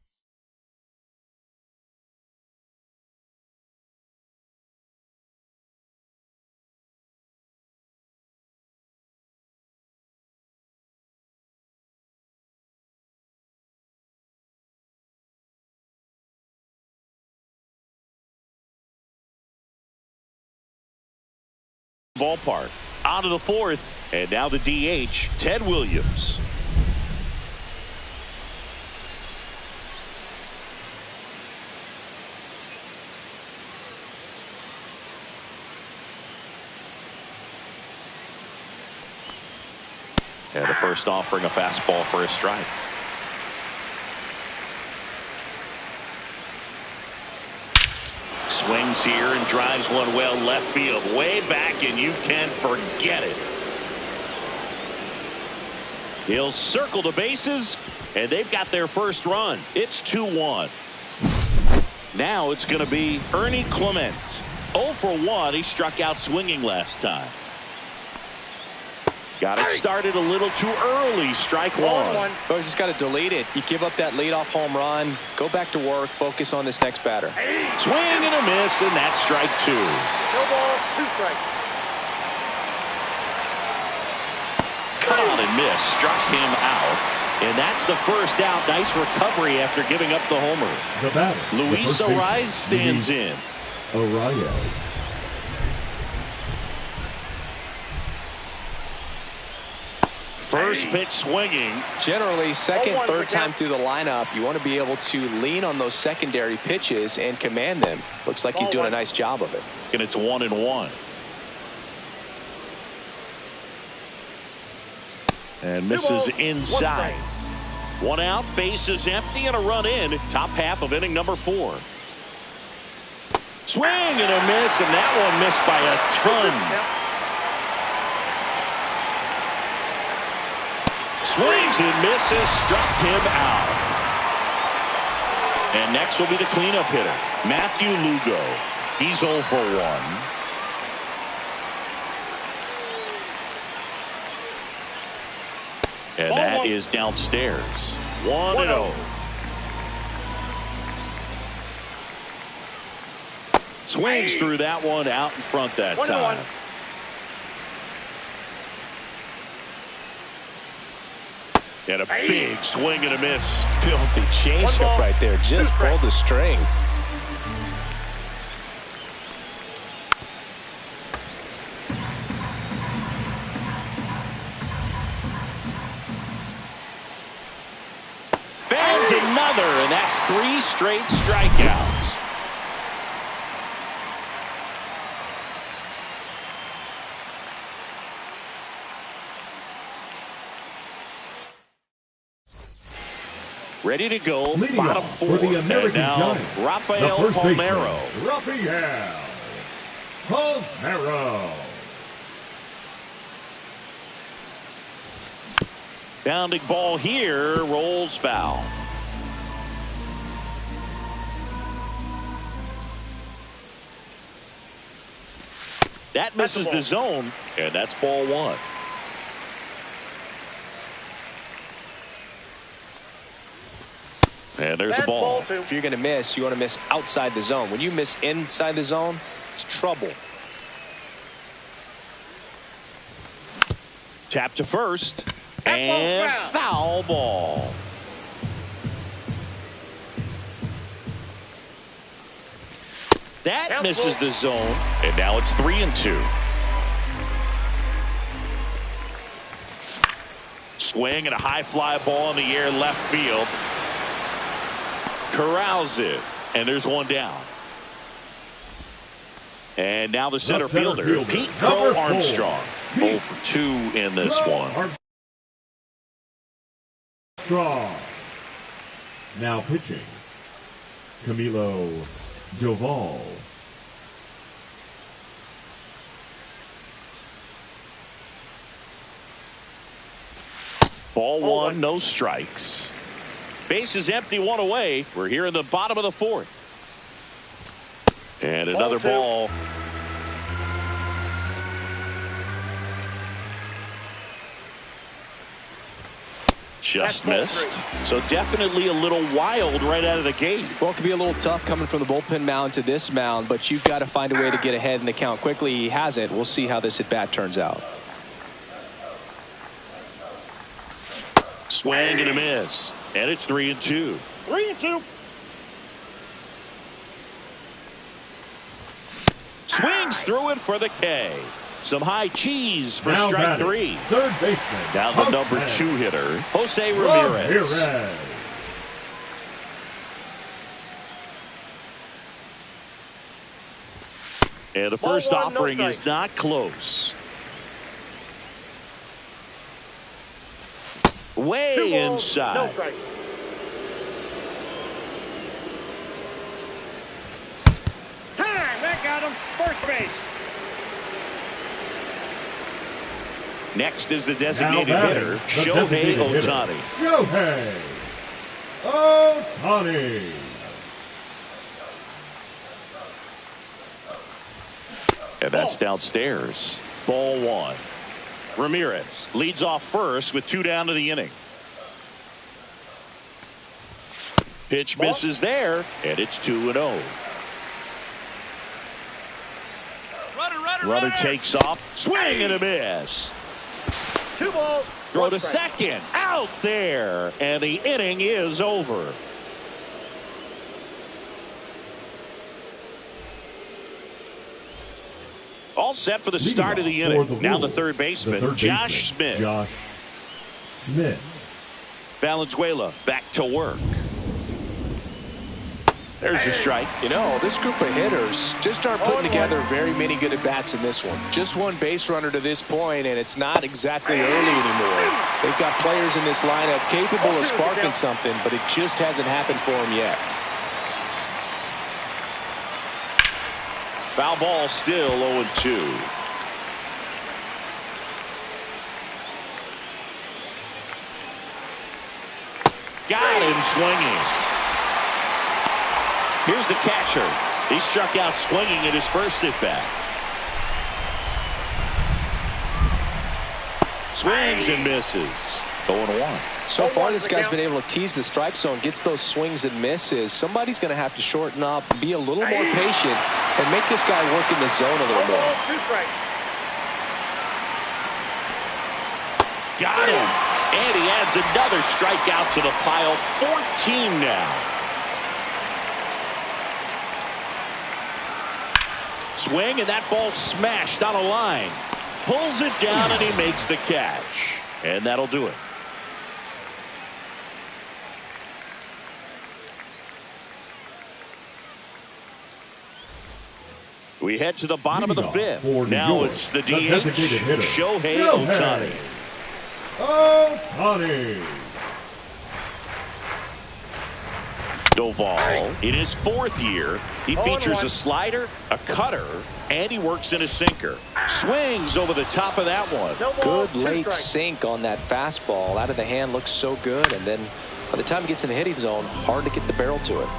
ballpark. On to the fourth, and now the DH, Ted Williams. And the first offering a fastball for a strike. Swings here and drives one well left field, way back, and you can forget it. He'll circle the bases, and they've got their first run. It's 2-1. Now it's going to be Ernie Clement. 0 for 1. He struck out swinging last time. Got it started a little too early. Strike one. Oh, you just got to delete it. You give up that leadoff home run. Go back to work. Focus on this next batter. Swing and a miss, and that's strike 2. No ball, 2 strikes. Caught and missed. Struck him out. And that's the first out. Nice recovery after giving up the homer. The batter, Luis Ariz stands in. Ariz. First pitch swinging. Generally, second, 0-1 third for time count. through the lineup, you want to be able to lean on those secondary pitches and command them. Looks like he's doing a nice job of it. And it's 1-1. And misses inside. 1 out, base is empty, and a run in. Top half of inning number 4. Swing and a miss, and that one missed by a ton. Swings and misses, struck him out. And next will be the cleanup hitter, Matthew Lugo. He's 0 for 1. And that is downstairs. 1-0. Swings through that one out in front that time. And a big swing and a miss. Filthy changeup right there. Just pulled the string. Fans another, and that's 3 straight strikeouts. Ready to go, Leading bottom off 4. for the American and now Giants, Rafael the first Palmeiro. baseman, Rafael Palmeiro. Bounding ball here, rolls foul. That misses the zone, and that's ball 1. And there's a ball. If you're going to miss, you want to miss outside the zone. When you miss inside the zone, it's trouble. Tap to first. And foul ball. That misses the zone. And now it's 3-2. Swing and a high fly ball in the air left field. Corrals it. And there's 1 down. And now the center fielder, Pete Crow Armstrong. 0 for 2 in this one. Armstrong. Now pitching, Camilo Joval. Ball 1, no strikes. Base is empty, 1 away. We're here in the bottom of the 4th. And another ball. Just missed. So definitely a little wild right out of the gate. Well, it could be a little tough coming from the bullpen mound to this mound, but you've got to find a way to get ahead in the count quickly. He hasn't. We'll see how this at bat turns out. Swing and a miss. And it's 3-2. 3-2. Swings through it for the K. Some high cheese for Now strike batting, 3. Third baseman. Now the number 2 hitter, Jose Ramirez. And the first offering is not close. Way inside. No strike. Time! That got him. First base. Next is the designated hitter, Shohei Ohtani. Shohei Ohtani. And that's downstairs. Ball 1. Ramirez leads off first with 2 down to the inning. Pitch misses there, and it's 2-0. Runner takes off. Swing and a miss. 2 balls, Throw to second. Out there. And the inning is over. All set for the start of the inning. Now the third baseman, Josh Smith. Valenzuela back to work. There's a strike. You know, this group of hitters just aren't putting together very many good at-bats in this one. Just one base runner to this point, and it's not exactly early anymore. They've got players in this lineup capable of sparking something, but it just hasn't happened for them yet. Foul ball, still 0-2. Got him swinging. Here's the catcher. He struck out swinging at his first at-bat. Swings and misses. 0-1. So far, this guy's been able to tease the strike zone, gets those swings and misses. Somebody's going to have to shorten up, be a little more patient, and make this guy work in the zone a little more. Got him. And he adds another strikeout to the pile. 14 now. Swing, and that ball smashed on a line. Pulls it down, and he makes the catch. And that'll do it. We head to the bottom of the fifth. Now it's the DH, Shohei Ohtani. Doval, in his fourth year, he features a slider, a cutter, and he works in a sinker. Swings over the top of that one. Good late sink on that fastball. Out of the hand looks so good, and then by the time he gets in the hitting zone, hard to get the barrel to it.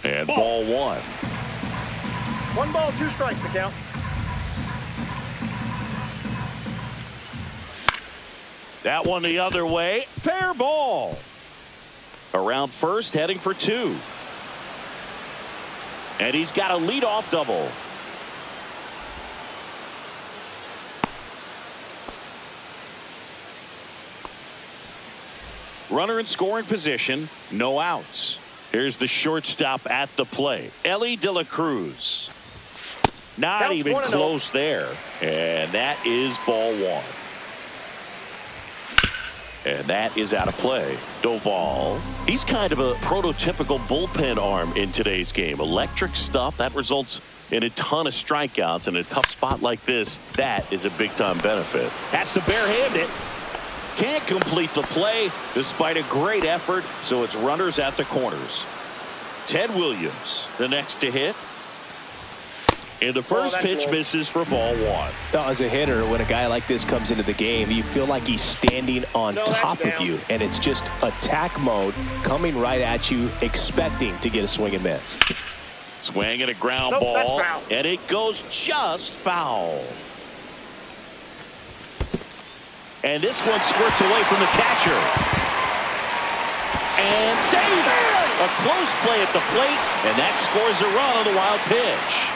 And ball one. 1 ball, 2 strikes to count. That one the other way. Fair ball. Around first, heading for 2. And he's got a leadoff double. Runner in scoring position, no outs. Here's the shortstop at the plate, Ellie De La Cruz. Not even close there. And that is ball one. And that is out of play. Doval, he's kind of a prototypical bullpen arm in today's game. Electric stuff that results in a ton of strikeouts. In a tough spot like this, that is a big-time benefit. Has to barehand it. Can't complete the play despite a great effort, so it's runners at the corners. Ted Williams, the next to hit. And the first pitch misses for ball one. Now, as a hitter, when a guy like this comes into the game, you feel like he's standing on top of you, and it's just attack mode coming right at you, expecting to get a swing and miss. Swing and a ground ball, and it goes just foul. And this one squirts away from the catcher. And save! A close play at the plate, and that scores a run on the wild pitch.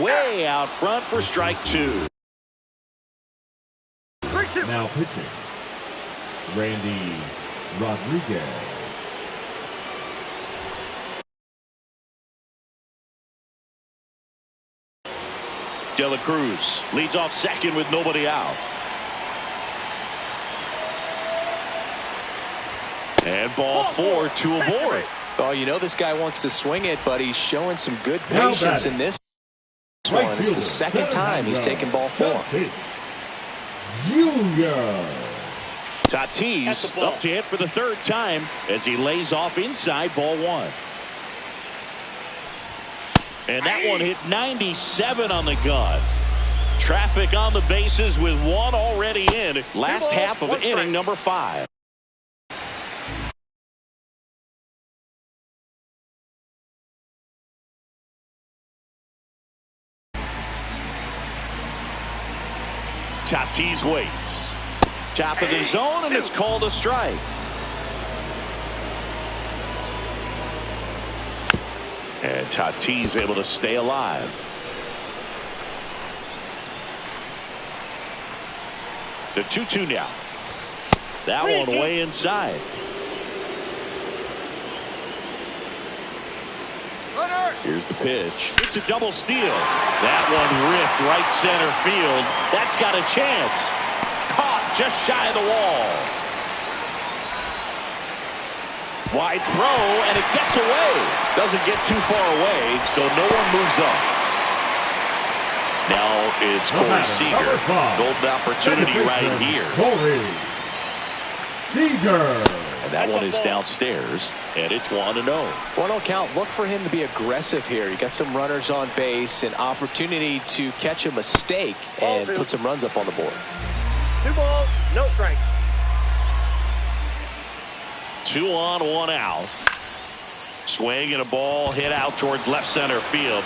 Way out front for strike 2. Now pitching, Randy Rodriguez. De La Cruz leads off second with nobody out. And ball 4 to aboard. Oh, you know this guy wants to swing it, but he's showing some good patience in this one. It's the second time he's taken ball 4. Junior. Tatis up to hit for the third time as he lays off inside ball 1. And that one hit 97 on the gun. Traffic on the bases with one already in. Last half of inning number 5. Tatis waits. Top of the zone, and it's called a strike. And Tatis able to stay alive. The 2-2 now. That one way inside. Here's the pitch. It's a double steal. That one ripped right center field. That's got a chance. Caught just shy of the wall. Wide throw, and it gets away. Doesn't get too far away, so no one moves up. Now it's Corey Seager. Golden opportunity right here. Corey Seager. And that one is downstairs, and it's 1-0. 1-0 count. Look for him to be aggressive here. You got some runners on base, an opportunity to catch a mistake and put some runs up on the board. 2 balls, no strike. 2 on, 1 out. Swing and a ball hit out towards left center field.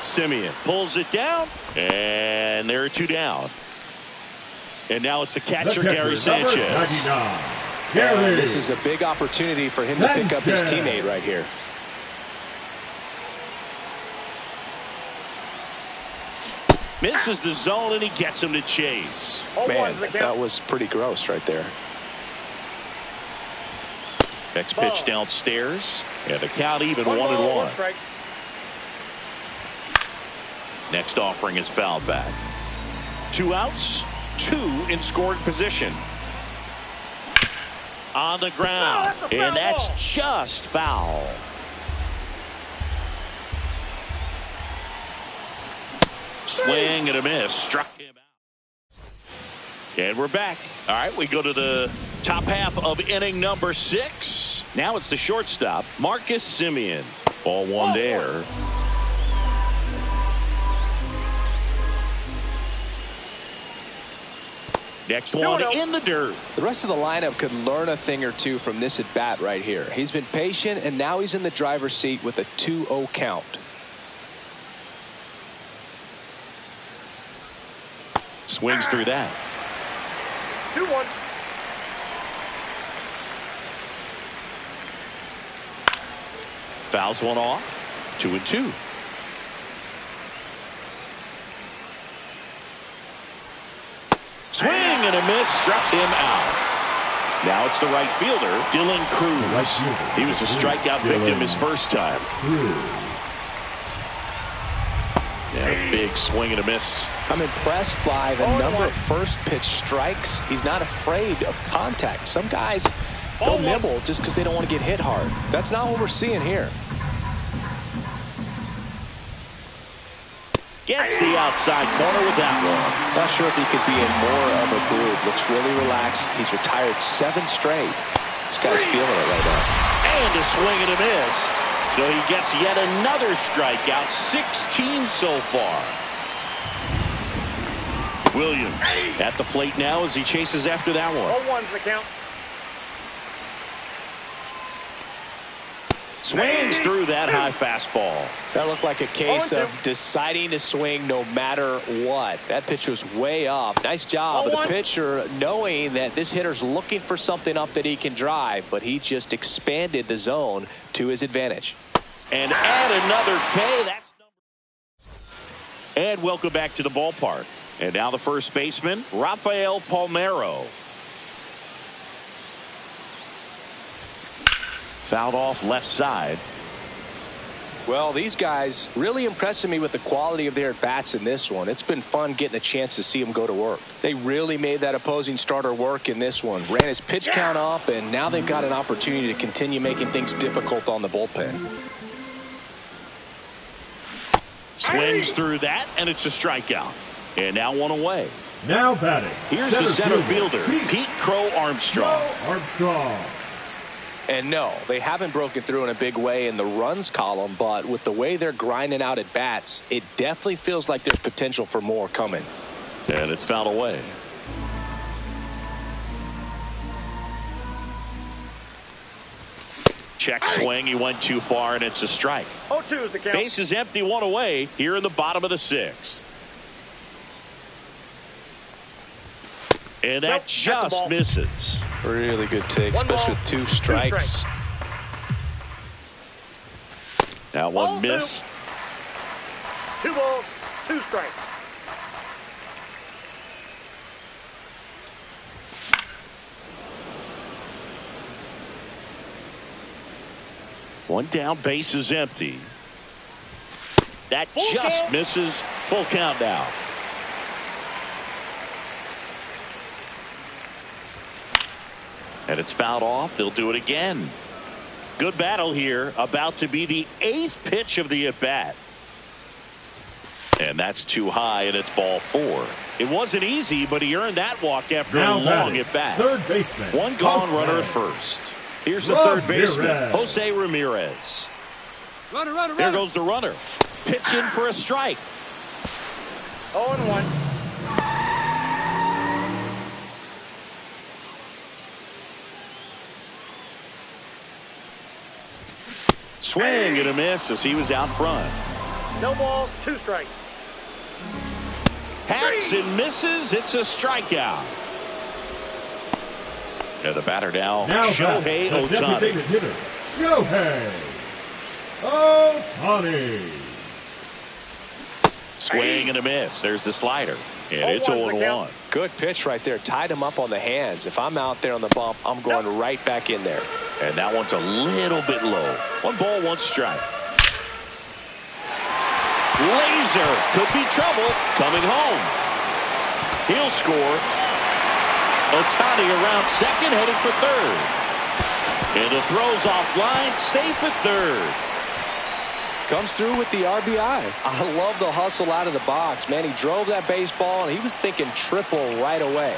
Simeon pulls it down, and there are 2 down. And now it's the catcher, Gary Sanchez. This is a big opportunity for him to pick up his teammate right here. Misses the zone, and he gets him to chase. Man, that was pretty gross right there. Next pitch downstairs, and the count even 1-1. Next offering is fouled back. 2 outs, 2 in scoring position. On the ground, and that's just foul. Swing and a miss, struck him out. And we're back. All right, we go to the top half of inning number 6. Now it's the shortstop, Marcus Simeon. Ball 1 there. Next one in the dirt. The rest of the lineup could learn a thing or two from this at bat right here. He's been patient, and now he's in the driver's seat with a 2-0 count. Swings through that. 2-1. Fouls one off. 2-2. Swing and a miss, struck him out. Now it's the right fielder, Dylan Cruz. He was a strikeout victim his first time. Yeah, big swing and a miss. I'm impressed by the number of first pitch strikes. He's not afraid of contact. Some guys, they'll nibble just because they don't want to get hit hard. That's not what we're seeing here. Gets the outside corner with that one. Not sure if he could be in more of a groove. Looks really relaxed. He's retired 7 straight. This guy's feeling it right now. And a swing and a miss. So he gets yet another strikeout. 16 so far. Williams at the plate now as he chases after that one. 0-1's the count. Swings through that high fastball. That looked like a case of deciding to swing no matter what. That pitch was way up. Nice job of the pitcher knowing that this hitter's looking for something up that he can drive, but he just expanded the zone to his advantage. And add another K. That's number. And welcome back to the ballpark. And now the first baseman, Rafael Palmeiro. Fouled off left side. Well, these guys really impressing me with the quality of their at-bats in this one. It's been fun getting a chance to see them go to work. They really made that opposing starter work in this one. Ran his pitch count up, and now they've got an opportunity to continue making things difficult on the bullpen. Swings through that, and it's a strikeout. And now one away. Now batting. Here's the center fielder, Pete Crow Armstrong. And no, they haven't broken through in a big way in the runs column, but with the way they're grinding out at bats, it definitely feels like there's potential for more coming. And it's fouled away. Check swing. He went too far, and it's a strike. 0-2 is the count. Base is empty, one away here in the bottom of the 6th. And that just misses. Really good take, especially with 2 strikes. That one missed. 2 balls, 2 strikes. One down, base is empty. That Full just count. misses. Full count now. And it's fouled off. They'll do it again. Good battle here. About to be the 8th pitch of the at-bat. And that's too high, and it's ball 4. It wasn't easy, but he earned that walk after a long at-bat. Third baseman. One gone, runner at first. Here's the third baseman, Jose Ramirez. Runner. There goes the runner. Pitch in for a strike. 0-1. Swing and a miss as he was out front. No balls, 2 strikes. Hacks and misses. It's a strikeout. And the batter now Shohei the Ohtani. designated hitter, Shohei Ohtani. Swing and a miss. There's the slider. And it's 0-1. Good pitch right there. Tied him up on the hands. If I'm out there on the bump, I'm going right back in there. And that one's a little bit low. 1 ball, 1 strike. Laser could be trouble coming home. He'll score. Ohtani around second, headed for third. And the throw's offline, safe at third. Comes through with the RBI. I love the hustle out of the box. Man, he drove that baseball, and he was thinking triple right away.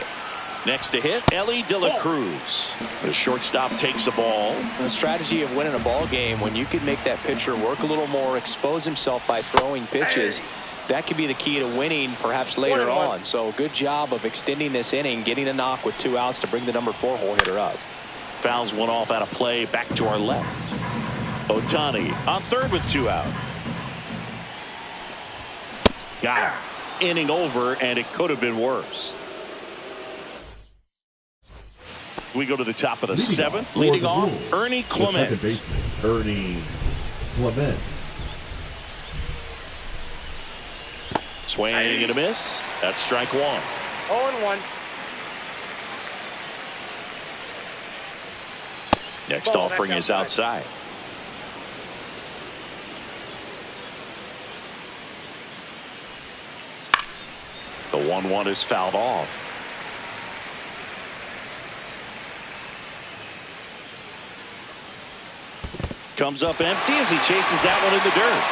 Next to hit, Ellie De La Cruz. The shortstop takes the ball. The strategy of winning a ball game, when you can make that pitcher work a little more, expose himself by throwing pitches, that could be the key to winning perhaps later on. So good job of extending this inning, getting a knock with 2 outs to bring the number 4 hole hitter up. Fouls one off out of play, back to our left. Ohtani on third with 2 out. Got him. Inning over, and it could have been worse. We go to the top of the 7th. Leading off, Ernie Clement. Second baseman, Ernie Clement. Swing and a miss. That's strike 1. 0-1. Next offering is outside. The 1-1 is fouled off. Comes up empty as he chases that one in the dirt.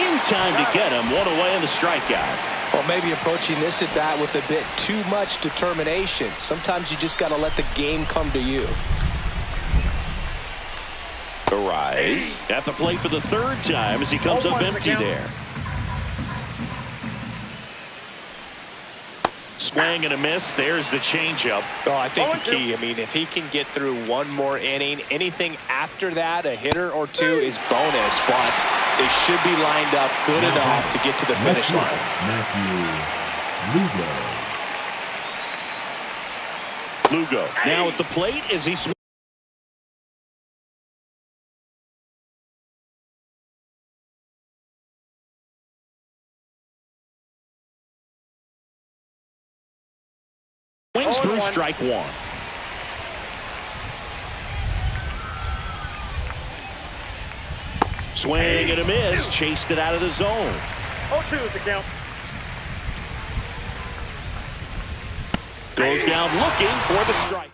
In time to get him. 1 away in the strikeout. Well, maybe approaching this at bat with a bit too much determination. Sometimes you just got to let the game come to you. The rise at the plate for the 3rd time as he comes up empty there. Swing and a miss. There's the changeup. Oh, I think the key, I mean, if he can get through 1 more inning, anything after that, a hitter or 2 is bonus, but they should be lined up good enough to get to the finish line. Lugo now at the plate as he swings through strike 1. Swing and a miss. Chased it out of the zone. 0-2 is the count. Goes down looking for the strikeout.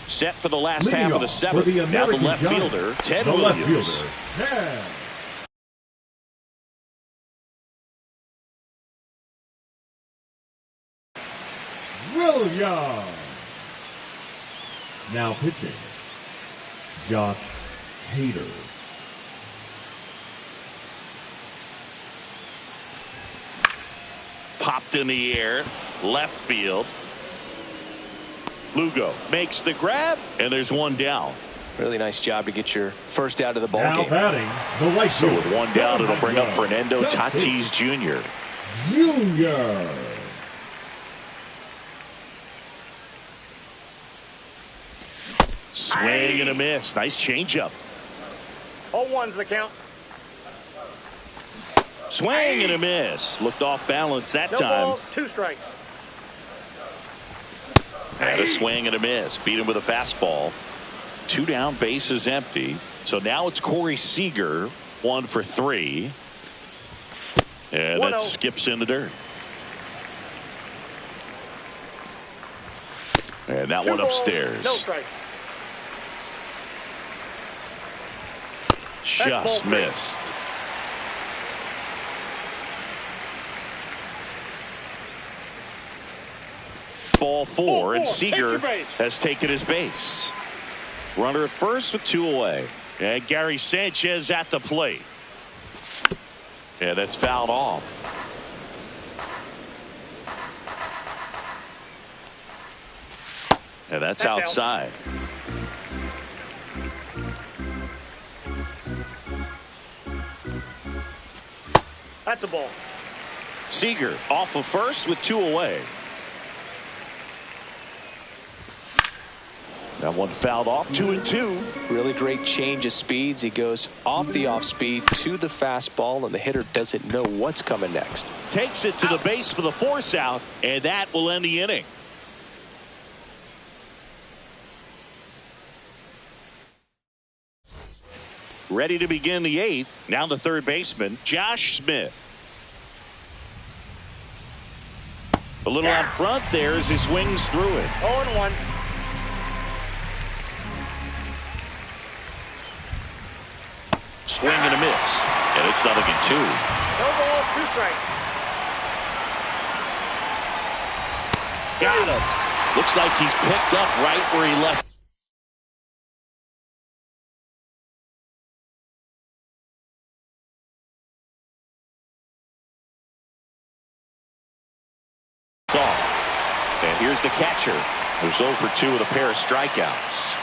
Set for the last half of the 7th. Now the left fielder, Ted Williams. Williams. Now pitching, Josh Hader. Popped in the air, left field. Lugo makes the grab, and there's 1 down. Really nice job to get your first out of the ball Now game. batting, the right So fielder, with 1 down, it'll bring up Fernando Tatis Jr. Jr. Swing and a miss. Nice changeup. 0-1's the count. Swing and a miss. Looked off balance that No time. balls, 2 strikes. And a swing and a miss. Beat him with a fastball. 2 down, bases empty. So now it's Corey Seager, 1 for 3. And that skips in the dirt. And that 2 one balls, upstairs. no strike. Just missed. Ball 4, and Seager has taken his base. Runner at first with 2 away. And Gary Sanchez at the plate. And that's fouled off. And that's outside. That's a ball. Seager off of first with 2 away. That one fouled off. 2-2. Really great change of speeds. He goes off the off speed to the fastball, and the hitter doesn't know what's coming next. Takes it to the base for the force out, and that will end the inning. Ready to begin the 8th. Now the third baseman, Josh Smith. A little out front there as he swings through it. 0-1. Swing and a miss. And it's 0-2. No balls, 2 strikes. Got him. Looks like he's picked up right where he left. And here's the catcher, who's 0 for 2 with a pair of strikeouts.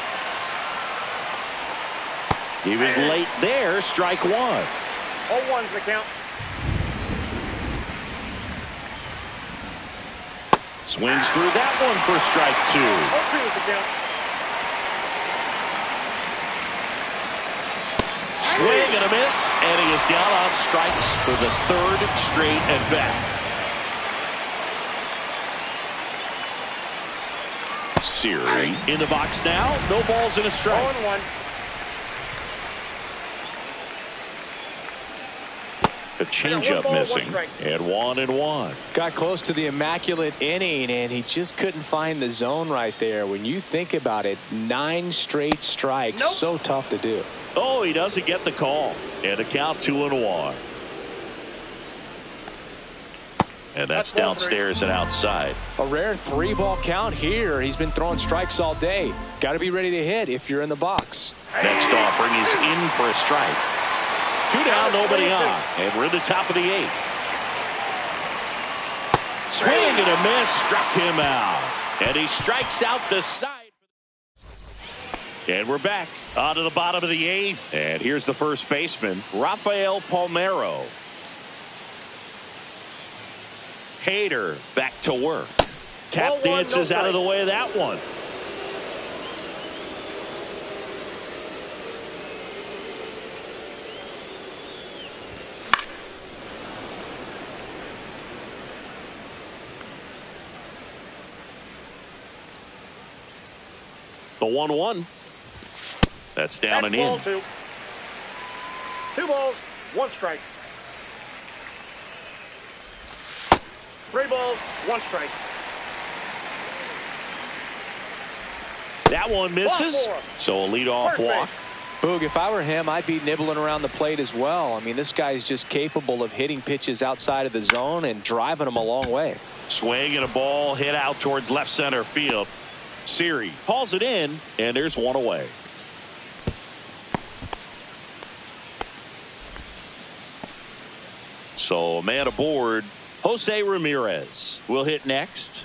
He was late there. Strike 1. 0-1's the count. Swings through that one for strike 2. 0-2's the count. Swing and a miss, and he is down on strikes for the 3rd straight at bat. Siri in the box now. No balls and a strike. 0-1. A changeup missing, and 1-1. Got close to the immaculate inning, and he just couldn't find the zone right there. When you think about it, 9 straight strikes, so tough to do. Oh, he doesn't get the call. And a count 2-1. And that's downstairs and outside. A rare 3-ball count here. He's been throwing strikes all day. Got to be ready to hit if you're in the box. Next offering is in for a strike. 2 down, nobody on. And we're in the top of the 8th. Swing and a miss. Struck him out. And he strikes out the side. And we're back on to the bottom of the 8th. And here's the first baseman, Rafael Palmeiro. Hader back to work. Tap dances out of the way of that one. The 1-1. That's down and in. Ball 2. 2 balls, 1 strike. 3 balls, 1 strike. That one misses. So a leadoff walk. Boog, if I were him, I'd be nibbling around the plate as well. I mean, this guy's just capable of hitting pitches outside of the zone and driving them a long way. Swing and a ball hit out towards left center field. Siri hauls it in, and there's 1 away. So a man aboard. Jose Ramirez will hit next.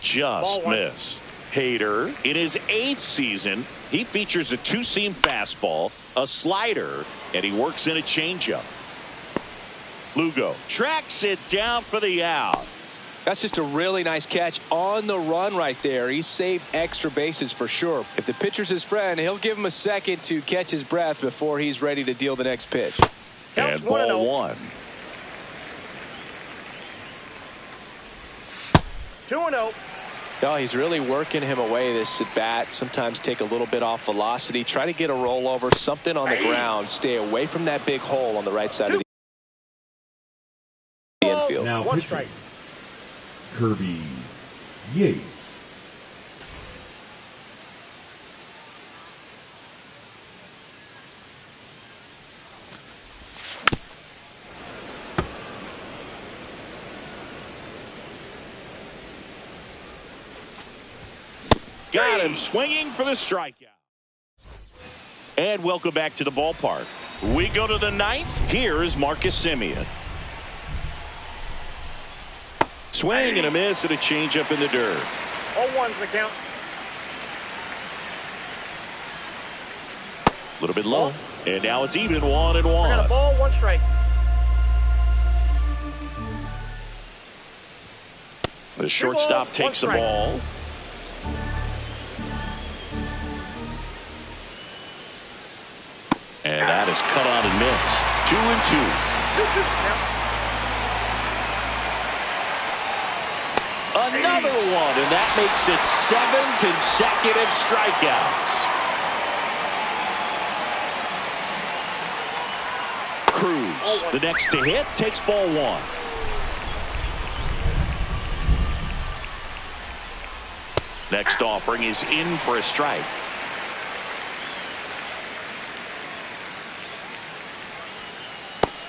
Just missed. Hader in his 8th season. He features a 2-seam fastball, a slider, and he works in a changeup. Lugo tracks it down for the out. That's just a really nice catch on the run right there. He saved extra bases for sure. If the pitcher's his friend, he'll give him a second to catch his breath before he's ready to deal the next pitch. And ball 1. 2-0. Oh, he's really working him away this at bat. Sometimes take a little bit off velocity. Try to get a rollover, something on the ground. Stay away from that big hole on the right side of the infield. Now 1 pitching, strike. Kirby Yates. Got him swinging for the strikeout. And welcome back to the ballpark. We go to the 9th. Here's Marcus Semien. Swing and a miss and a changeup in the dirt. 0-1's the count. A little bit low. And now it's even 1-1. I got a ball, 1 strike. The shortstop takes the ball. And that is cut out and missed. 2-2. Another one, and that makes it 7 consecutive strikeouts. Cruz, the next to hit, takes ball 1. Next offering is in for a strike.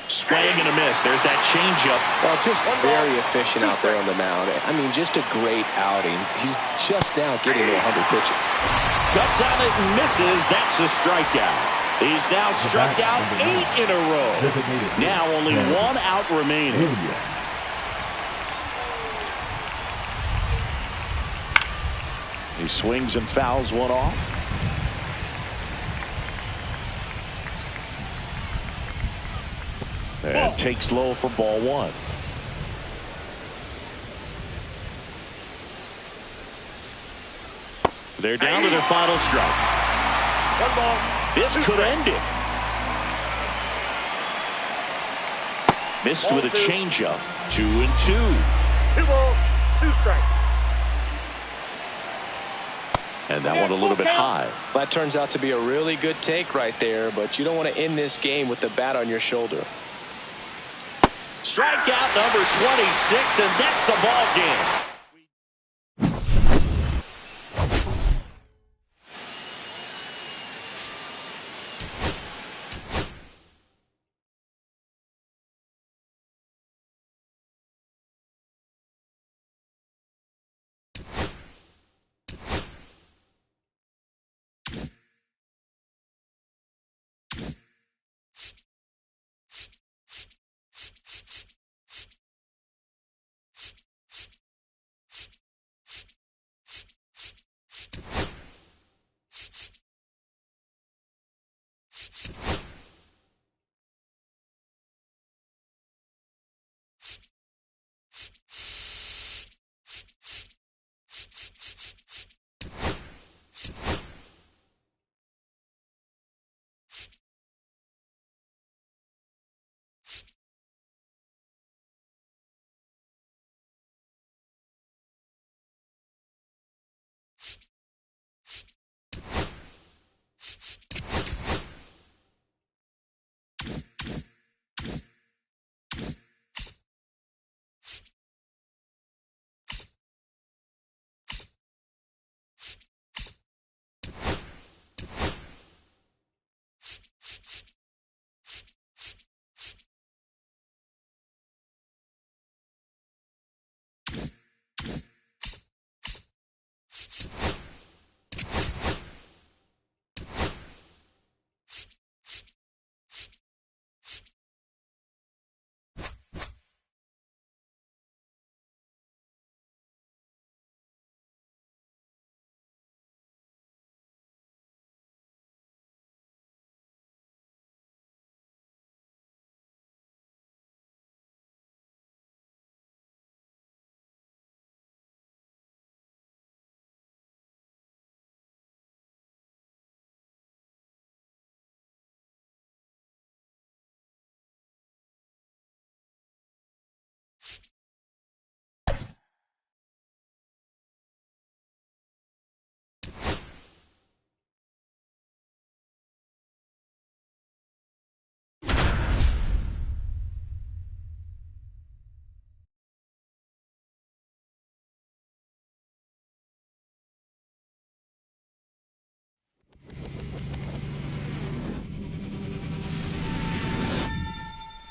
Swing and a miss. There's that changeup. Well, just very efficient out there on the mound. I mean, just a great outing. He's just now getting to 100 pitches. Cuts on it and misses. That's a strikeout. He's now struck out 8 in a row. Now only 1 out remaining. He swings and fouls one off. And takes low for ball 1. They're down to their final strike. 1 ball. This could end it. Missed with a changeup. 2-2. 2 balls, 2 strikes. And that one a little bit high. That turns out to be a really good take right there, but you don't want to end this game with the bat on your shoulder. Strikeout number 26, and that's the ball game.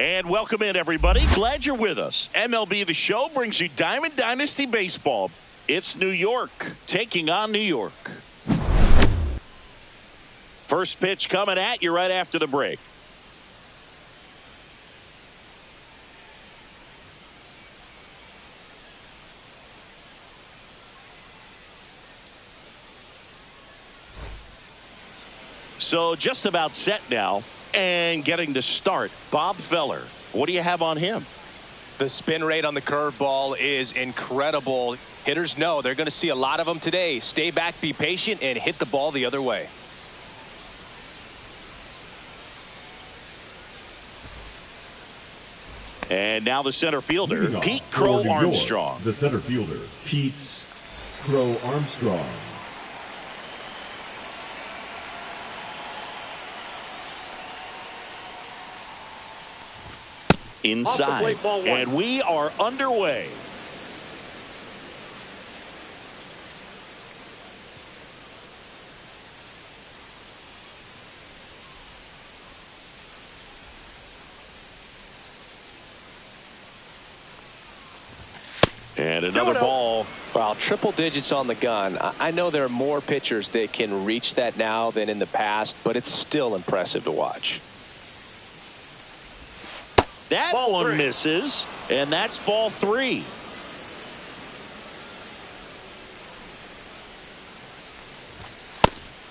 And welcome in, everybody. Glad you're with us. MLB The Show brings you Diamond Dynasty Baseball. It's New York taking on New York. First pitch coming at you right after the break. So just about set now and getting to start. Bob Feller, what do you have on him? The spin rate on the curveball is incredible. Hitters know they're going to see a lot of them today. Stay back, be patient, and hit the ball the other way. And now the center fielder, Pete Crow Armstrong. The center fielder, Pete Crow Armstrong. Inside, and we are underway. And another ball. Wow, triple digits on the gun. I know there are more pitchers that can reach that now than in the past, but it's still impressive to watch. That one misses, and that's ball 3.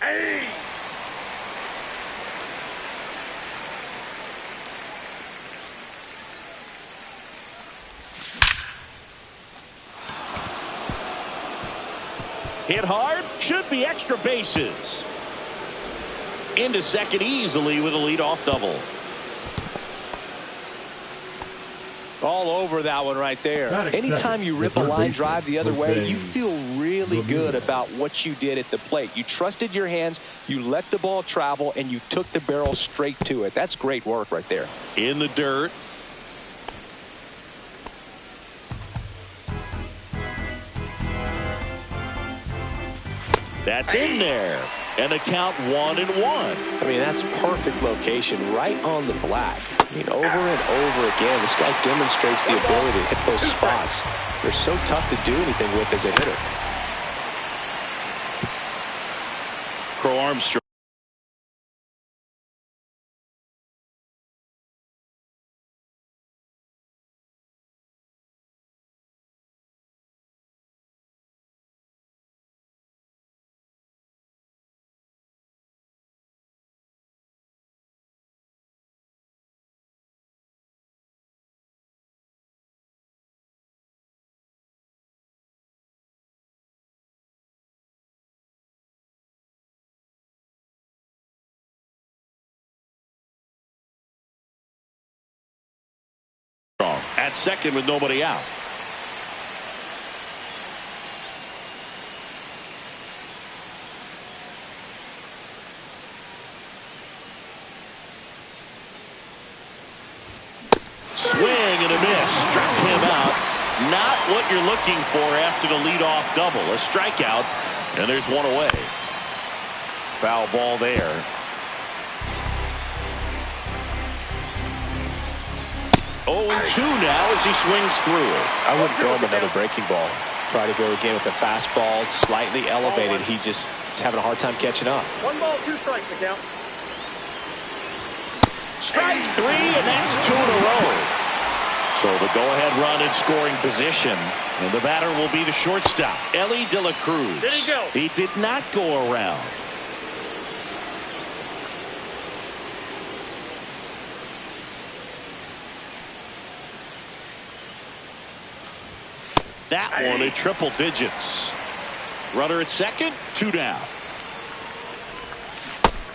Hey! Hit hard, should be extra bases. Into second easily with a leadoff double. All over that one right there. Anytime you rip a line drive the other way, you feel really good about what you did at the plate. You trusted your hands, you let the ball travel, and you took the barrel straight to it. That's great work right there. In the dirt. That's in there. And the count 1-1. I mean, that's perfect location right on the black. I mean, over and over again, this guy demonstrates the ability to hit those spots. They're so tough to do anything with as a hitter. Crow Armstrong. At second with nobody out. Swing and a miss. Struck him out. Not what you're looking for after the leadoff double. A strikeout, and there's one away. Foul ball there. 0-2 now as he swings through it. I wouldn't throw him another breaking ball. Try to go again with the fastball, slightly elevated. He just is having a hard time catching up. 1 ball, 2 strikes to count. Strike 3, and that's 2 in a row. So the go-ahead run in scoring position, and the batter will be the shortstop, Ellie De La Cruz. Did he go? He did not go around. That one at triple digits. Runner at second, 2 down.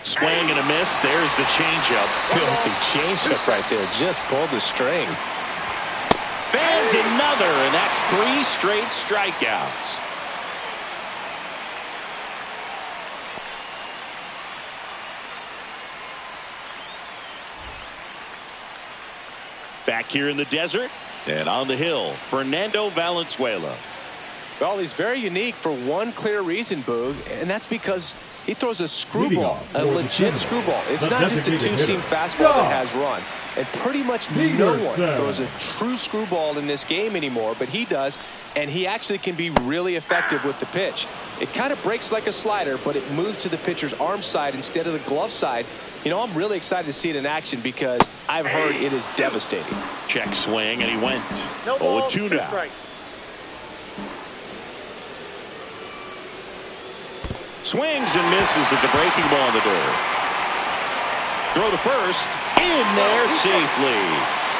Swing and a miss. There's the changeup. Filthy changeup right there. Just pulled the string. Fans another, and that's 3 straight strikeouts. Back here in the desert. And on the hill, Fernando Valenzuela. Well, he's very unique for one clear reason, Boog, and that's because He throws a screwball, a legit screwball. It's not just a two-seam fastball that has run. And pretty much no one throws a true screwball in this game anymore, but he does, and he actually can be really effective with the pitch. It kind of breaks like a slider, but it moves to the pitcher's arm side instead of the glove side. You know, I'm really excited to see it in action because I've heard it is devastating. Check swing, and he went. No ball, 0-2 now. strikes. Swings and misses at the breaking ball in the door. Throw to first. In there safely.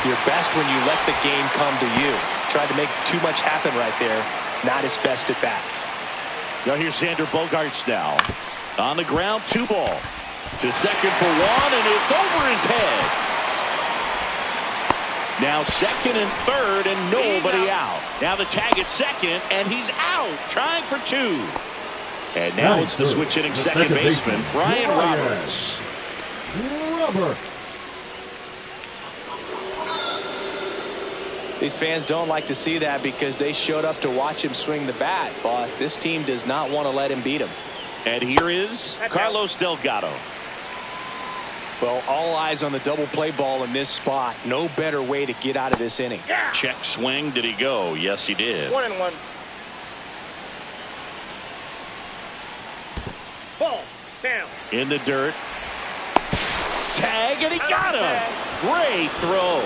You're best when you let the game come to you. Tried to make too much happen right there. Not his best at bat. Now here's Xander Bogaerts now. On the ground, 2 ball. To second for 1, and it's over his head. Now second and third, and nobody out. Now the tag at second, and he's out. Trying for 2. And now it's the switch hitting second baseman, Brian Roberts. These fans don't like to see that because they showed up to watch him swing the bat, but this team does not want to let him beat him. And here is Carlos Delgado. Well, all eyes on the double play ball in this spot. No better way to get out of this inning. Check swing. Did he go? Yes, he did. 1-1. Ball down. In the dirt. Tag, and he got him. Great throw.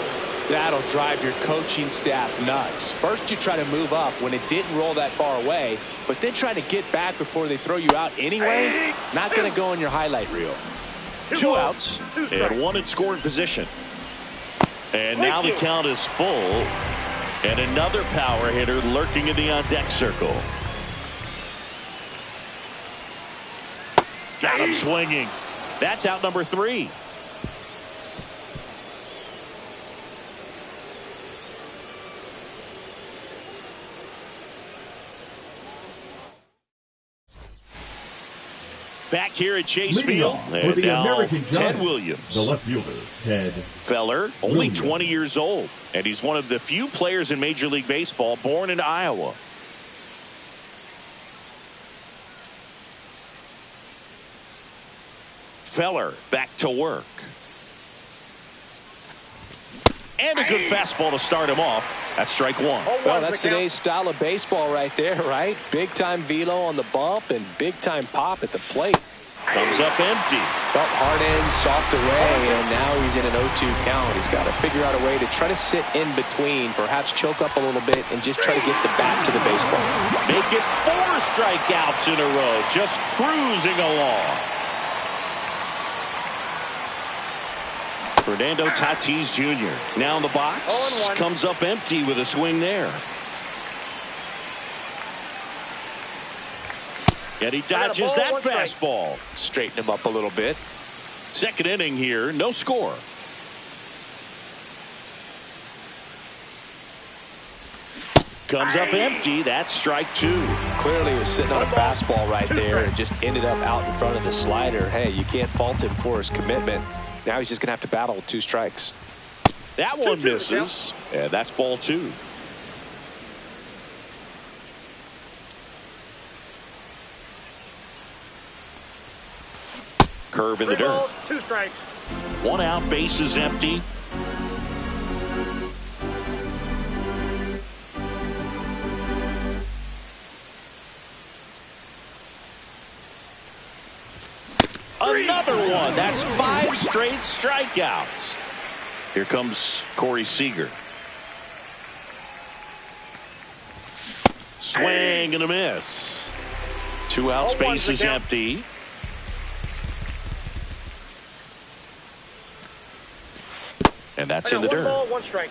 That'll drive your coaching staff nuts. First you try to move up when it didn't roll that far away, but then try to get back before they throw you out anyway. Not going to go in your highlight reel. 2 outs and 1 in scoring position. And now the count is full. And another power hitter lurking in the on-deck circle. Got him swinging. That's out number 3. Back here at Chase Field, and now Ted Williams. The left fielder, Ted Feller, only 20 years old, and he's one of the few players in Major League Baseball born in Iowa. Feller back to work. And a good fastball to start him off. That's strike 1. Well, that's today's style of baseball right there, right? Big-time velo on the bump and big-time pop at the plate. Comes up empty. Felt hard in, soft away, and now he's in an 0-2 count. He's got to figure out a way to try to sit in between, perhaps choke up a little bit, and just try to get the bat to the baseball. Make it 4 strikeouts in a row, just cruising along. Fernando Tatis Jr. now in the box. Comes up empty with a swing there. And he dodges that fastball. Straighten him up a little bit. Second inning here, no score. Comes up empty. That's strike 2. Clearly he was sitting on a fastball right there and just ended up out in front of the slider. Hey, you can't fault him for his commitment. Now he's just going to have to battle with 2 strikes. That one misses. And that's ball 2. Curve in the dirt. 2 strikes. 1 out, base is empty. Another one. That's 5 straight strikeouts. Here comes Corey Seager. Swing and a miss. 2 outs, base is empty. And that's in the dirt. 1 ball, 1 strike.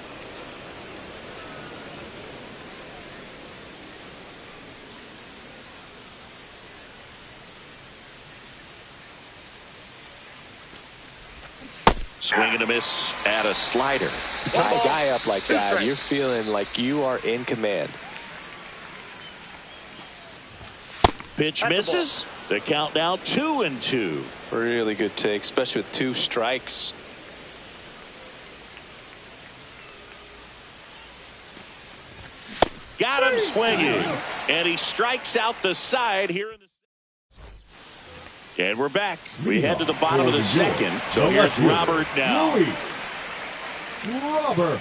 Swing and a miss at a slider. Tie a guy up like that, you're feeling like you are in command. Pitch misses. The count now 2-2. Really good take, especially with 2 strikes. Got him swinging. And he strikes out the side here in the And we're back. We head to the bottom of the second. So here's Robert now. Robert.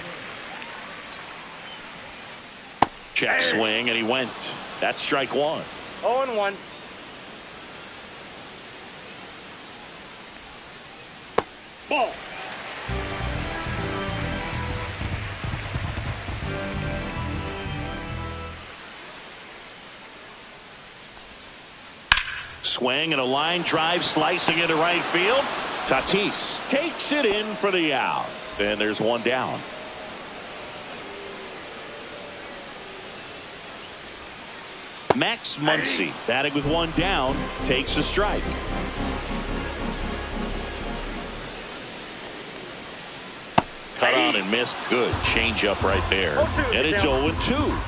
Check swing, and he went. That's strike one. 0-1. Ball. Swing and a line drive slicing into right field. Tatis takes it in for the out. And there's one down. Max Muncy batting with one down takes a strike. Cut on and missed. Good changeup right there. And it's 0-2.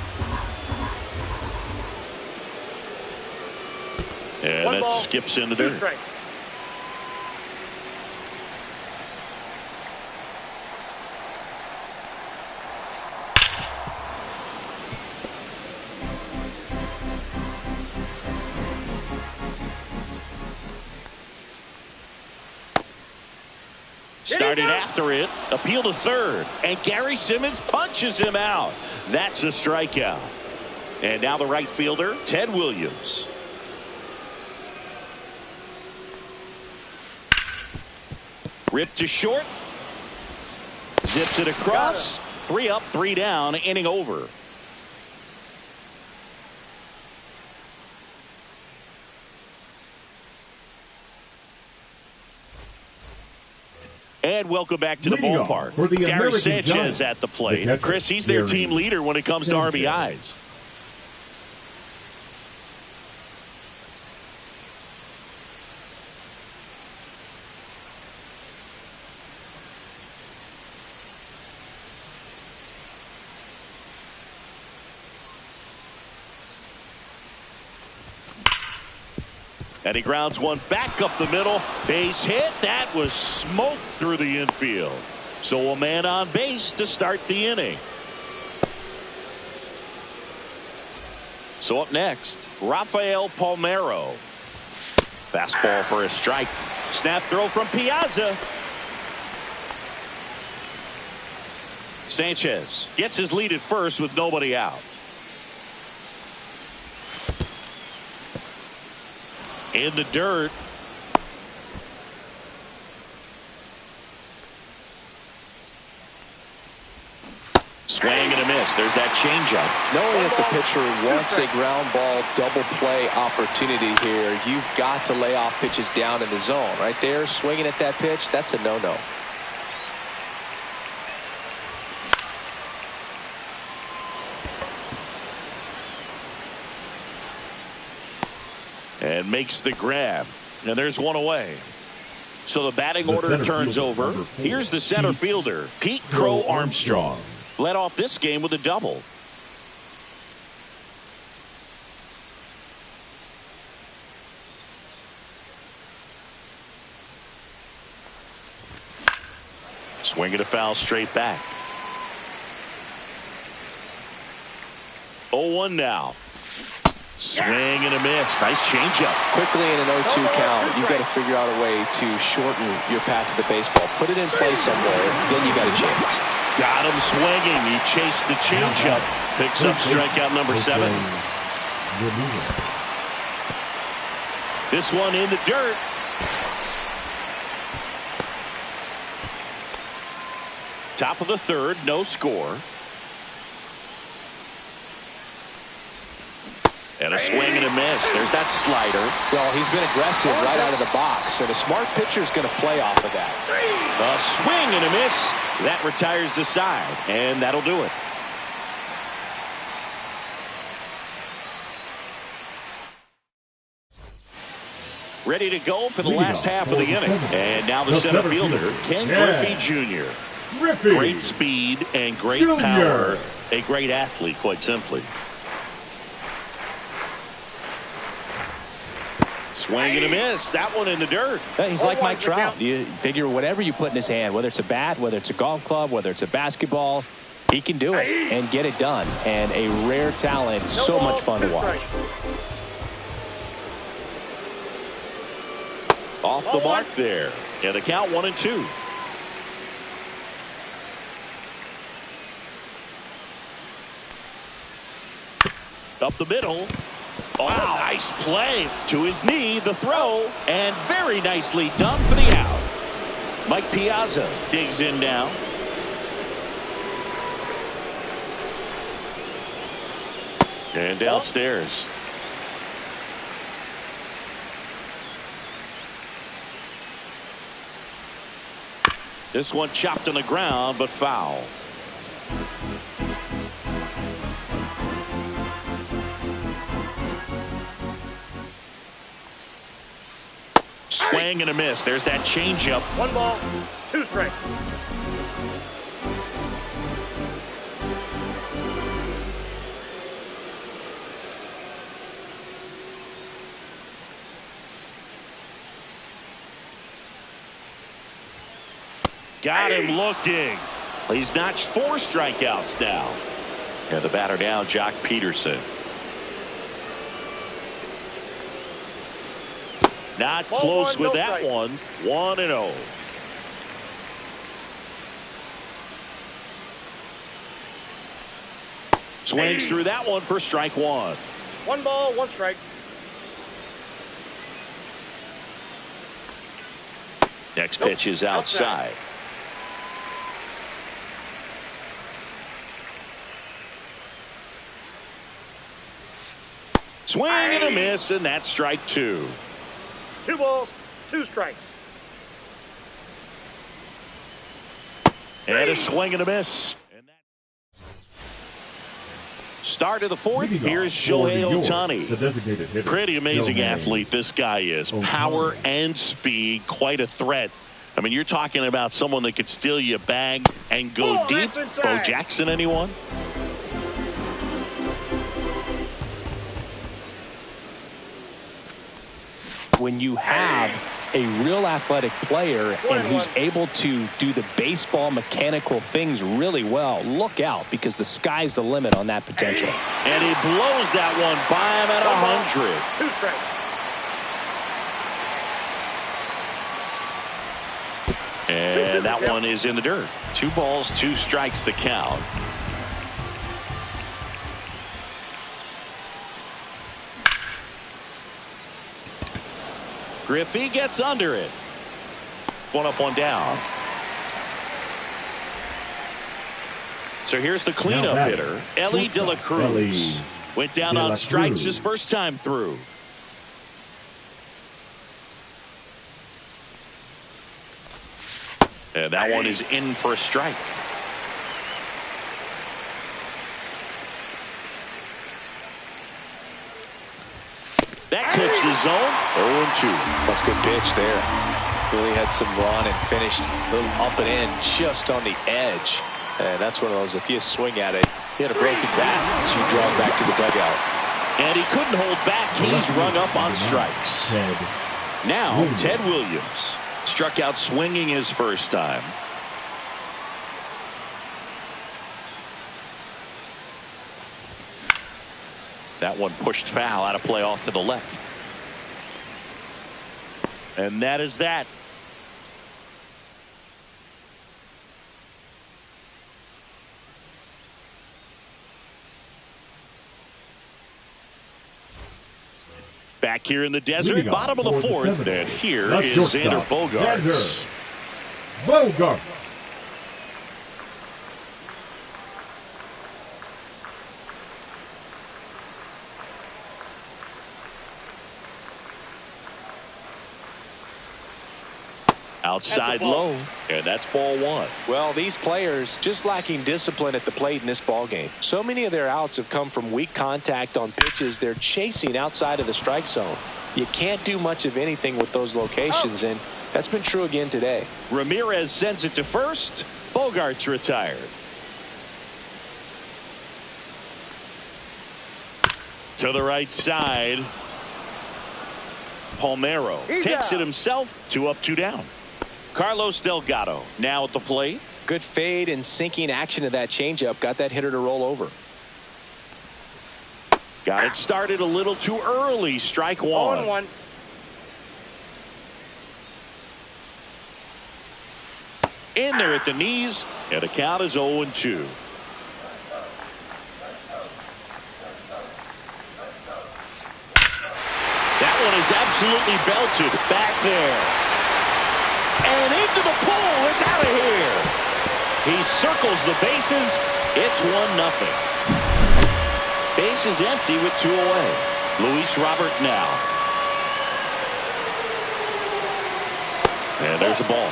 And that skips into dirt. Started after it, appeal to third, and Gary Simmons punches him out. That's a strikeout. And now the right fielder, Ted Williams. Ripped to short. Zips it across. 3 up, 3 down, inning over. And welcome back to the ballpark. Gary Sanchez at the plate. Chris, he's their team leader when it comes to RBIs. And he grounds one back up the middle. Base hit. That was smoked through the infield. So a man on base to start the inning. So up next, Rafael Palmeiro. Fastball for a strike. Snap throw from Piazza. Sanchez gets his lead at first with nobody out. In the dirt. Swing and a miss. There's that changeup. Knowing that the pitcher wants a ground ball double play opportunity here, you've got to lay off pitches down in the zone. Right there, swinging at that pitch, that's a no-no. And makes the grab. And there's one away. So the batting order turns over. Here's the center fielder, Pete Crow Armstrong. Led off this game with a double. Swing and a foul straight back. 0-1 now. Swing and a miss. Nice changeup. Quickly in an 0-2 count, you've got to figure out a way to shorten your path to the baseball. Put it in play somewhere, then you got a chance. Got him swinging. He chased the changeup. Picks up strikeout number 7. This one in the dirt. Top of the third, no score. And a swing and a miss. There's that slider. Well, he's been aggressive right out of the box, and a smart pitcher is going to play off of that. A swing and a miss. That retires the side, and that'll do it. Ready to go for the last half of the inning. And now the center fielder, Ken Griffey Jr. Great speed and great power. A great athlete, quite simply. Swing and a miss. That one in the dirt. He's like Mike Trout. You figure whatever you put in his hand, whether it's a bat, whether it's a golf club, whether it's a basketball, he can do it and get it done. And a rare talent, so much fun to watch. Off the mark there. And the count 1-2. Up the middle. Oh, wow. Nice play. To his knee, the throw. And very nicely done for the out. Mike Piazza digs in now. And downstairs. This one chopped on the ground, but foul. Swing and a miss. There's that changeup. 1 ball, 2 strikes. Got him looking. He's notched 4 strikeouts now. And the batter now, Jock Peterson. Not close with that one. 1-0. Swings through that one for strike 1. 1 ball, 1 strike. Next pitch is outside. Swing and a miss, and that's strike 2. 2 balls, 2 strikes. And a swing and a miss. Start of the 4th. Here's Shohei Ohtani. The designated hitter. Pretty amazing Shohei athlete this guy is. Ohtani. Power and speed. Quite a threat. I mean, you're talking about someone that could steal you a bag and go deep. Bo Jackson, anyone? When you have a real athletic player and who's able to do the baseball mechanical things really well, look out, because the sky's the limit on that potential. And he blows that one by him at 100. 2 strikes. And that one is in the dirt. 2 balls, 2 strikes, the count. Griffey gets under it. 1 up, 1 down. So here's the cleanup hitter, Ellie De La Cruz. Went down on strikes his first time through. And that one is in for a strike. That clips the zone. 0-2. That's a good pitch there. Really had some run and finished a little up and in just on the edge. And that's one of those, if you swing at it, you had a breaking bat as you draw it back to the dugout. And he couldn't hold back. He's rung up on strikes. Now, Ted Williams struck out swinging his first time. That one pushed foul, out of play off to the left. And that is that. Back here in the desert, bottom of the 4th, and here is Xander Bogaerts. Bogaerts. Outside low, and that's ball 1. Well, these players just lacking discipline at the plate in this ball game. So many of their outs have come from weak contact on pitches they're chasing outside of the strike zone. You can't do much of anything with those locations, and that's been true again today. Ramirez sends it to first. Bogaerts retired. To the right side. Palmeiro takes it himself. 2 up, 2 down. Carlos Delgado now at the plate. Good fade and sinking action of that changeup. Got that hitter to roll over. Got it started a little too early. Strike 1. 0-1. In there at the knees, and the count is 0-2. That one is absolutely belted back there. And into the pole. It's out of here. He circles the bases. It's 1-0. Bases empty with 2 away. Luis Robert now. And there's a ball.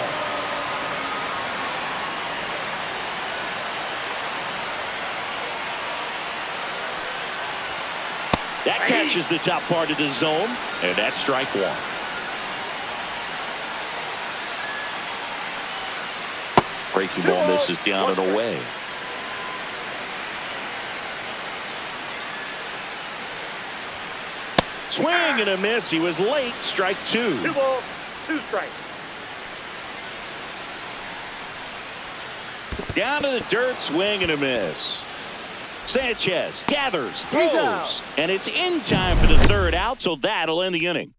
That catches the top part of the zone, and that's strike 1. Breaking ball misses down and away. Swing and a miss. He was late. Strike 2. 2 balls, 2 strikes. Down to the dirt. Swing and a miss. Sanchez gathers, throws, and it's in time for the 3rd out, so that'll end the inning.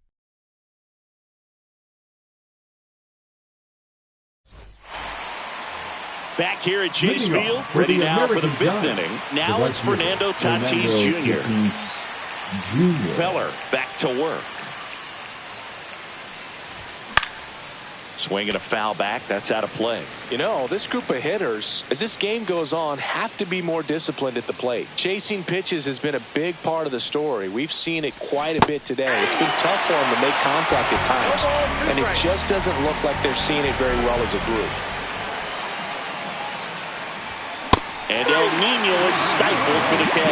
Back here at Chase Field, ready now for the 5th inning. Now it's Fernando Tatis Jr. Feller back to work. Swinging a foul back. That's out of play. You know, this group of hitters, as this game goes on, have to be more disciplined at the plate. Chasing pitches has been a big part of the story. We've seen it quite a bit today. It's been tough for them to make contact at times, and it just doesn't look like they're seeing it very well as a group. And El Nino is stifled for the K.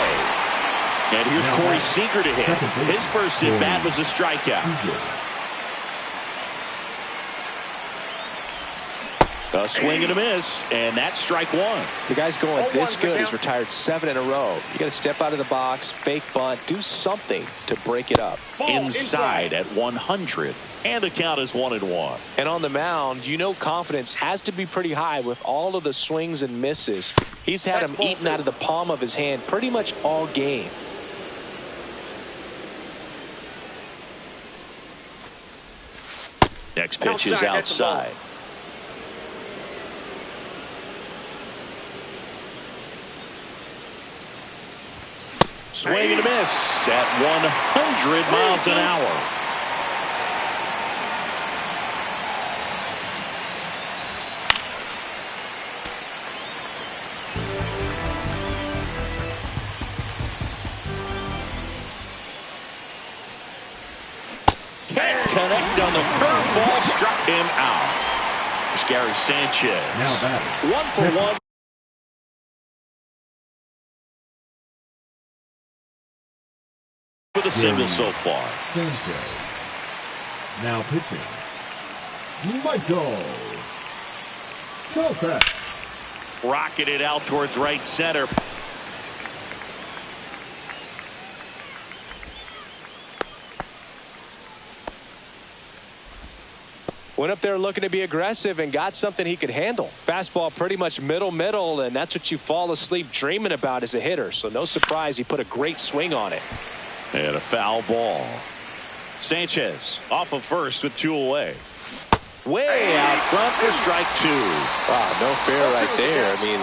And here's Corey Seager to hit. His first at bat was a strikeout. A swing and a miss, and that's strike 1. The guy's going this good. He's retired 7 in a row. You got to step out of the box, fake bunt, do something to break it up. Inside at 100, and the count is 1-1. And on the mound, you know confidence has to be pretty high with all of the swings and misses. He's had them eaten out of the palm of his hand pretty much all game. Next pitch is outside. Swing and a miss at 100 miles an hour. Can't connect on the curveball, struck him out. It's Gary Sanchez. Now batting. 1 for 1. For the single so far. Sanchez. Now pitching. Michael Kopech. Rocketed out towards right center. Went up there looking to be aggressive and got something he could handle. Fastball pretty much middle, and that's what you fall asleep dreaming about as a hitter. So no surprise he put a great swing on it. And a foul ball. Sanchez off of first with 2 away. Way out front for strike 2. Wow, no fair right there. I mean,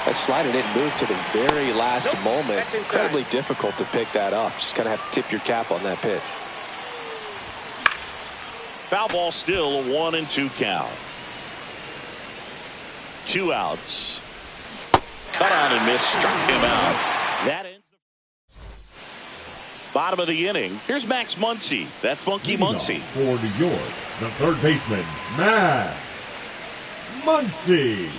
that slider didn't move to the very last moment. Incredibly difficult to pick that up. Just kind of have to tip your cap on that pitch. Foul ball, still a 1-2 count. 2 outs. Cut on and miss, struck him out. That ends the bottom of the inning. Here's Max Muncy, that funky Muncy. For New York, the third baseman, Max Muncy.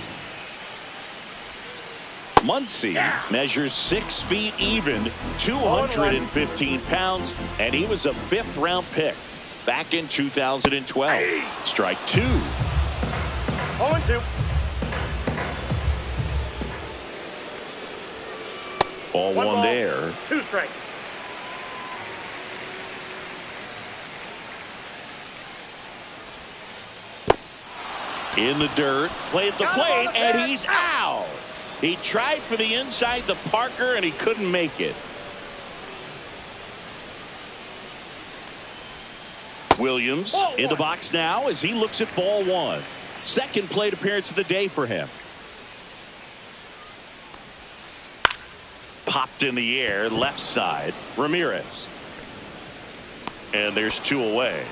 Muncy measures 6 feet even, 215 pounds, and he was a 5th-round pick back in 2012. Strike 2. 0-2. 0-1 there. 2 strikes. In the dirt, played the plate, and he's out. He tried for the inside the Parker, and he couldn't make it. Williams in the box now as he looks at ball 1. Second plate appearance of the day for him. Popped in the air, left side, Ramirez. And there's 2 away.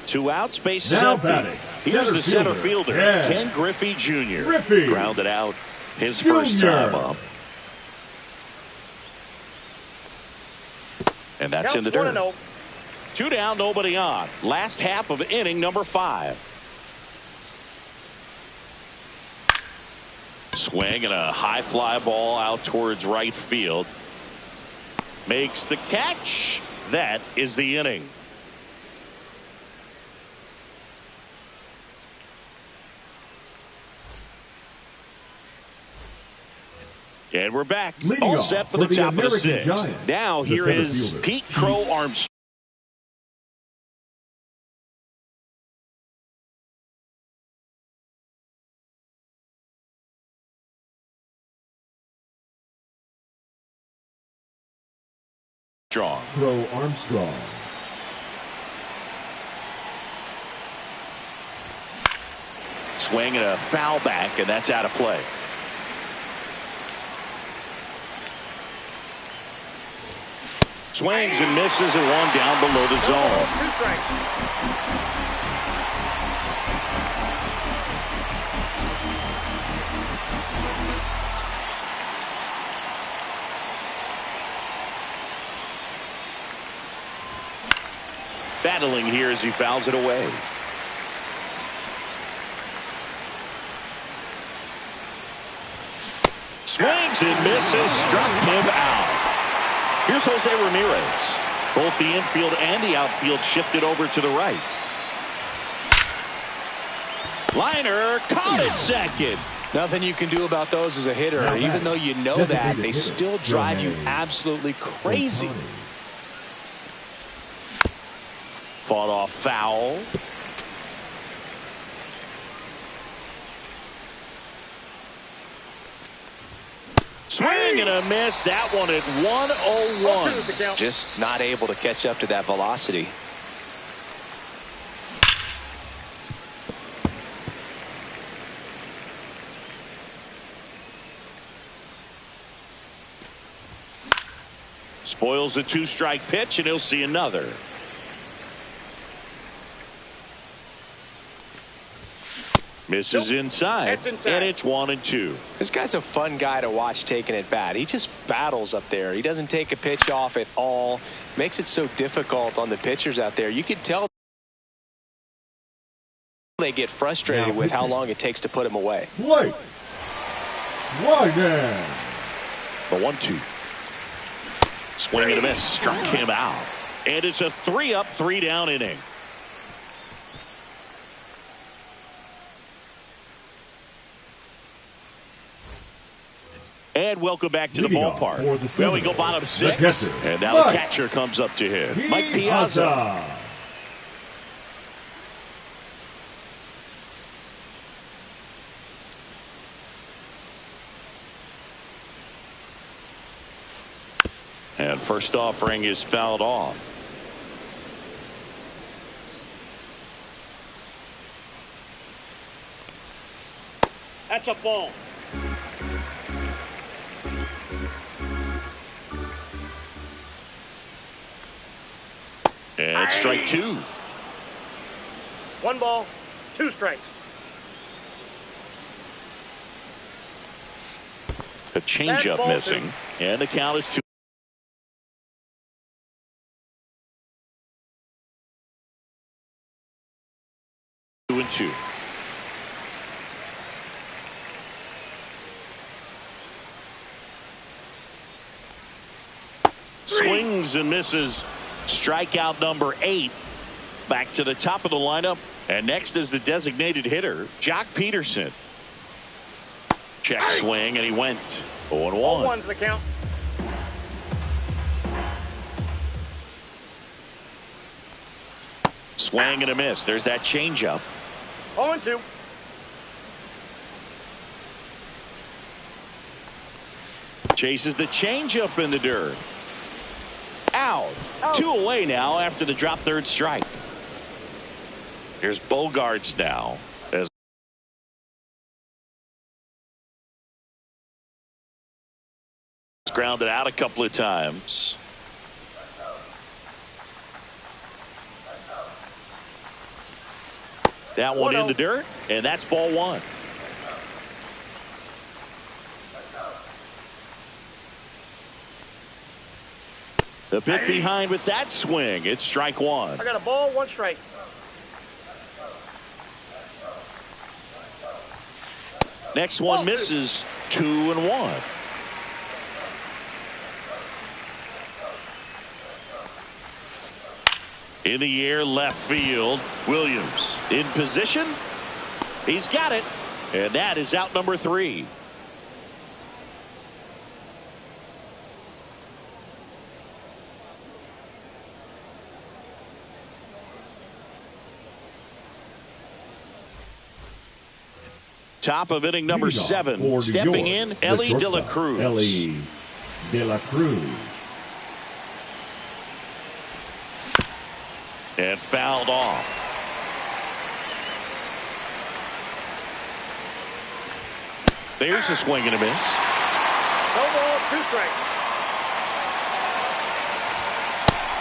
2 outs, bases empty. Here's the center fielder, Ken Griffey Jr. Grounded out his first time up. And that's in the dirt. 2 down, nobody on. Last half of inning number 5. Swing and a high fly ball out towards right field. Makes the catch. That is the inning. And we're back. All set for the top of the 6th. Now here is Pete Crow Armstrong. Crow Armstrong. Swing and a foul back, and that's out of play. Swings and misses and 1 down below the zone. Battling here as he fouls it away. Swings and misses, struck him out. Here's Jose Ramirez. Both the infield and the outfield shifted over to the right. Liner caught it second. Nothing you can do about those as a hitter. Even though you know that, they still drive you absolutely crazy. Fought off foul. Swing and a miss. That one at 101. Just not able to catch up to that velocity. Spoils the 2-strike pitch, and he'll see another. Misses inside, and it's 1-2. This guy's a fun guy to watch taking at bat. He just battles up there. He doesn't take a pitch off at all. Makes it so difficult on the pitchers out there. You can tell they get frustrated with how long it takes to put him away. Wait. Widen. The 1-2. Swing and a miss. Struck him out. And it's a 3-up, 3-down inning. And welcome back to the ballpark. Well, we go bottom 6. And now the catcher comes up to him. Mike Piazza. And first offering is fouled off. That's a ball. And strike 2. 1 ball, 2 strikes. A changeup missing, and the count is 2-2. Swings and misses. Strikeout number 8. Back to the top of the lineup. And next is the designated hitter, Jock Peterson. Check swing, and he went 0-1. 1's the count. Swing and a miss. There's that changeup. 0-2. Chases the changeup in the dirt. Out. 2 away now after the drop third strike. Here's Bogarts now. As grounded out a couple of times. That one in the dirt, and that's ball one. A bit behind with that swing. It's strike one. I got a ball, one strike. Next one misses. 2-1. In the air, left field. Williams in position. He's got it. And that is out number 3. Top of inning number 7. Stepping in, Ellie De La Cruz. Ellie De La Cruz. And fouled off. There's a swing and a miss. No ball, 2 strikes.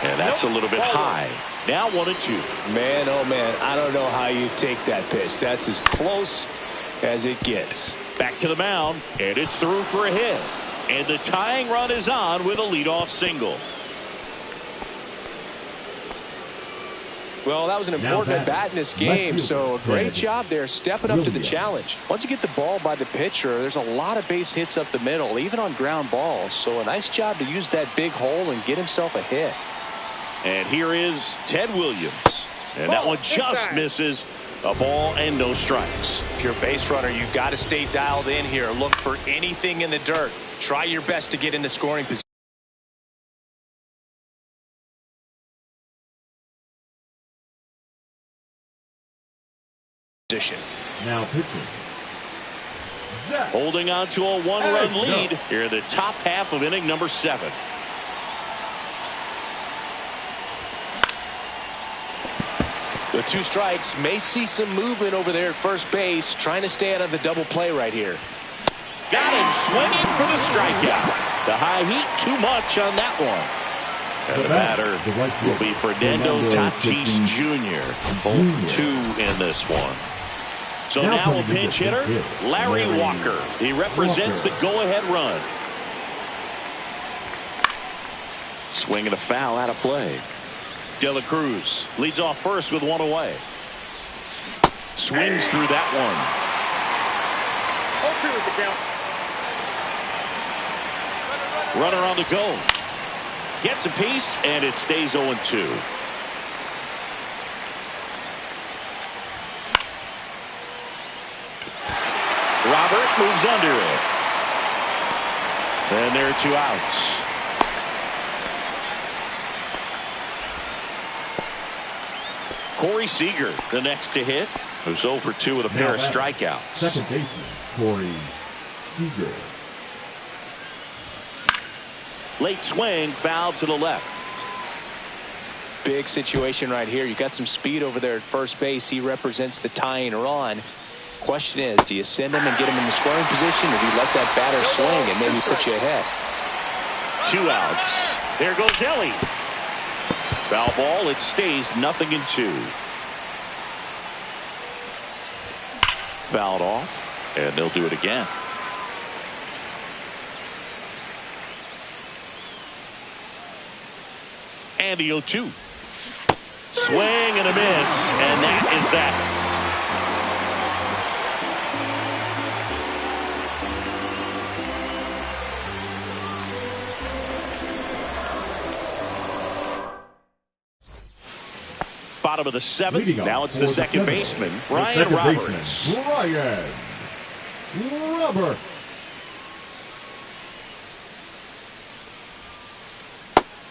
And that's a little bit high. Now 1-2. Man, oh man, I don't know how you take that pitch. That's as close as it gets. Back to the mound, and it's through for a hit. And the tying run is on with a leadoff single. Well, that was an important bat in this game, so a great job there stepping up to the challenge. Once you get the ball by the pitcher, there's a lot of base hits up the middle, even on ground balls. So a nice job to use that big hole and get himself a hit. And here is Ted Williams. And that one just misses. A ball and no strikes. If you're a base runner, you've got to stay dialed in here. Look for anything in the dirt. Try your best to get in the scoring position. Now pitching. Holding on to a 1-run lead here in the top half of inning number 7. With 2 strikes, may see some movement over there at first base, trying to stay out of the double play right here. Got him swinging for the strikeout. The high heat, too much on that one. And the batter will be Fernando Tatis Jr. Both 2 in this one. So now a pinch hitter, Larry Walker. He represents the go-ahead run. Swing and a foul out of play. De La Cruz leads off first with 1 away. Swings through that one. 0-2 is the count. Runner on the go. Gets a piece, and it stays 0-2. Robert moves under it. And there are 2 outs. Corey Seager, the next to hit, who's 0 for 2 with a pair of strikeouts. Second baseman, Corey Seager. Late swing, foul to the left. Big situation right here. You got some speed over there at first base. He represents the tying run. Question is, do you send him and get him in the scoring position, or do you let that batter swing and maybe put you ahead? 2 outs. There goes Ellie. Foul ball. It stays 0-2. Fouled off, and they'll do it again. And the 0-2. Swing and a miss, and that is that. Bottom of the 7th. Now it's the second baseman, Ryan Roberts. Ryan Roberts.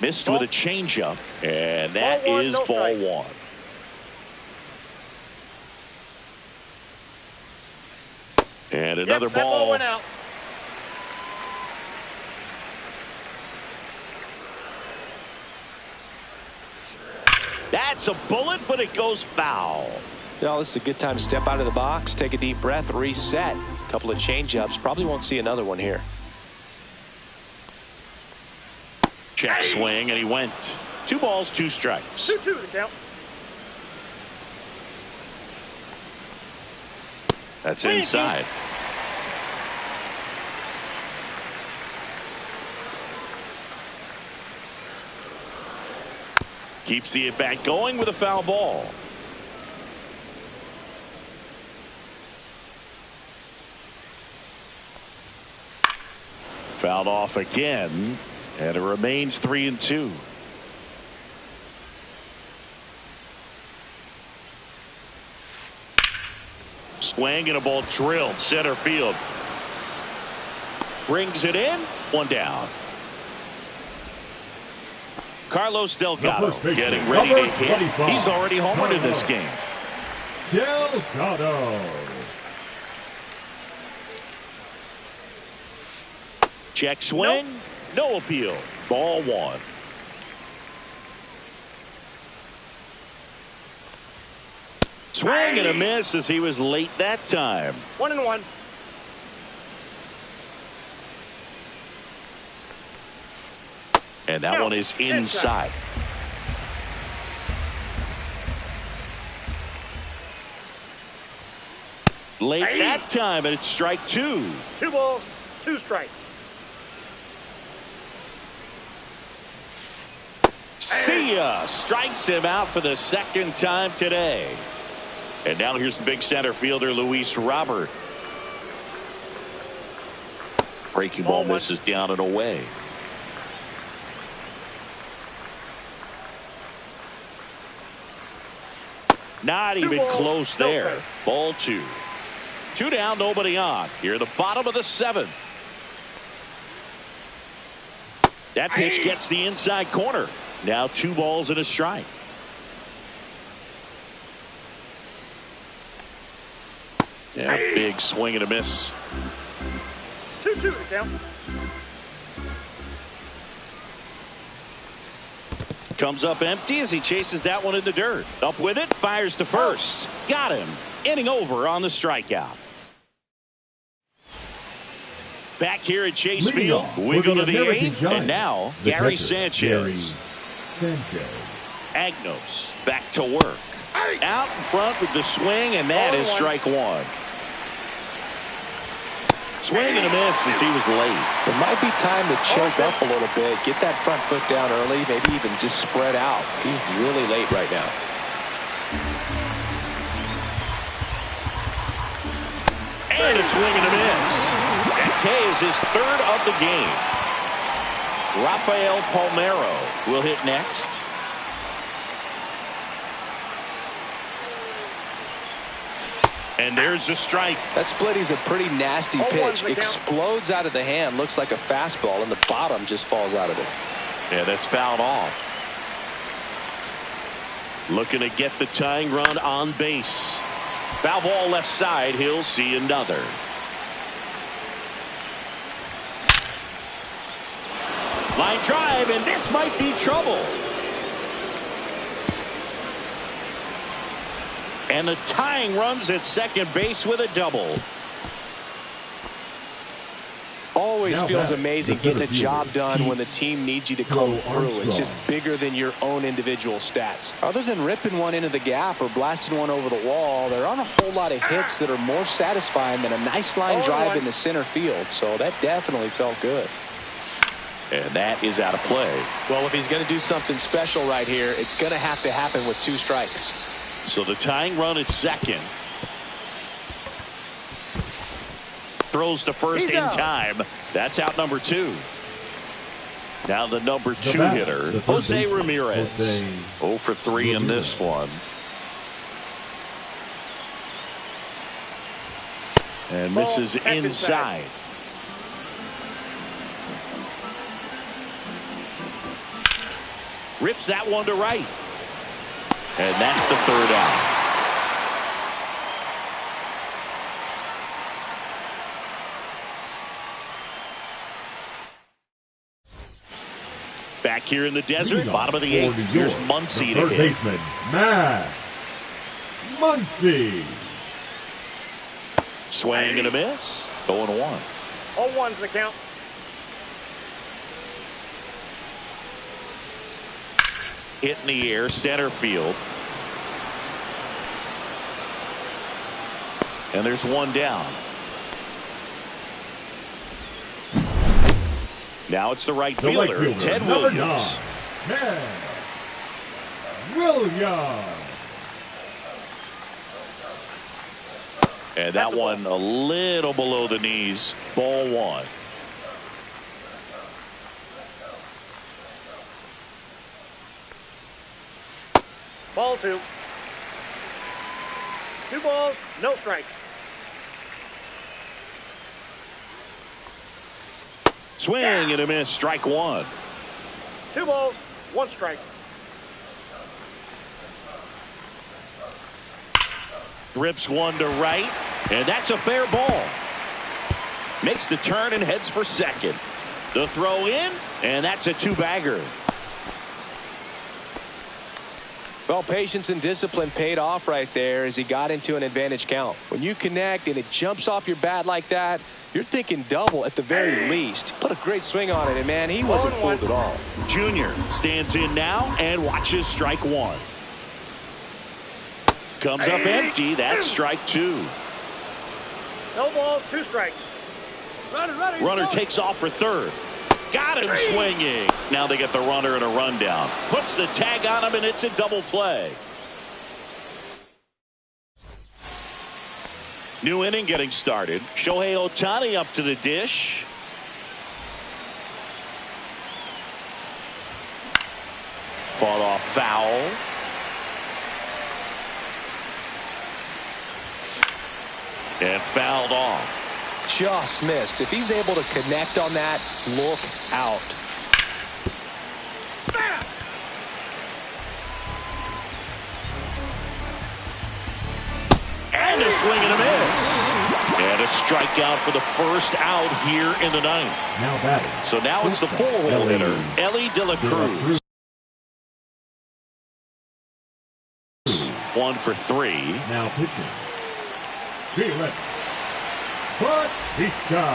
Missed with a changeup, and that is ball 1. And another ball. Went out. That's a bullet, but it goes foul. Well, this is a good time to step out of the box, take a deep breath, reset. A couple of change-ups. Probably won't see another one here. Check swing, and he went. 2 balls, 2 strikes. 2-2 to count. That's inside. Keeps the at-bat going with a foul ball. Fouled off again, and it remains 3-2. Swing and a ball drilled center field. Brings it in. 1 down. Carlos Delgado getting ready to hit. He's already homered in this game. Delgado. Check swing. No appeal. Ball 1. Swing and a miss as he was late that time. 1-1. And that one is inside. Late that time, and it's strike 2. 2 balls, 2 strikes. See ya! Strikes him out for the 2nd time today. And now here's the big center fielder, Luis Robert. Breaking ball misses down and away. Not even close there. Ball 2. 2 down, nobody on. Here, the bottom of the 7th. That pitch gets the inside corner. Now 2 balls and a strike. Yeah, big swing and a miss. 2-2 to count. Comes up empty as he chases that one in the dirt. Up with it, fires to first. Got him. Inning over on the strikeout. Back here at Chase Field, we go to the 8th, and now Gary Sanchez. Agnos back to work. Out in front with the swing, and that is strike 1. Swing and a miss as he was late. It might be time to choke up a little bit, get that front foot down early, maybe even just spread out. He's really late right now. And a swing and a miss. That K is his 3rd of the game. Rafael Palmeiro will hit next. And there's the strike. That splitty's a pretty nasty pitch. Explodes out of the hand. Looks like a fastball, and the bottom just falls out of it. Yeah, that's fouled off. Looking to get the tying run on base. Foul ball left side. He'll see another. Line drive, and this might be trouble. And the tying runs at second base with a double. Always feels amazing getting a job done when the team needs you to come through. It's just bigger than your own individual stats. Other than ripping one into the gap or blasting one over the wall, there aren't a whole lot of hits that are more satisfying than a nice line drive in the center field. So that definitely felt good. And that is out of play. Well, if he's going to do something special right here, it's going to have to happen with 2 strikes. So the tying run at second. Throws to first in time. That's out number 2. Now the number 2 hitter, Jose Ramirez. 0 for 3 in this one. And misses inside. Rips that one to right. And that's the 3rd out. Back here in the desert, bottom of the 8th. Here's Muncy to hit. Baseman, Matt Muncy. Swing and a miss. 0-1. 0-1's the count. Hit in the air, center field. And there's one down. Now it's the right fielder, Ted Williams. Ted Williams. And that one a little below the knees. Ball one. Ball two. 2 balls, no strikes. Swing and a miss. Strike one. 2 balls, 1 strike. Rips one to right, and that's a fair ball. Makes the turn and heads for second. The throw in, and that's a 2-bagger. Well, patience and discipline paid off right there as he got into an advantage count. When you connect and it jumps off your bat like that, you're thinking double at the very least. Put a great swing on it, and man, he wasn't fooled at all. Junior stands in now and watches strike one. Comes up empty. That's strike two. No balls, 2 strikes. Runner takes off for third. Got him swinging. Now they get the runner and a rundown. Puts the tag on him, and it's a double play. New inning getting started. Shohei Ohtani up to the dish. Fought off foul. And fouled off. Just missed. If he's able to connect on that, look out. And a swing and a miss. And a strikeout for the first out here in the ninth. Now batting. So now it's the 4-hole hitter, Ellie De La Cruz. 1 for 3. Now pitching. Felix Bautista.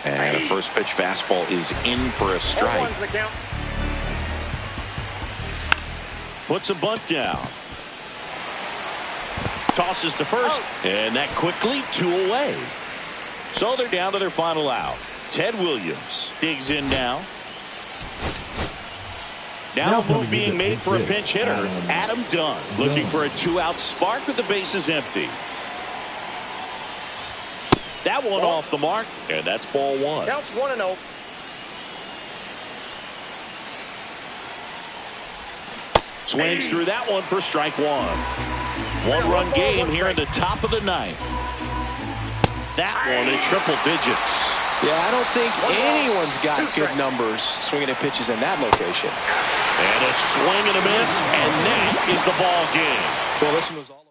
And a first pitch fastball is in for a strike. 0-1's the count. Puts a bunt down. Tosses to first, and that quickly 2 away. So they're down to their final out. Ted Williams digs in now. Now a move being made for a pinch hitter, Adam Dunn, looking for a 2-out spark with the bases empty. That one off the mark, and that's ball one. Counts 1-0. Swings through that one for strike one. 1-run game here in the top of the ninth. That one in triple digits. Yeah, I don't think anyone's got good numbers swinging at pitches in that location. And a swing and a miss, and that is the ball game. Well, this one was all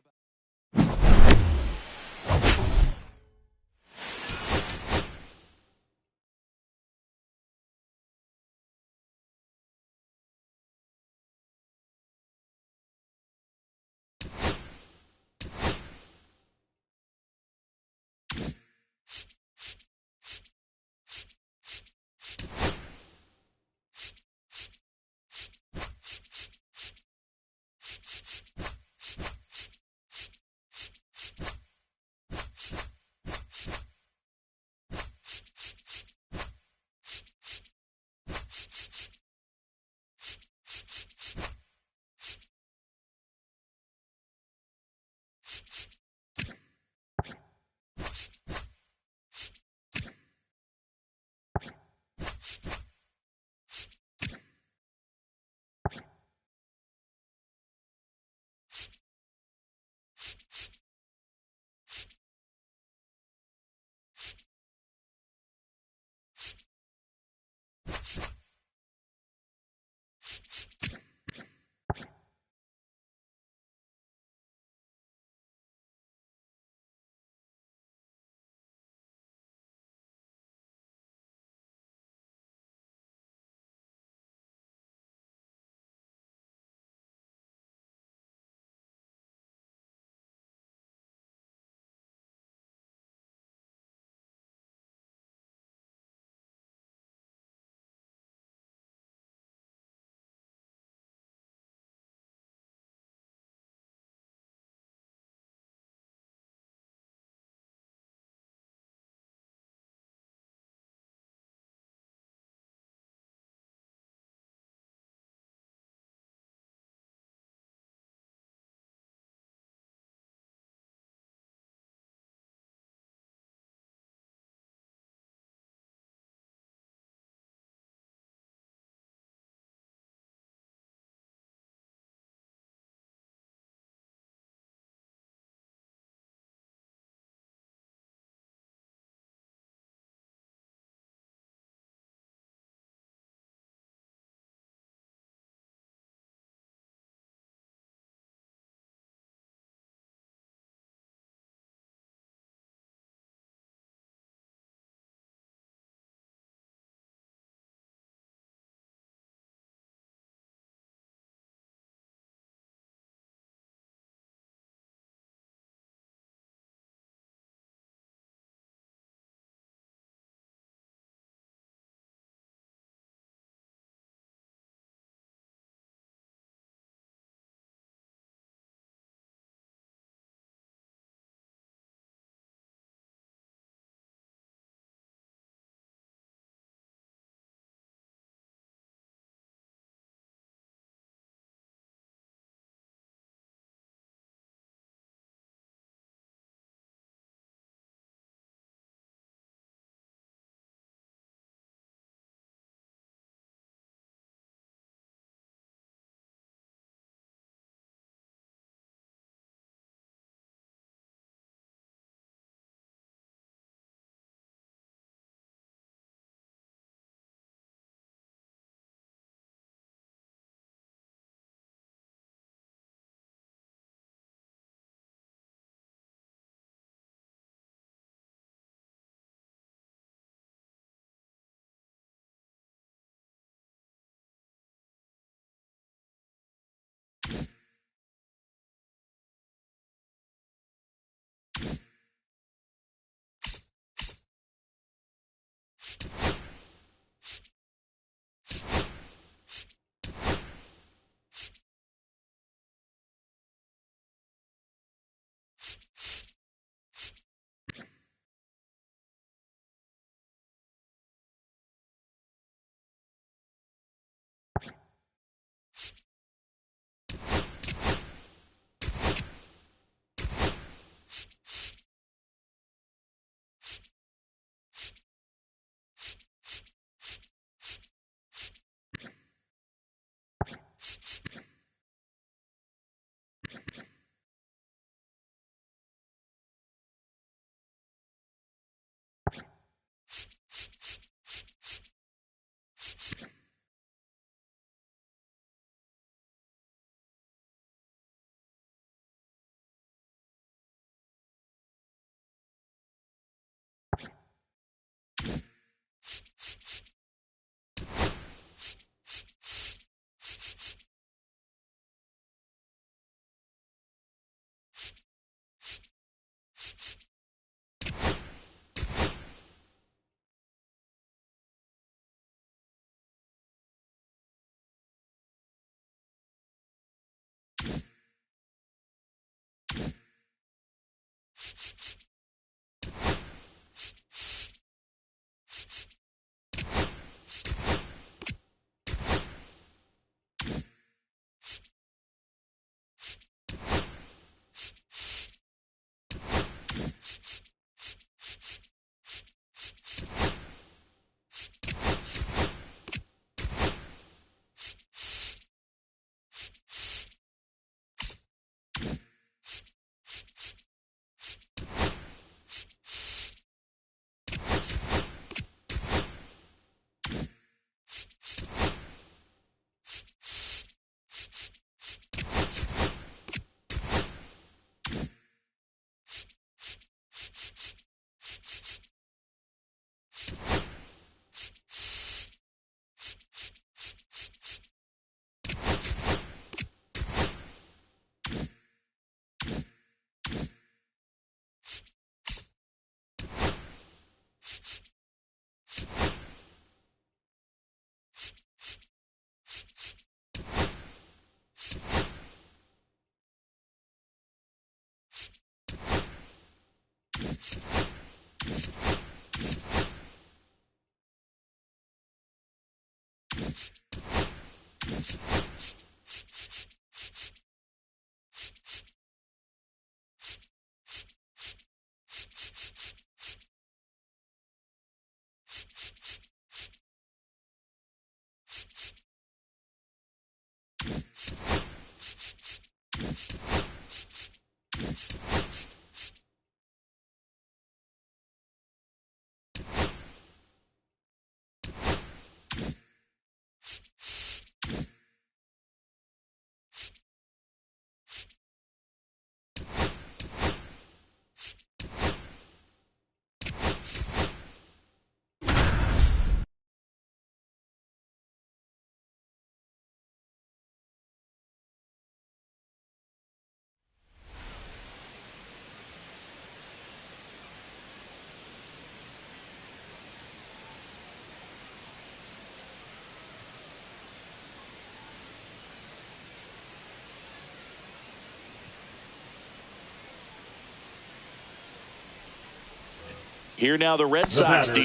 Here now the Red Sox DH,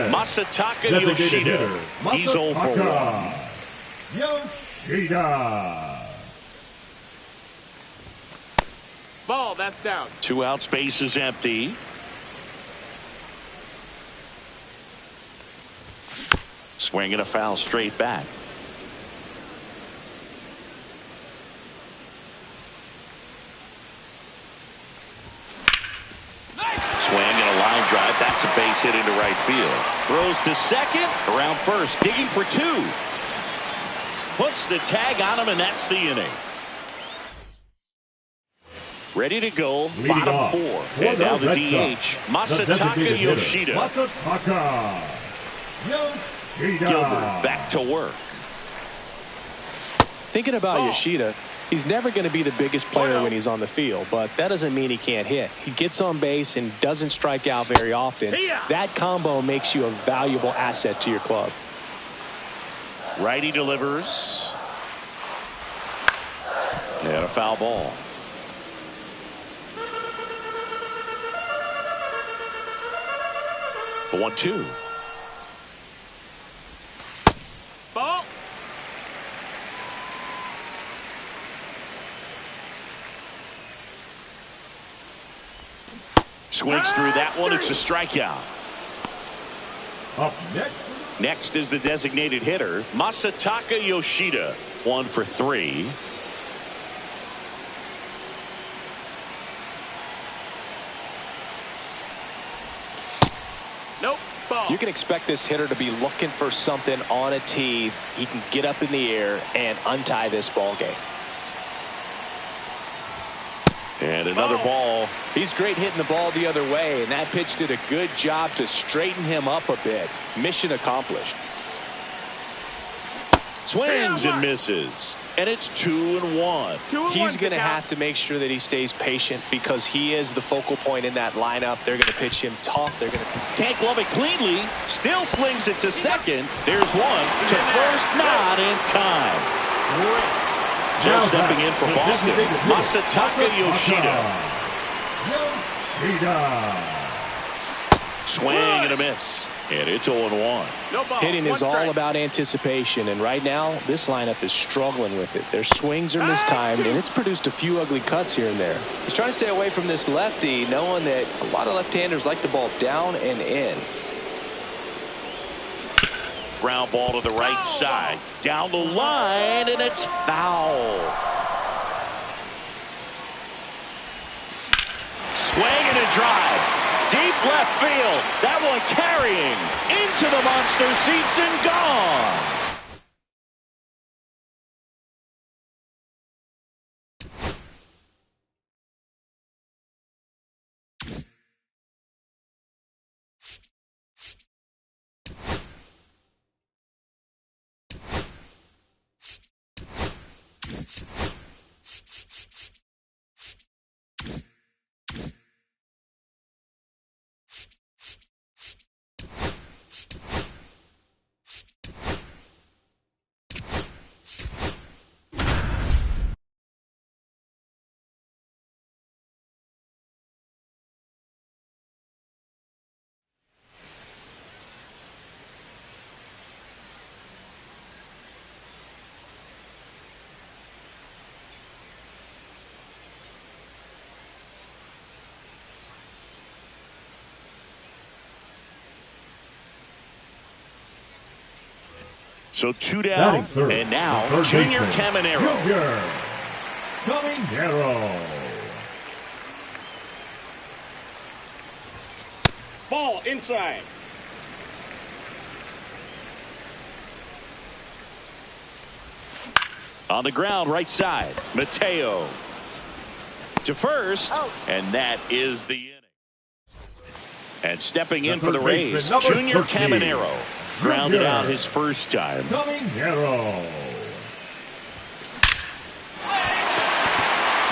Masataka Yoshida. He's 0 for 1. Yoshida. Ball, that's down. 2 outs, base is empty. Swing and a foul straight back. Swing and a line drive. That's a base hit into right field. Throws to second. Around first. Digging for 2. Puts the tag on him, and that's the inning. Ready to go. Leading Bottom off 4. for And now the Red DH, Sox, the Masataka designated hitter, Yoshida. Masataka Yoshida. Gilbert back to work. Thinking about Yoshida, he's never going to be the biggest player when he's on the field, but that doesn't mean he can't hit. He gets on base and doesn't strike out very often. That combo makes you a valuable asset to your club. Righty delivers. And a foul ball. The 1-2. Ball. Swings through that one. It's a strikeout. Up next. Next is the designated hitter, Masataka Yoshida. 1 for 3. Nope. Ball. You can expect this hitter to be looking for something on a tee. He can get up in the air and untie this ball game. And another ball. He's great hitting the ball the other way, and that pitch did a good job to straighten him up a bit. Mission accomplished. Swings and misses. And it's 2-1. He's going to have to make sure that he stays patient because he is the focal point in that lineup. They're going to pitch him tough. They're going to Can't glove it cleanly. Still slings it to second. There's one to first. Not in time. Just stepping in for Boston, Masataka Yoshida. Swing and a miss. And it's 0-1. Hitting is all about anticipation, and right now this lineup is struggling with it. Their swings are mistimed, and it's produced a few ugly cuts here and there. He's trying to stay away from this lefty, knowing that a lot of left-handers like the ball down and in. Ground ball to the right side. Down the line, and it's foul. Swing and a drive. Deep left field. That one carrying into the monster seats and gone. So 2 down, third, and now third Junior baseman, Caminero. Junior Caminero. Ball inside. On the ground, right side. Mateo to first, and that is the inning. And stepping in for the Rays, Junior Caminero. Grounded out his first time. Caminero.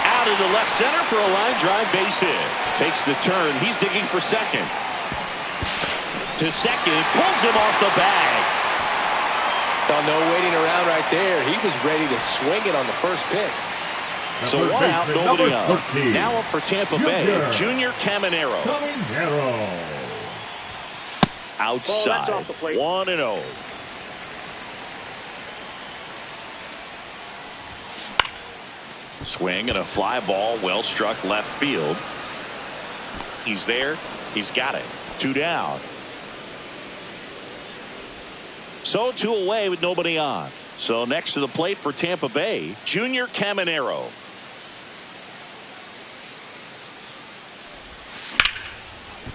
Out into left center for a line drive base hit. Takes the turn. He's digging for second. To second. Pulls him off the bag. Oh, no waiting around right there. He was ready to swing it on the first pitch. So one out, nobody on. Now up for Tampa Bay, Junior Caminero. Outside, 1-0. Swing and a fly ball, well struck left field. He's there. He's got it. 2 down. So 2 away with nobody on. So next to the plate for Tampa Bay, Junior Caminero.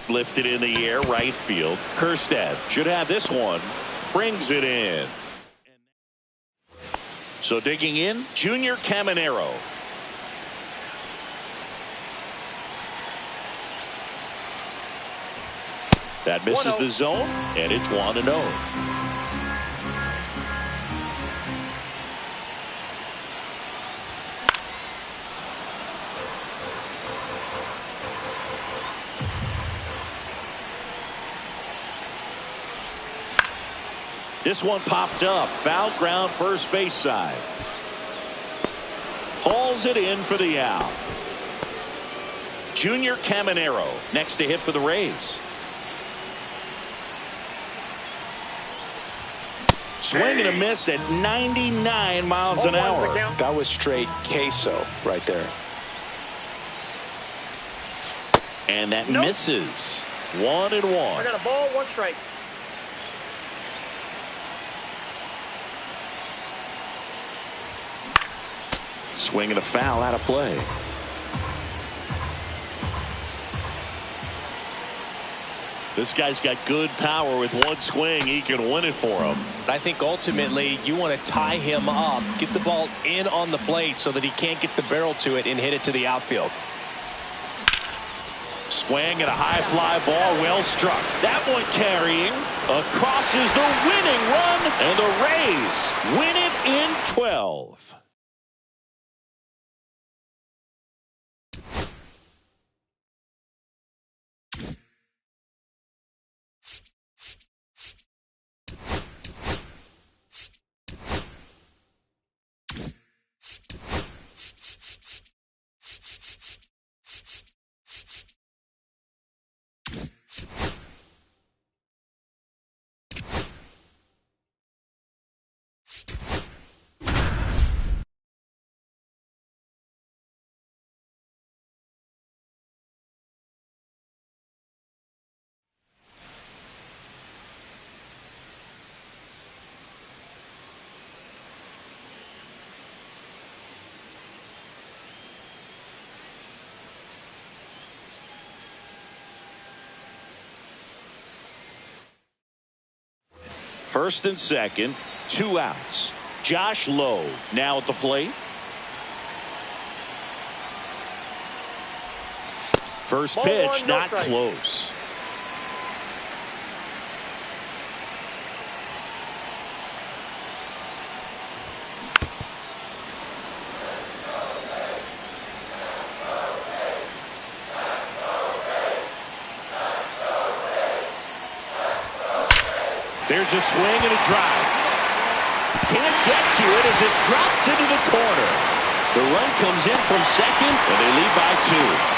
Lifted in the air, right field. Kerstead should have this one. Brings it in. So digging in, Junior Caminero. That misses the zone, and it's 1-0. This one popped up. Foul ground, first base side. Hauls it in for the out. Junior Caminero next to hit for the Rays. Swing and a miss at 99 miles an hour. That was straight queso right there. And that misses. 1-1. I got a ball, 1 strike. Swing and a foul out of play. This guy's got good power. With 1 swing, he can win it for him. I think ultimately you want to tie him up, get the ball in on the plate so that he can't get the barrel to it and hit it to the outfield. Swing and a high fly ball, well struck. That one carrying. Across is the winning run, and the Rays win it in 12. First and second, 2 outs. Josh Lowe now at the plate. First pitch, not close. There's a swing and a drive. Can't get to it as it drops into the corner. The run comes in from second, and they lead by 2.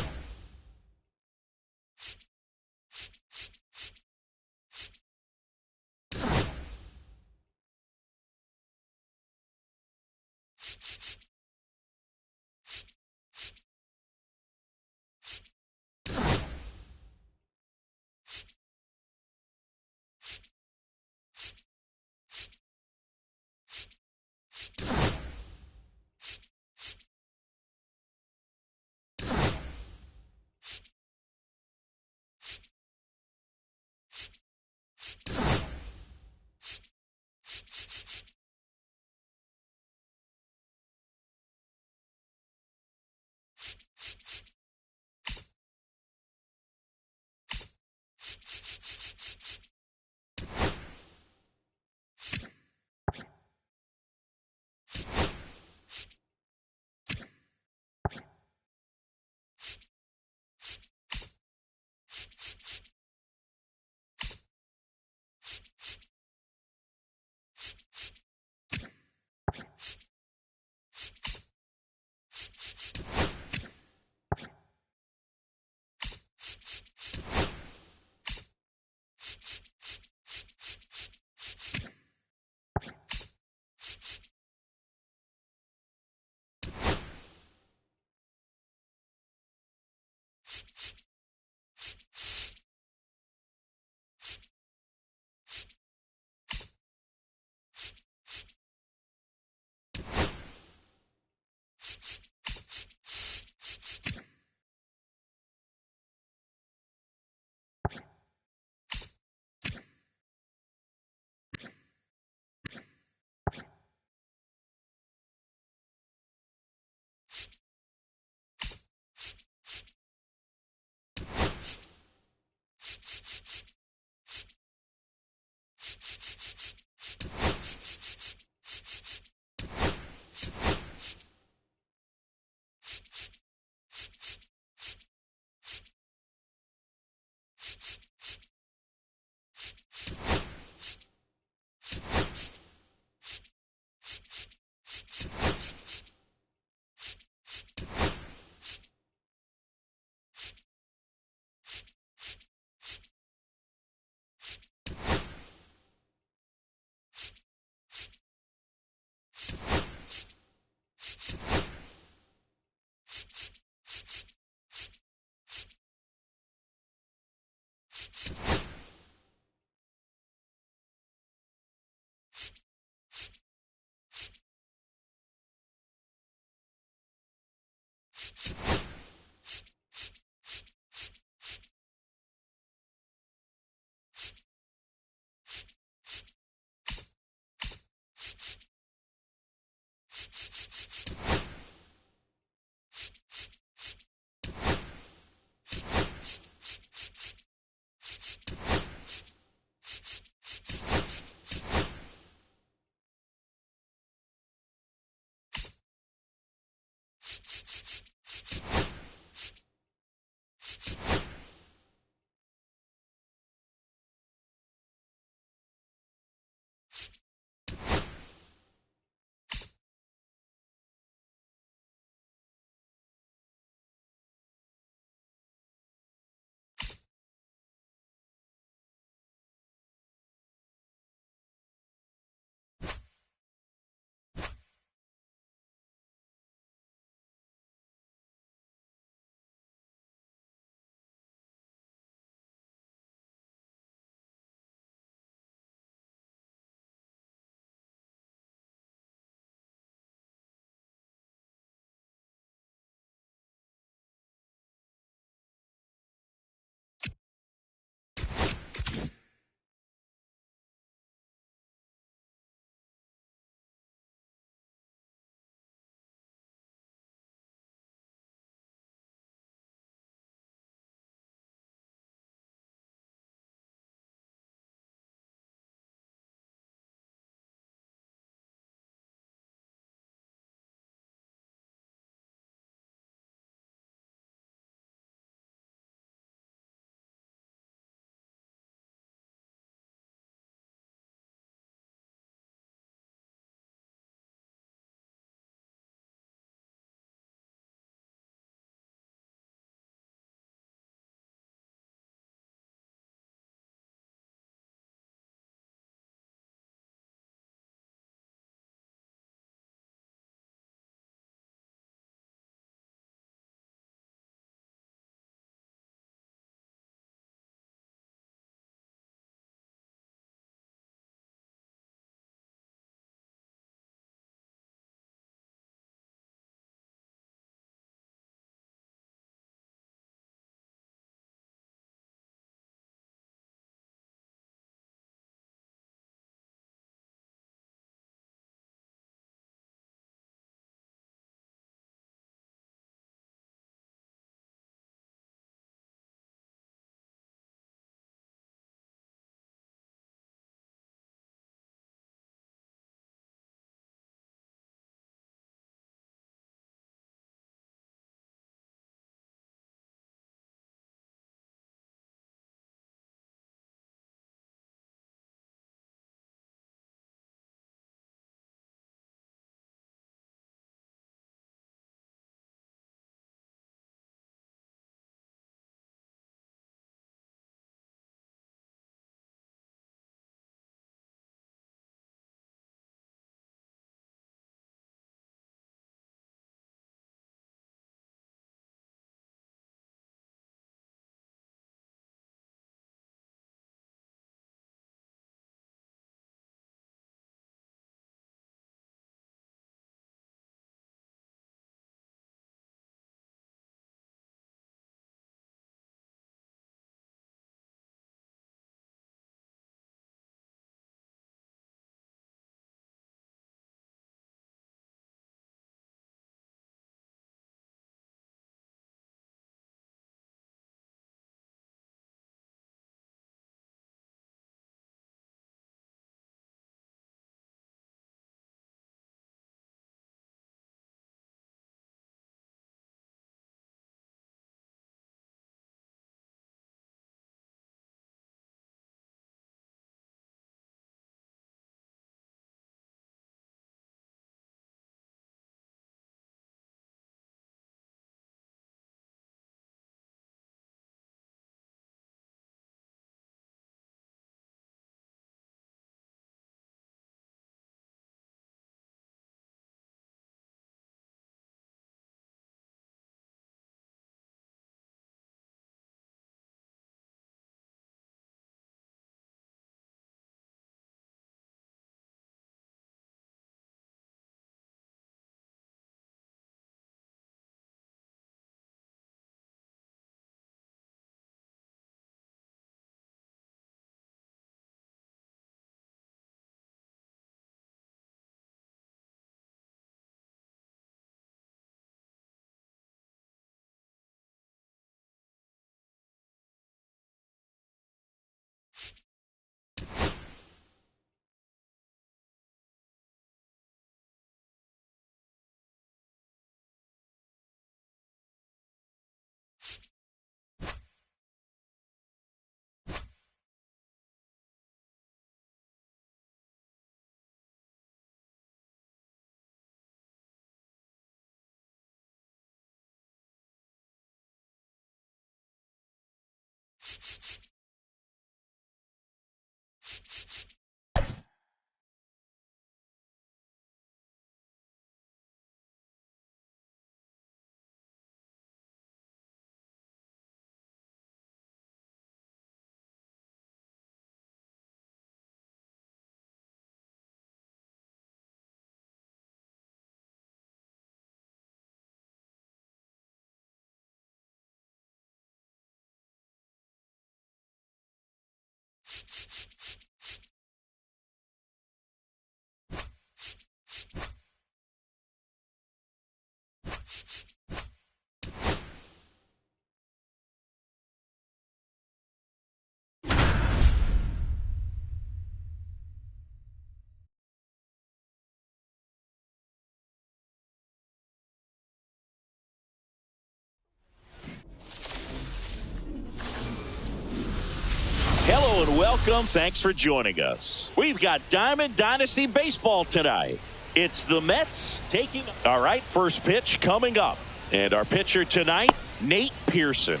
and welcome. Thanks for joining us. We've got Diamond Dynasty Baseball tonight. It's the Mets taking. All right, first pitch coming up. And our pitcher tonight, Nate Pearson.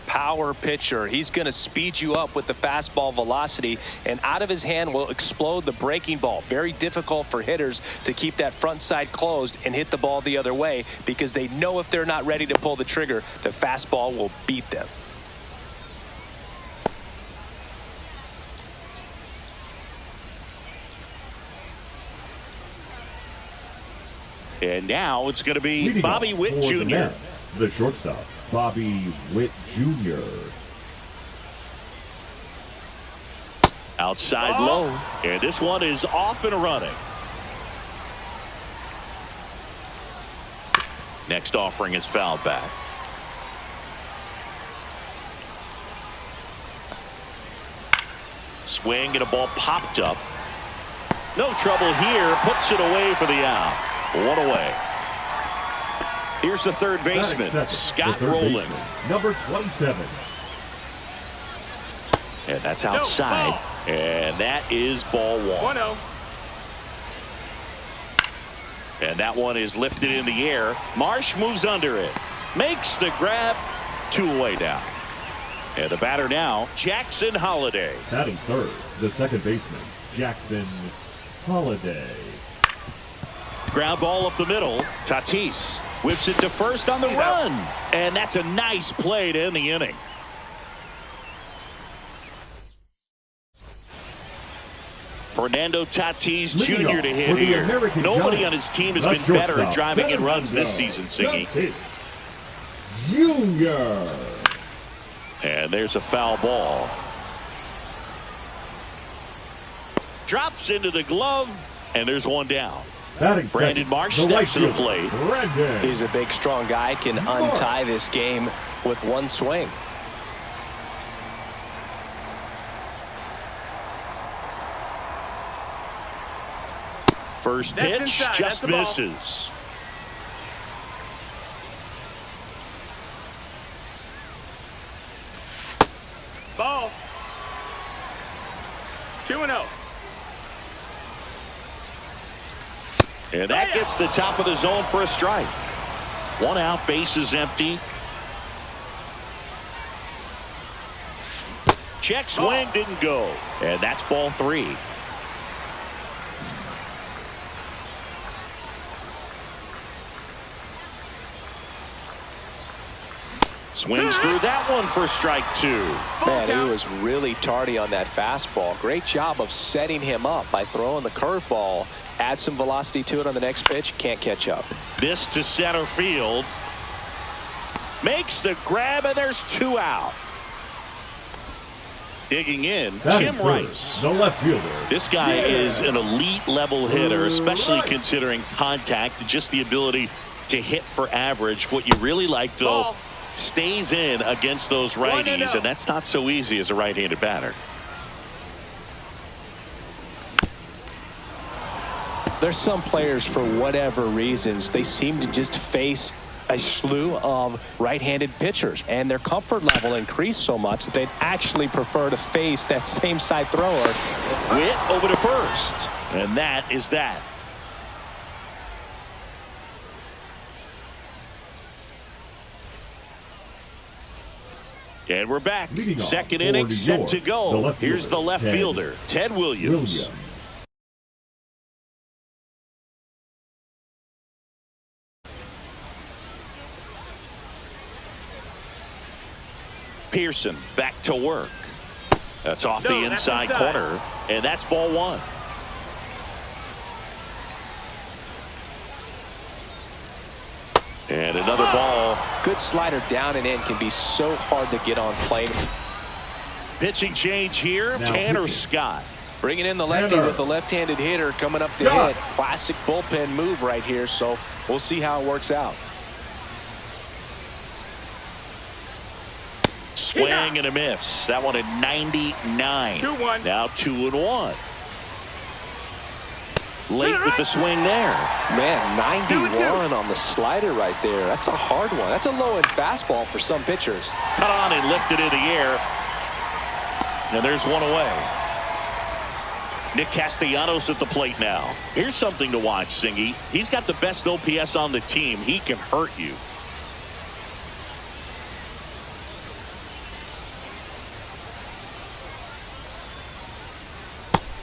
Power pitcher. He's going to speed you up with the fastball velocity, and out of his hand will explode the breaking ball. Very difficult for hitters to keep that front side closed and hit the ball the other way, because they know if they're not ready to pull the trigger, the fastball will beat them. And now it's going to be Leading Bobby Witt Jr. The shortstop, Bobby Witt Jr. Outside low. And this one is off and running. Next offering is fouled back. Swing and a ball popped up. No trouble here. Puts it away for the out. One away. Here's the third baseman, Scott Rowland. Number 27. And that's outside. And that is ball one. 1-0. And that one is lifted in the air. Marsh moves under it. Makes the grab. Two away now. And the batter now, Jackson Holliday. Batting third, the second baseman, Jackson Holliday. Ground ball up the middle. Tatis whips it to first on the run. And that's a nice play to end the inning. Fernando Tatis Jr. to hit here. Nobody on his team has been better at driving in runs this season, Siggy. Junior. And there's a foul ball. Drops into the glove, and there's one down. Brandon Marsh steps to the plate. He's a big, strong guy, can untie this game with one swing. First pitch just misses. Ball. 2-0. And that gets the top of the zone for a strike. One out, base is empty. Check swing, didn't go. And that's ball three. Swings through that one for strike two. Man, he was really tardy on that fastball. Great job of setting him up by throwing the curveball. Add some velocity to it on the next pitch. Can't catch up. This to center field. Makes the grab, and there's two out. Digging in, Jim Rice. The left fielder. This guy is an elite level hitter, especially considering contact and just the ability to hit for average. What you really like, though, stays in against those righties, and that's not so easy as a right-handed batter. There's some players, for whatever reasons, they seem to just face a slew of right-handed pitchers, and their comfort level increased so much that they'd actually prefer to face that same side thrower. Witt over to first, and that is that. And we're back. Second inning set to go. Here's the left fielder, Ted Williams. Pearson back to work. That's off the inside corner, and that's ball one. And another ball. Good slider down and in can be so hard to get on plane. Pitching change here, Tanner Scott. Bringing in the lefty with the left-handed hitter coming up to hit. Classic bullpen move right here, so we'll see how it works out. Swing and a miss. That one at 99. 2-1. Now 2-1. Late with the swing there. Man, 91 on the slider right there. That's a hard one. That's a low-end fastball for some pitchers. Cut on and lifted in the air. And there's one away. Nick Castellanos at the plate now. Here's something to watch, Singy. He's got the best OPS on the team. He can hurt you.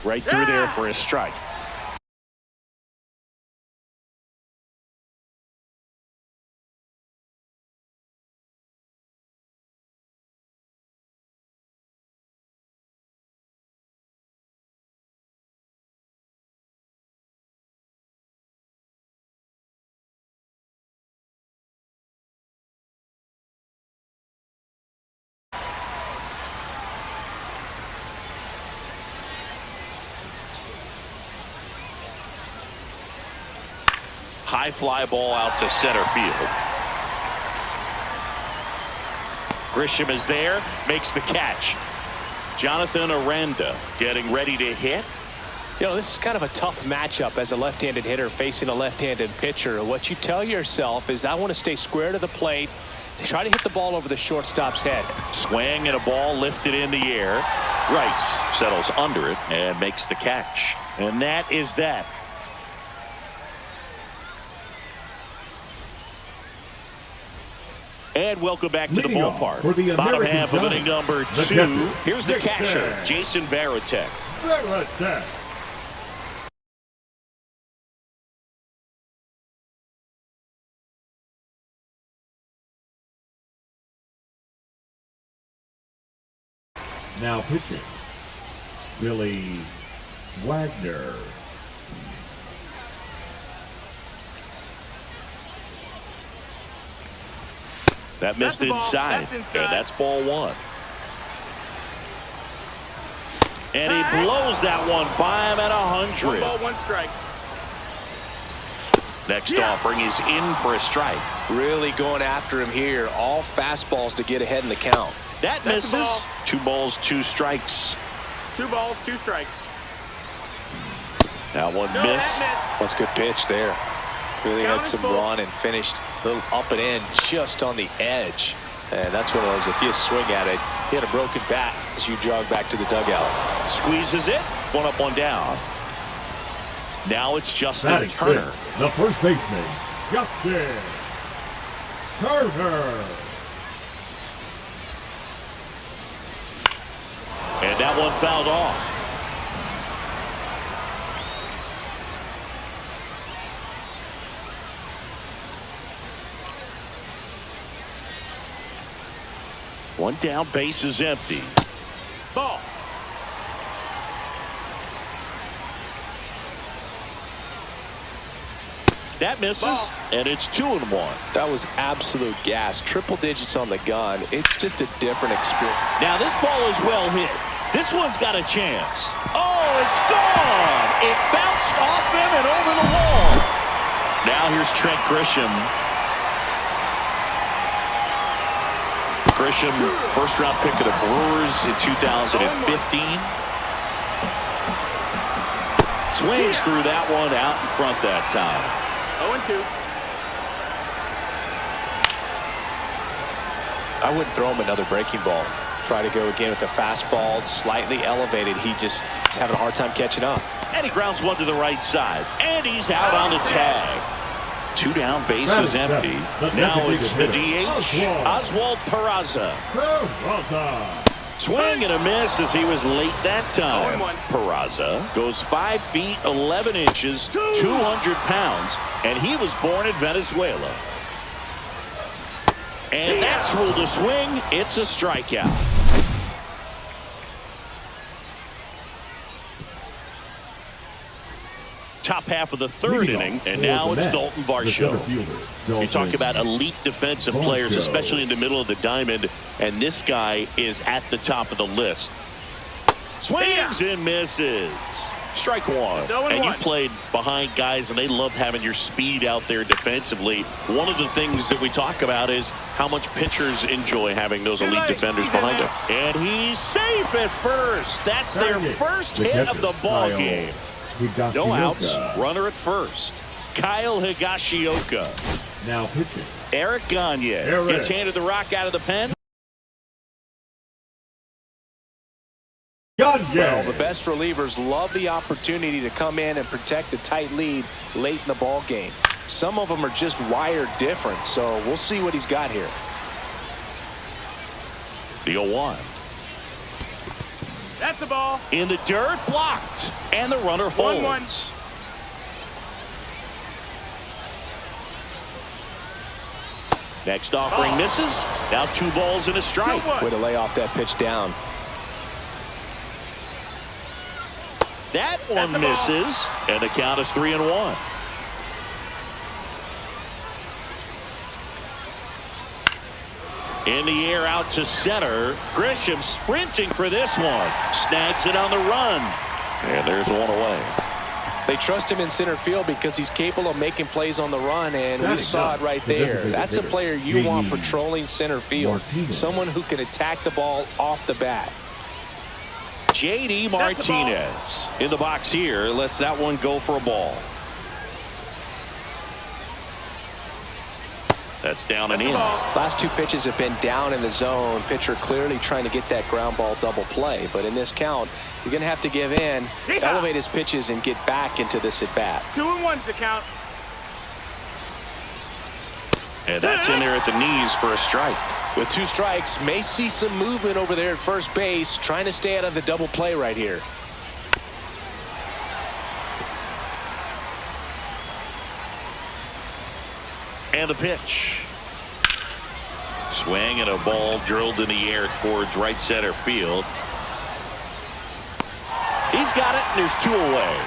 Right through there for a strike. High fly ball out to center field. Grisham is there, makes the catch. Jonathan Aranda getting ready to hit. You know, this is kind of a tough matchup as a left-handed hitter facing a left-handed pitcher. What you tell yourself is I want to stay square to the plate, try to hit the ball over the shortstop's head. Swing and a ball lifted in the air. Rice settles under it and makes the catch. And that is that. And welcome back to the ballpark. Bottom half of inning number 2. Here's the catcher, Jason Varitek. Now pitching, Billy Wagner. That missed inside. And that's ball 1. And he blows that one by him at 100. 1 ball, 1 strike. Next offering is in for a strike. Really going after him here. All fastballs to get ahead in the count. That misses. 2 balls, 2 strikes. 2 balls, 2 strikes. That one missed. That's a good pitch there. Really had some run and finished a little up and in just on the edge. And that's one of those, if you swing at it, you had a broken bat as you jog back to the dugout. Squeezes it. 1 up, 1 down. Now it's Justin Turner. The first baseman, Justin Turner. And that one fouled off. One down, base is empty. Ball. That misses, and it's 2-1. That was absolute gas. Triple digits on the gun. It's just a different experience. Now this ball is well hit. This one's got a chance. Oh, it's gone. It bounced off him and over the wall. Now here's Trent Grisham. Grisham, first-round pick of the Brewers in 2015. Swings through that one out in front that time. 0-2. I wouldn't throw him another breaking ball. Try to go again with the fastball, slightly elevated. He's having a hard time catching up. And he grounds one to the right side. And he's out on the tag. 2 down, base is empty. Now it's the DH, Oswald Peraza. Swing and a miss as he was late that time. Peraza goes 5 feet 11 inches, 200 pounds, and he was born in Venezuela. And that's ruled a swing. It's a strikeout. Top half of the 3rd inning, and now it's Dalton Varsho. You talk about elite defensive players, especially in the middle of the diamond, and this guy is at the top of the list. Swings and misses. Strike 1. And you played behind guys, and they love having your speed out there defensively. One of the things that we talk about is how much pitchers enjoy having those elite defenders behind them. And he's safe at first. That's their first hit of the ball game. No outs. Runner at first. Kyle Higashioka. Now pitching, Eric Gagne gets handed the rock out of the pen. Well, the best relievers love the opportunity to come in and protect a tight lead late in the ball game. Some of them are just wired different, so we'll see what he's got here. The 0-1. That's the ball. In the dirt, blocked. And the runner holds. 1-1. Next offering misses. Now 2 balls and a strike. Way to lay off that pitch down. That one misses. And the count is 3-1. In the air out to center. Grisham sprinting for this one. Snags it on the run. And there's one away. They trust him in center field because he's capable of making plays on the run, and we saw it right there. That's a player you want patrolling center field. Someone who can attack the ball off the bat. J.D. Martinez in the box here. Lets that one go for a ball. That's down and in. Last 2 pitches have been down in the zone. Pitcher clearly trying to get that ground ball double play. But in this count, you're going to have to give in, elevate his pitches, and get back into this at bat. 2-1's the count. And that's in there at the knees for a strike. With 2 strikes, may see some movement over there at first base, trying to stay out of the double play right here. And the pitch. Swing and a ball drilled in the air towards right center field. He's got it, and there's 2 away.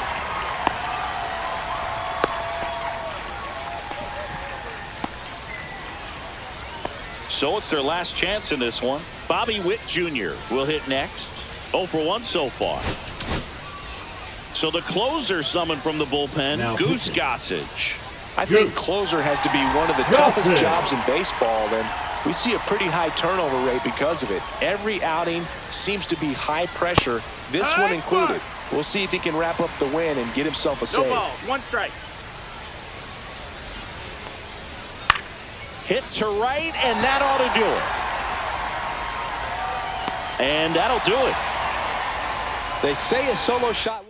So it's their last chance in this one. Bobby Witt Jr. will hit next. 0 for 1 so far. So the closer summoned from the bullpen, now Goose Gossage. I think closer has to be one of the toughest jobs in baseball, and we see a pretty high turnover rate because of it. Every outing seems to be high pressure, this one included. We'll see if he can wrap up the win and get himself a save. No balls, 1 strike. Hit to right, and that ought to do it. And that'll do it. They say a solo shot